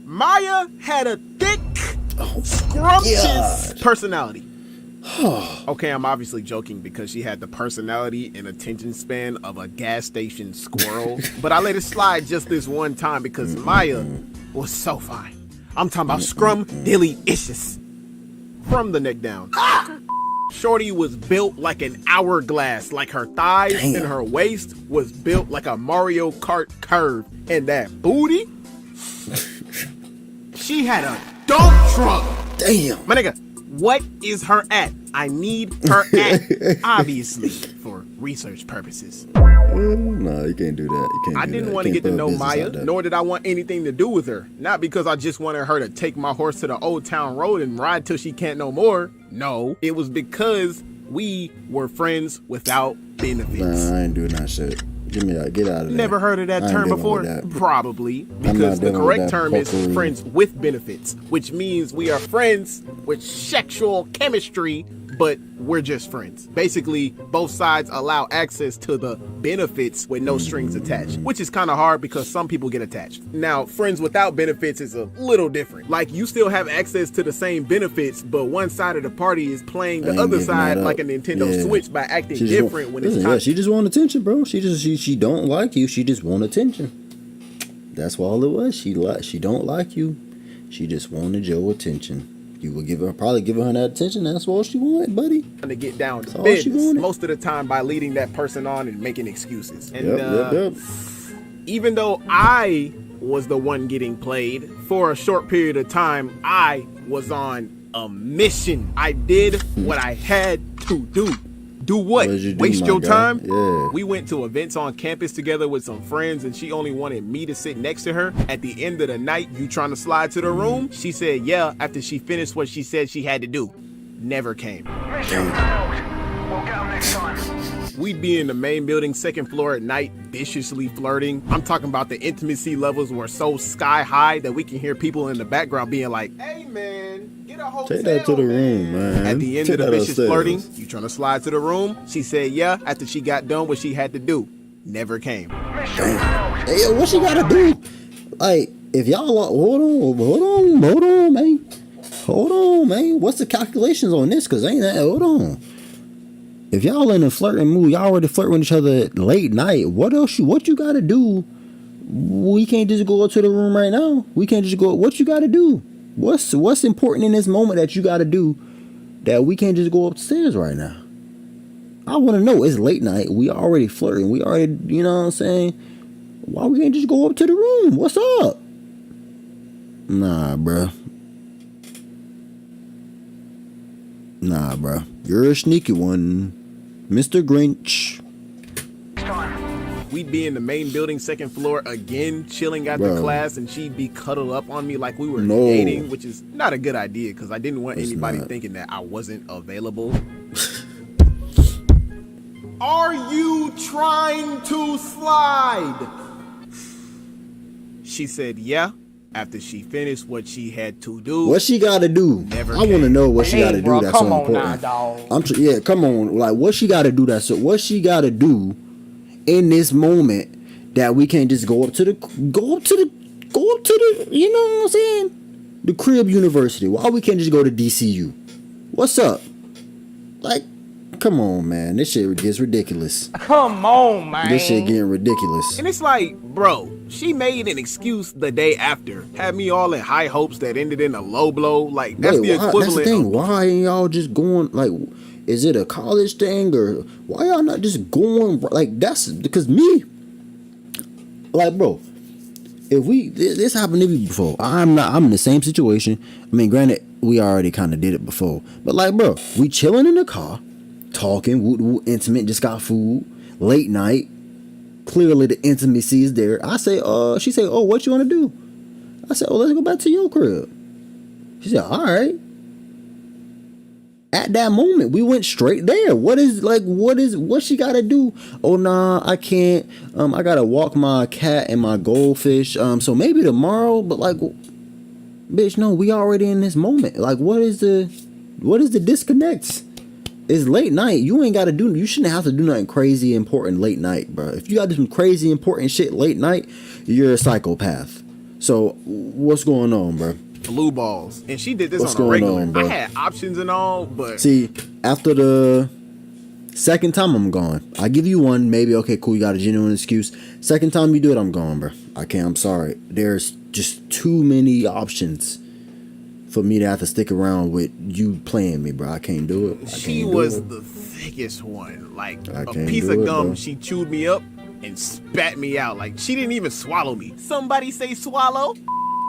G: Maya had a thick, scrumptious personality. Okay, I'm obviously joking because she had the personality and attention span of a gas station squirrel. But I let it slide just this one time because Maya was so fine. I'm talking about scrum-dilly-icious. From the neck down. Shorty was built like an hourglass, like her thighs and her waist was built like a Mario Kart curve. And that booty, she had a dump truck.
A: Damn.
G: My nigga, what is her at? I need her at, obviously, for research purposes.
A: No, you can't do that.
G: I didn't want to get to know Maya, nor did I want anything to do with her. Not because I just wanted her to take my horse to the Old Town Road and ride till she can't no more. No, it was because we were friends without benefits.
A: Nah, I ain't doing that shit. Give me that. Get out of there.
G: Never heard of that term before? Probably. Because the correct term is friends with benefits, which means we are friends with sexual chemistry, but we're just friends. Basically, both sides allow access to the benefits with no strings attached, which is kind of hard because some people get attached. Now, friends without benefits is a little different. Like, you still have access to the same benefits, but one side of the party is playing the other side like a Nintendo Switch by acting different when it's time.
A: Yeah, she just want attention, bro. She don't like you. She just want attention. That's all it was. She don't like you. She just wanted your attention. You will probably give her that attention. That's all she wanted, buddy.
G: To get down to business most of the time by leading that person on and making excuses. And even though I was the one getting played for a short period of time, I was on a mission. I did what I had to do. Do what? Waste your time?
A: Yeah.
G: We went to events on campus together with some friends and she only wanted me to sit next to her. At the end of the night, you trying to slide to the room? She said yeah after she finished what she said she had to do. never came. We'd be in the main building, second floor at night, viciously flirting. I'm talking about the intimacy levels were so sky high that we can hear people in the background being like, "Hey man, get a hotel."
A: Take that to the room, man.
G: At the end
A: Take
G: of the
A: that
G: vicious
A: upstairs.
G: flirting, you trying to slide to the room? She said yeah after she got done what she had to do. Never came.
A: Damn. Hey, yo, what she gotta do? Like, if y'all are, hold on, man. Hold on, man. What's the calculations on this? Cause ain't that, hold on. If y'all in a flirting mood, y'all already flirting with each other late night. What you gotta do? We can't just go up to the room right now. We can't just go. What you gotta do? What's important in this moment that you gotta do that we can't just go upstairs right now? I want to know. It's late night. We already flirting. We already, you know what I'm saying? Why we can't just go up to the room? What's up? Nah, bruh. Nah, bruh. You're a sneaky one, Mr. Grinch.
G: We'd be in the main building, second floor again, chilling after class, and she'd be cuddled up on me like we were dating, which is not a good idea because I didn't want anybody thinking that I wasn't available. Are you trying to slide? She said yeah after she finished what she had to do.
A: What she gotta do? I want to know what she gotta do. That's so important. Yeah, come on. Like, what she gotta do? What she gotta do in this moment that we can't just go up to the, you know what I'm saying? The crib university. Why we can't just go to DCU? What's up? Like, come on, man. This shit gets ridiculous.
G: Come on, man.
A: This shit getting ridiculous.
G: And it's like, bro, she made an excuse the day after. Had me all in high hopes that ended in a low blow. Like, that's the equivalent. That's the thing. Why ain't y'all just going, like, is it a college thing or why y'all not just going, like, that's, because me, like, bro, if this happened to me before. I'm in the same situation. I mean, granted, we already kind of did it before. But, like, bro, we chilling in the car, talking, woo, intimate, just got food, late night. Clearly the intimacy is there. I say, she say, oh, what you want to do? I said, oh, let's go back to your crib. She said, all right. At that moment, we went straight there. What she gotta do? Oh, nah, I can't. I gotta walk my cat and my goldfish. So maybe tomorrow, but like, bitch, no, we already in this moment. Like, what is the disconnect? It's late night. You shouldn't have to do nothing crazy important late night, bro. If you got to do some crazy important shit late night, you're a psychopath. So what's going on, bro? Blue balls. And she did this on a regular. I had options and all, but
A: see, after the second time I'm gone. I give you one, maybe, okay, cool, you got a genuine excuse. Second time you do it, I'm gone, bro. I can't, I'm sorry. There's just too many options for me to have to stick around with you playing me, bro. I can't do it.
G: She was the thickest one. Like a piece of gum, bro. She chewed me up and spat me out. Like, she didn't even swallow me. Somebody say swallow.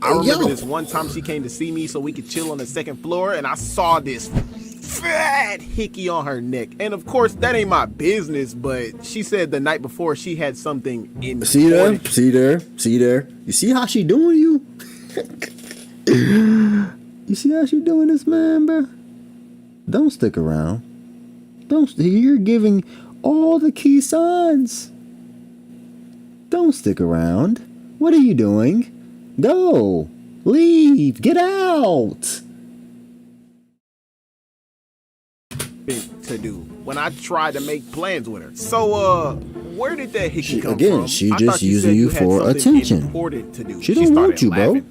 G: I remember this one time she came to see me so we could chill on the second floor, and I saw this fat hickey on her neck. And of course, that ain't my business, but she said the night before she had something in.
A: See there? You see how she doing you? You see how she doing this, man, bro? Don't stick around. You're giving all the key signs. Don't stick around. What are you doing? Go. Leave. Get out.
G: To do when I tried to make plans with her. So, where did that hickey come from?
A: She just using you for attention. She don't want you, bro.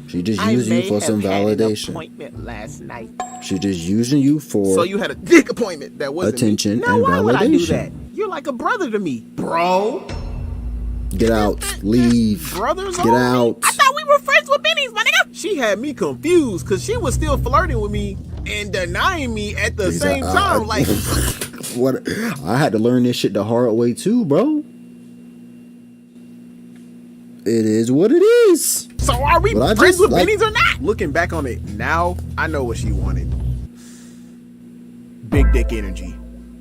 A: She just using you for some validation.
G: Appointment last night.
A: She just using you for.
G: So you had a dick appointment that wasn't
A: attention
G: now,
A: and
G: why
A: validation.
G: Would I do that? You're like a brother to me, bro.
A: Get out. Leave.
G: Brothers.
A: Get out.
G: I thought we were friends with bennies, my nigga. She had me confused because she was still flirting with me and denying me at the same time. Like,
A: what? I had to learn this shit the hard way too, bro. It is what it is.
G: So are we friends with bennies or not? Looking back on it now, I know what she wanted. Big dick energy.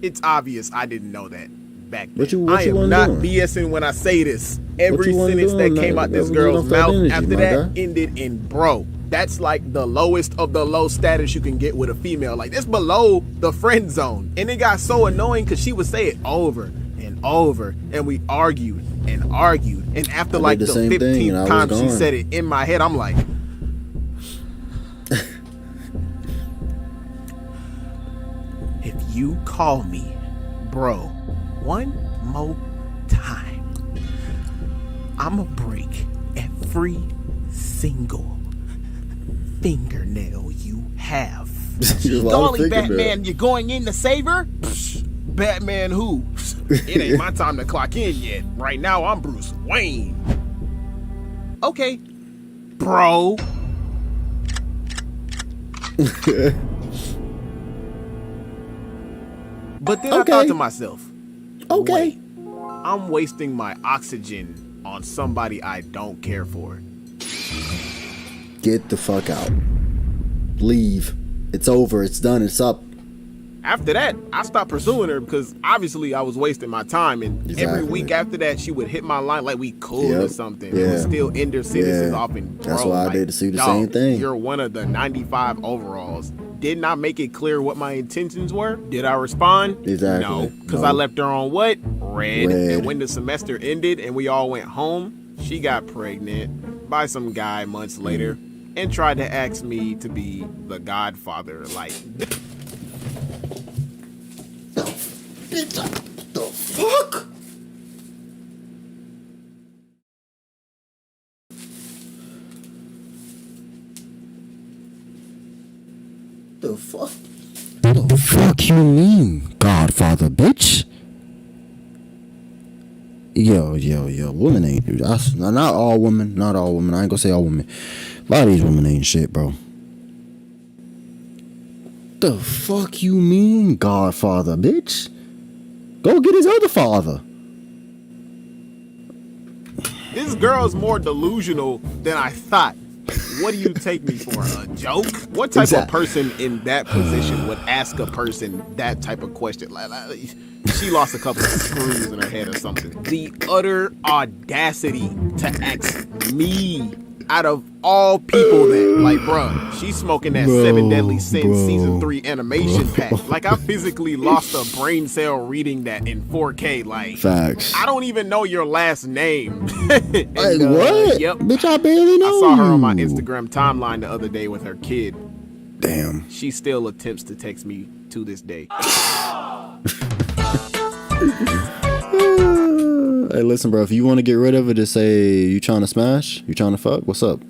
G: It's obvious I didn't know that back then. I am not BSing when I say this. Every sentence that came out this girl's mouth after that ended in bro. That's like the lowest of the low status you can get with a female. Like, it's below the friend zone. And it got so annoying because she would say it over and over, and we argued and argued. And after like the 15th time she said it in my head, I'm like, if you call me bro one more time, I'ma break every single fingernail you have. Darling Batman, you're going in to save her? Psh, Batman who? It ain't my time to clock in yet. Right now I'm Bruce Wayne. Okay, bro. But then I thought to myself, okay, I'm wasting my oxygen on somebody I don't care for.
A: Get the fuck out. Leave. It's over. It's done. It's up.
G: After that, I stopped pursuing her because obviously I was wasting my time. And every week after that, she would hit my line like we cool or something. It would still end her sentences off and
A: that's why I did to see the same thing.
G: You're one of the 95 overalls. Did not make it clear what my intentions were. Did I respond?
A: Exactly.
G: No, because I left her on what? Red. And when the semester ended and we all went home, she got pregnant by some guy months later and tried to ask me to be the godfather. Like,
A: the fuck? The fuck? The fuck you mean, Godfather, bitch? Yo, women ain't. Not all women. Not all women. I ain't gonna say all women. A lot of these women ain't shit, bro. The fuck you mean, Godfather, bitch? Go get his other father.
G: This girl's more delusional than I thought. What do you take me for, a joke? What type of person in that position would ask a person that type of question? Like, she lost a couple of screws in her head or something. The utter audacity to ask me out of all people that, like, bruh, she's smoking that 7 Deadly Sins season 3 animation pack. Like, I physically lost a brain cell reading that in 4K. Like,
A: facts.
G: I don't even know your last name.
A: And, what?
G: Yep.
A: Bitch, I barely know.
G: I saw her on my Instagram timeline the other day with her kid.
A: Damn.
G: She still attempts to text me to this day.
A: Hey, listen, bro. If you want to get rid of it, just say you trying to smash, you trying to fuck. What's up?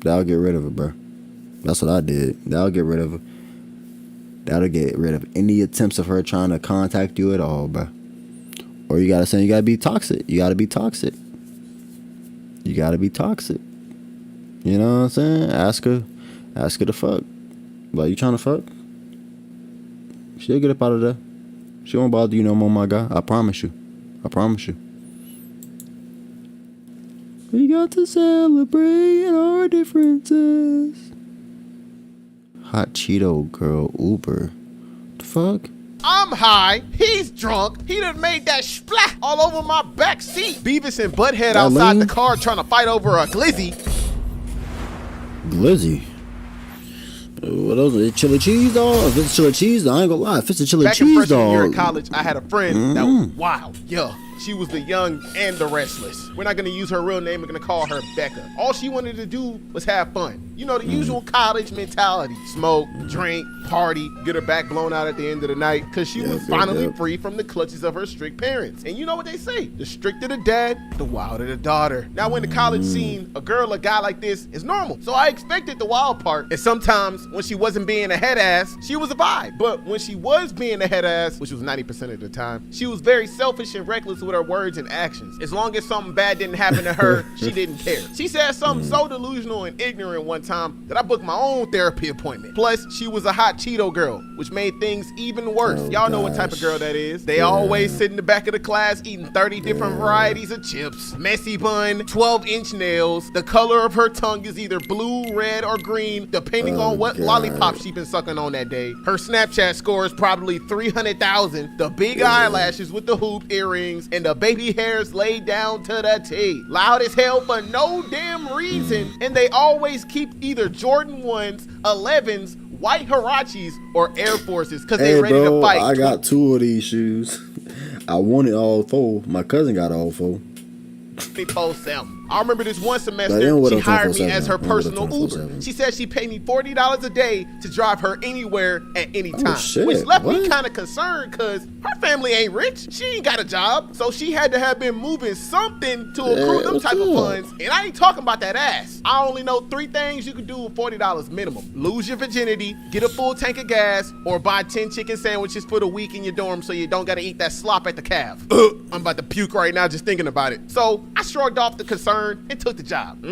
A: That'll get rid of it, bro. That's what I did. That'll get rid of it. That'll get rid of any attempts of her trying to contact you at all, bro. Or you gotta say you gotta be toxic. You gotta be toxic. You gotta be toxic. You know what I'm saying? Ask her to fuck. Like, you trying to fuck? She'll get up out of there. She won't bother you no more, my guy. I promise you. I promise you. We got to celebrate our differences. Hot Cheeto girl Uber. The fuck?
G: I'm high. He's drunk. He done made that splat all over my back seat. Beavis and Butthead outside the car trying to fight over a glizzy.
A: Glizzy? What else? Is it chili cheese dog? If it's chili cheese dog, I ain't gonna lie. If it's a chili cheese dog. Back in freshman year in college, I had a friend that was wild. Yeah. She was the young and the restless. We're not gonna use her real name. We're gonna call her Becca. All she wanted to do was have fun. You know, the usual college mentality. Smoke, drink, party, get her back blown out at the end of the night, because she was finally free from the clutches of her strict parents. And you know what they say? The stricter the dad, the wilder the daughter. Now, in the college scene, a girl, a guy like this is normal. So I expected the wild part. And sometimes when she wasn't being a head ass, she was a vibe. But when she was being a head ass, which was 90% of the time, she was very selfish and reckless with her words and actions. As long as something bad didn't happen to her, she didn't care. She said something so delusional and ignorant one time that I booked my own therapy appointment. Plus, she was a hot Cheeto girl, which made things even worse. Y'all know what type of girl that is. They always sit in the back of the class eating 30 different varieties of chips, messy bun, 12-inch nails. The color of her tongue is either blue, red, or green, depending on what lollipop she been sucking on that day. Her Snapchat score is probably 300,000. The big eyelashes with the hoop earrings, and
G: and the baby hairs laid down to the T. Loud as hell for no damn reason, and they always keep either Jordan 1s, 11s, white Hirachis, or Air Forces because they ready to fight.
A: I got 2 of these shoes. I wanted all 4. My cousin got all 4.
G: 24/7. I remember this one semester, she hired me as her personal Uber. She said she paid me $40 a day to drive her anywhere at any time, which left me kind of concerned because her family ain't rich. She ain't got a job, so she had to have been moving something to accrue them type of funds. And I ain't talking about that ass. I only know 3 things you can do with $40 minimum: lose your virginity, get a full tank of gas, or buy 10 chicken sandwiches for the week in your dorm so you don't gotta eat that slop at the caf. I'm about to puke right now just thinking about it. So I shrugged off the concern and took the job.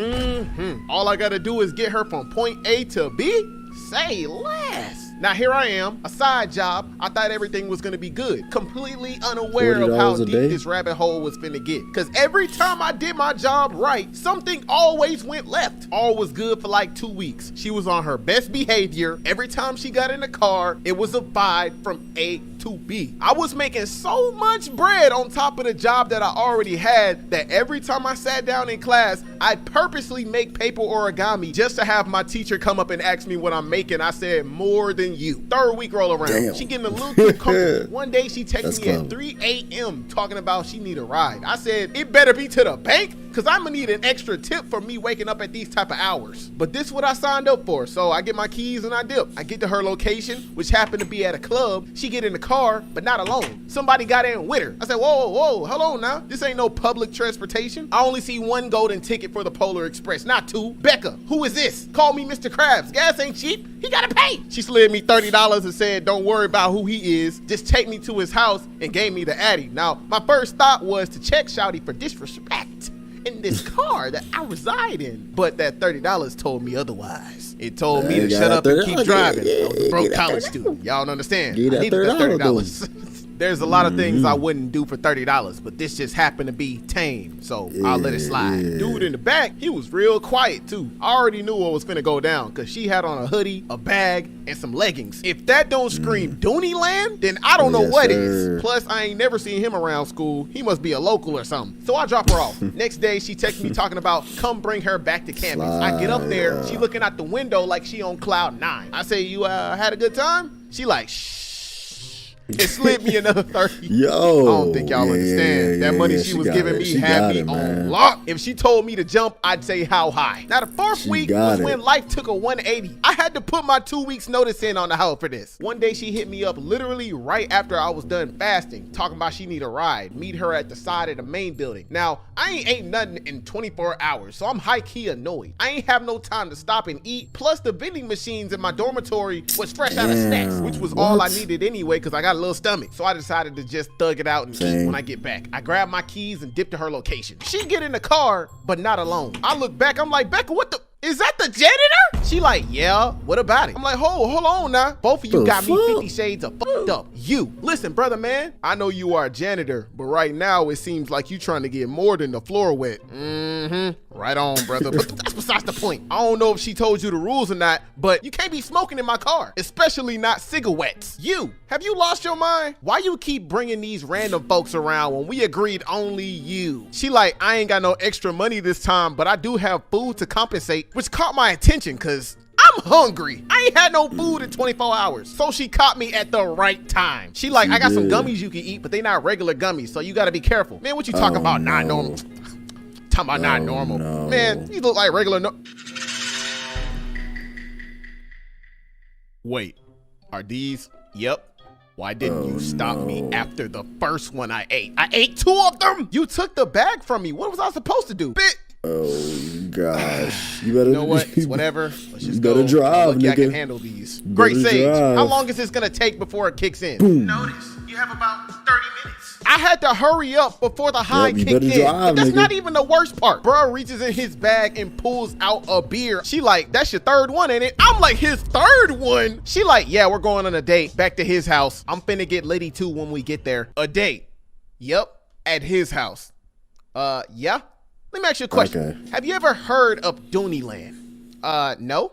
G: All I gotta do is get her from point A to B? Say less. Now here I am, a side job. I thought everything was gonna be good. Completely unaware of how deep this rabbit hole was finna get. Cause every time I did my job right, something always went left. All was good for like 2 weeks. She was on her best behavior. Every time she got in the car, it was a vibe from A to B. I was making so much bread on top of the job that I already had that every time I sat down in class, I'd purposely make paper origami just to have my teacher come up and ask me what I'm making. I said, more than you. 3rd week roll around.
A: Damn.
G: She getting a little too comfortable. One day she texted me at 3 a.m. talking about she need a ride. I said, it better be to the bank because I'm gonna need an extra tip for me waking up at these type of hours. But this is what I signed up for. So I get my keys and I dip. I get to her location, which happened to be at a club. She get in the car, but not alone. Somebody got in with her. I said, whoa, whoa, hold on now. This ain't no public transportation. I only see 1 golden ticket for the Polar Express, not 2. Becca, who is this? Call me Mr. Krabs. Gas ain't cheap. He gotta pay. She slid me $30 and said, don't worry about who he is. Just take me to his house and gave me the Addy. Now, my first thought was to check Shouty for disrespect in this car that I reside in. But that $30 told me otherwise. It told me to shut up and keep driving. I was a broke college student. Y'all don't understand. I needed that $30. There's a lot of things I wouldn't do for $30, but this just happened to be tame, so I'll let it slide. Dude in the back, he was real quiet too. I already knew what was finna go down because she had on a hoodie, a bag, and some leggings. If that don't scream Dooney Land, then I don't know what is. Plus, I ain't never seen him around school. He must be a local or something. So I drop her off. Next day, she texted me talking about come bring her back to campus. I get up there, she looking out the window like she on cloud 9. I say, you had a good time? She like, shh. It slid me another 30.
A: Yo,
G: I don't think y'all understand. That money she was giving me had me on lock. If she told me to jump, I'd say how high. Now the 4th week was when life took a 180. I had to put my 2 weeks notice in on the house for this. One day she hit me up literally right after I was done fasting, talking about she need a ride. Meet her at the side of the main building. Now, I ain't ate nothing in 24 hours, so I'm high-key annoyed. I ain't have no time to stop and eat. Plus the vending machines in my dormitory was fresh out of snacks, which was all I needed anyway because I got a little stomach. So I decided to just thug it out and eat when I get back. I grabbed my keys and dipped to her location. She get in the car, but not alone. I look back, I'm like, Becca, what the? Is that the janitor? She like, yeah, what about it? I'm like, hold on now. Both of you got me 50 shades of fucked up. You, listen, brother man, I know you are a janitor, but right now it seems like you trying to get more than the floor wet. Right on, brother. But that's besides the point. I don't know if she told you the rules or not, but you can't be smoking in my car, especially not cigarettes. You, have you lost your mind? Why you keep bringing these random folks around when we agreed only you? She like, I ain't got no extra money this time, but I do have food to compensate, which caught my attention because I'm hungry. I ain't had no food in 24 hours. So she caught me at the right time. She like, I got some gummies you can eat, but they not regular gummies, so you gotta be careful. Man, what you talking about? Not normal. Talking about not normal. No. Man, you look like regular Wait, are these? Yep. Why didn't you stop me after the first one I ate? I ate 2 of them. You took the bag from me. What was I supposed to do?
A: Oh gosh, you better.
G: You know what? It's whatever. Let's just
A: better
G: go.
A: drive, nigga.
G: I can handle these. Great Sage.
A: Drive.
G: How long is this gonna take before it kicks in?
A: Boom.
G: Notice you have about 30 minutes. I had to hurry up before the high kicked in.
A: Drive,
G: but that's
A: nigga.
G: not even the worst part. Bro reaches in his bag and pulls out a beer. She like, that's your 3rd one, ain't it? I'm like, his 3rd one? She like, yeah, we're going on a date back to his house. I'm finna get litty too when we get there. A date? Yep, at his house. Yeah. Let me ask you a question. Okay. Have you ever heard of Dooney Land? No?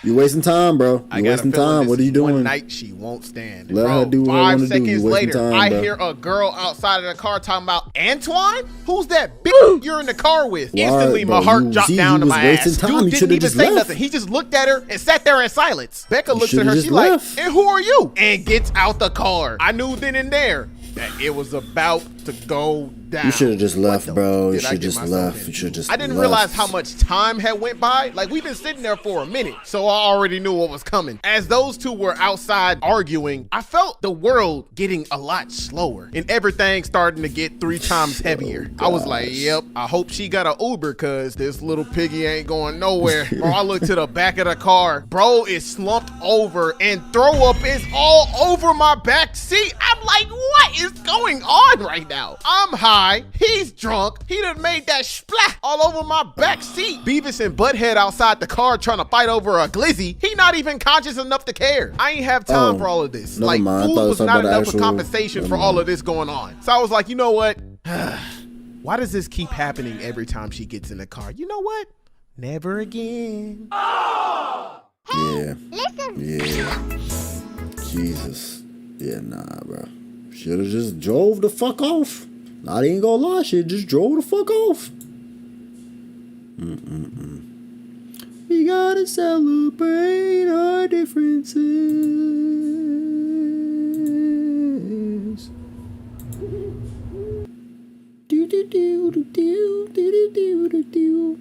A: You wasting time, bro. You wasting time. What are you doing?
G: One night she won't stand.
A: Let her do what I
G: 5
A: want to do.
G: seconds
A: You wasting
G: later,
A: time,
G: I
A: bro.
G: hear a girl outside of the car talking about Antoine. Who's that bitch you're in the car with? Instantly, my heart dropped down to my ass. Dude didn't even say nothing. He just looked at her and sat there in silence. Becca looks at her. She's like, "And who are you?" And gets out the car. I knew then and there that it was about to go down.
A: You should have just left, bro. You should just left. You should just.
G: I didn't realize how much time had went by. Like, we've been sitting there for a minute, so I already knew what was coming. As those two were outside arguing, I felt the world getting a lot slower and everything starting to get 3 times heavier. I was like, yep, I hope she got an Uber, cause this little piggy ain't going nowhere. Bro, I looked to the back of the car. Bro is slumped over and throw up is all over my back seat. I'm like, what is going on right now? I'm high, he's drunk, he done made that splat all over my back seat. Beavis and Butthead outside the car trying to fight over a glizzy. He not even conscious enough to care. I ain't have time for all of this. Like, food was not enough of compensation for all of this going on. So I was like, you know what? Why does this keep happening every time she gets in the car? You know what? Never again.
A: Yeah. Yeah. Jesus. Yeah, nah, bro. Should've just drove the fuck off. I ain't gonna lie, shit just drove the fuck off. We gotta celebrate our differences. Do do do do do do do do do.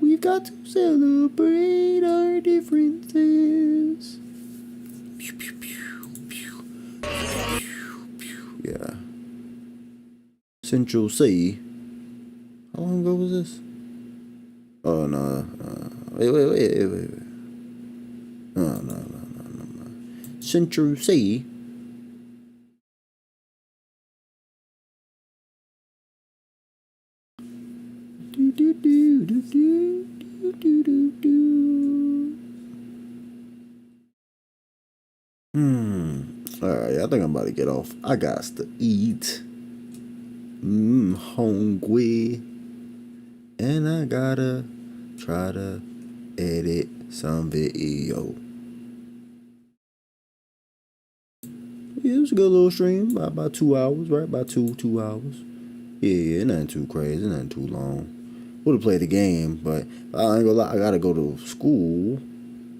A: We've got to celebrate our differences. Pew, pew, pew, pew. Yeah. Central C. How long ago was this? Oh no. Wait. No. Central C. Alright, I think I'm about to get off. I got to eat. Hungry. And I gotta try to edit some video. Yeah, it was a good little stream. About 2 hours, right? About two hours. Yeah, nothing too crazy, nothing too long. Would have played the game, but I ain't gonna lie, I gotta go to school.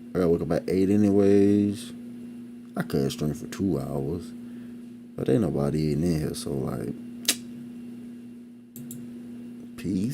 A: I gotta wake up at 8 anyways. I could stream for 2 hours, but ain't nobody eating in here, so like, peace.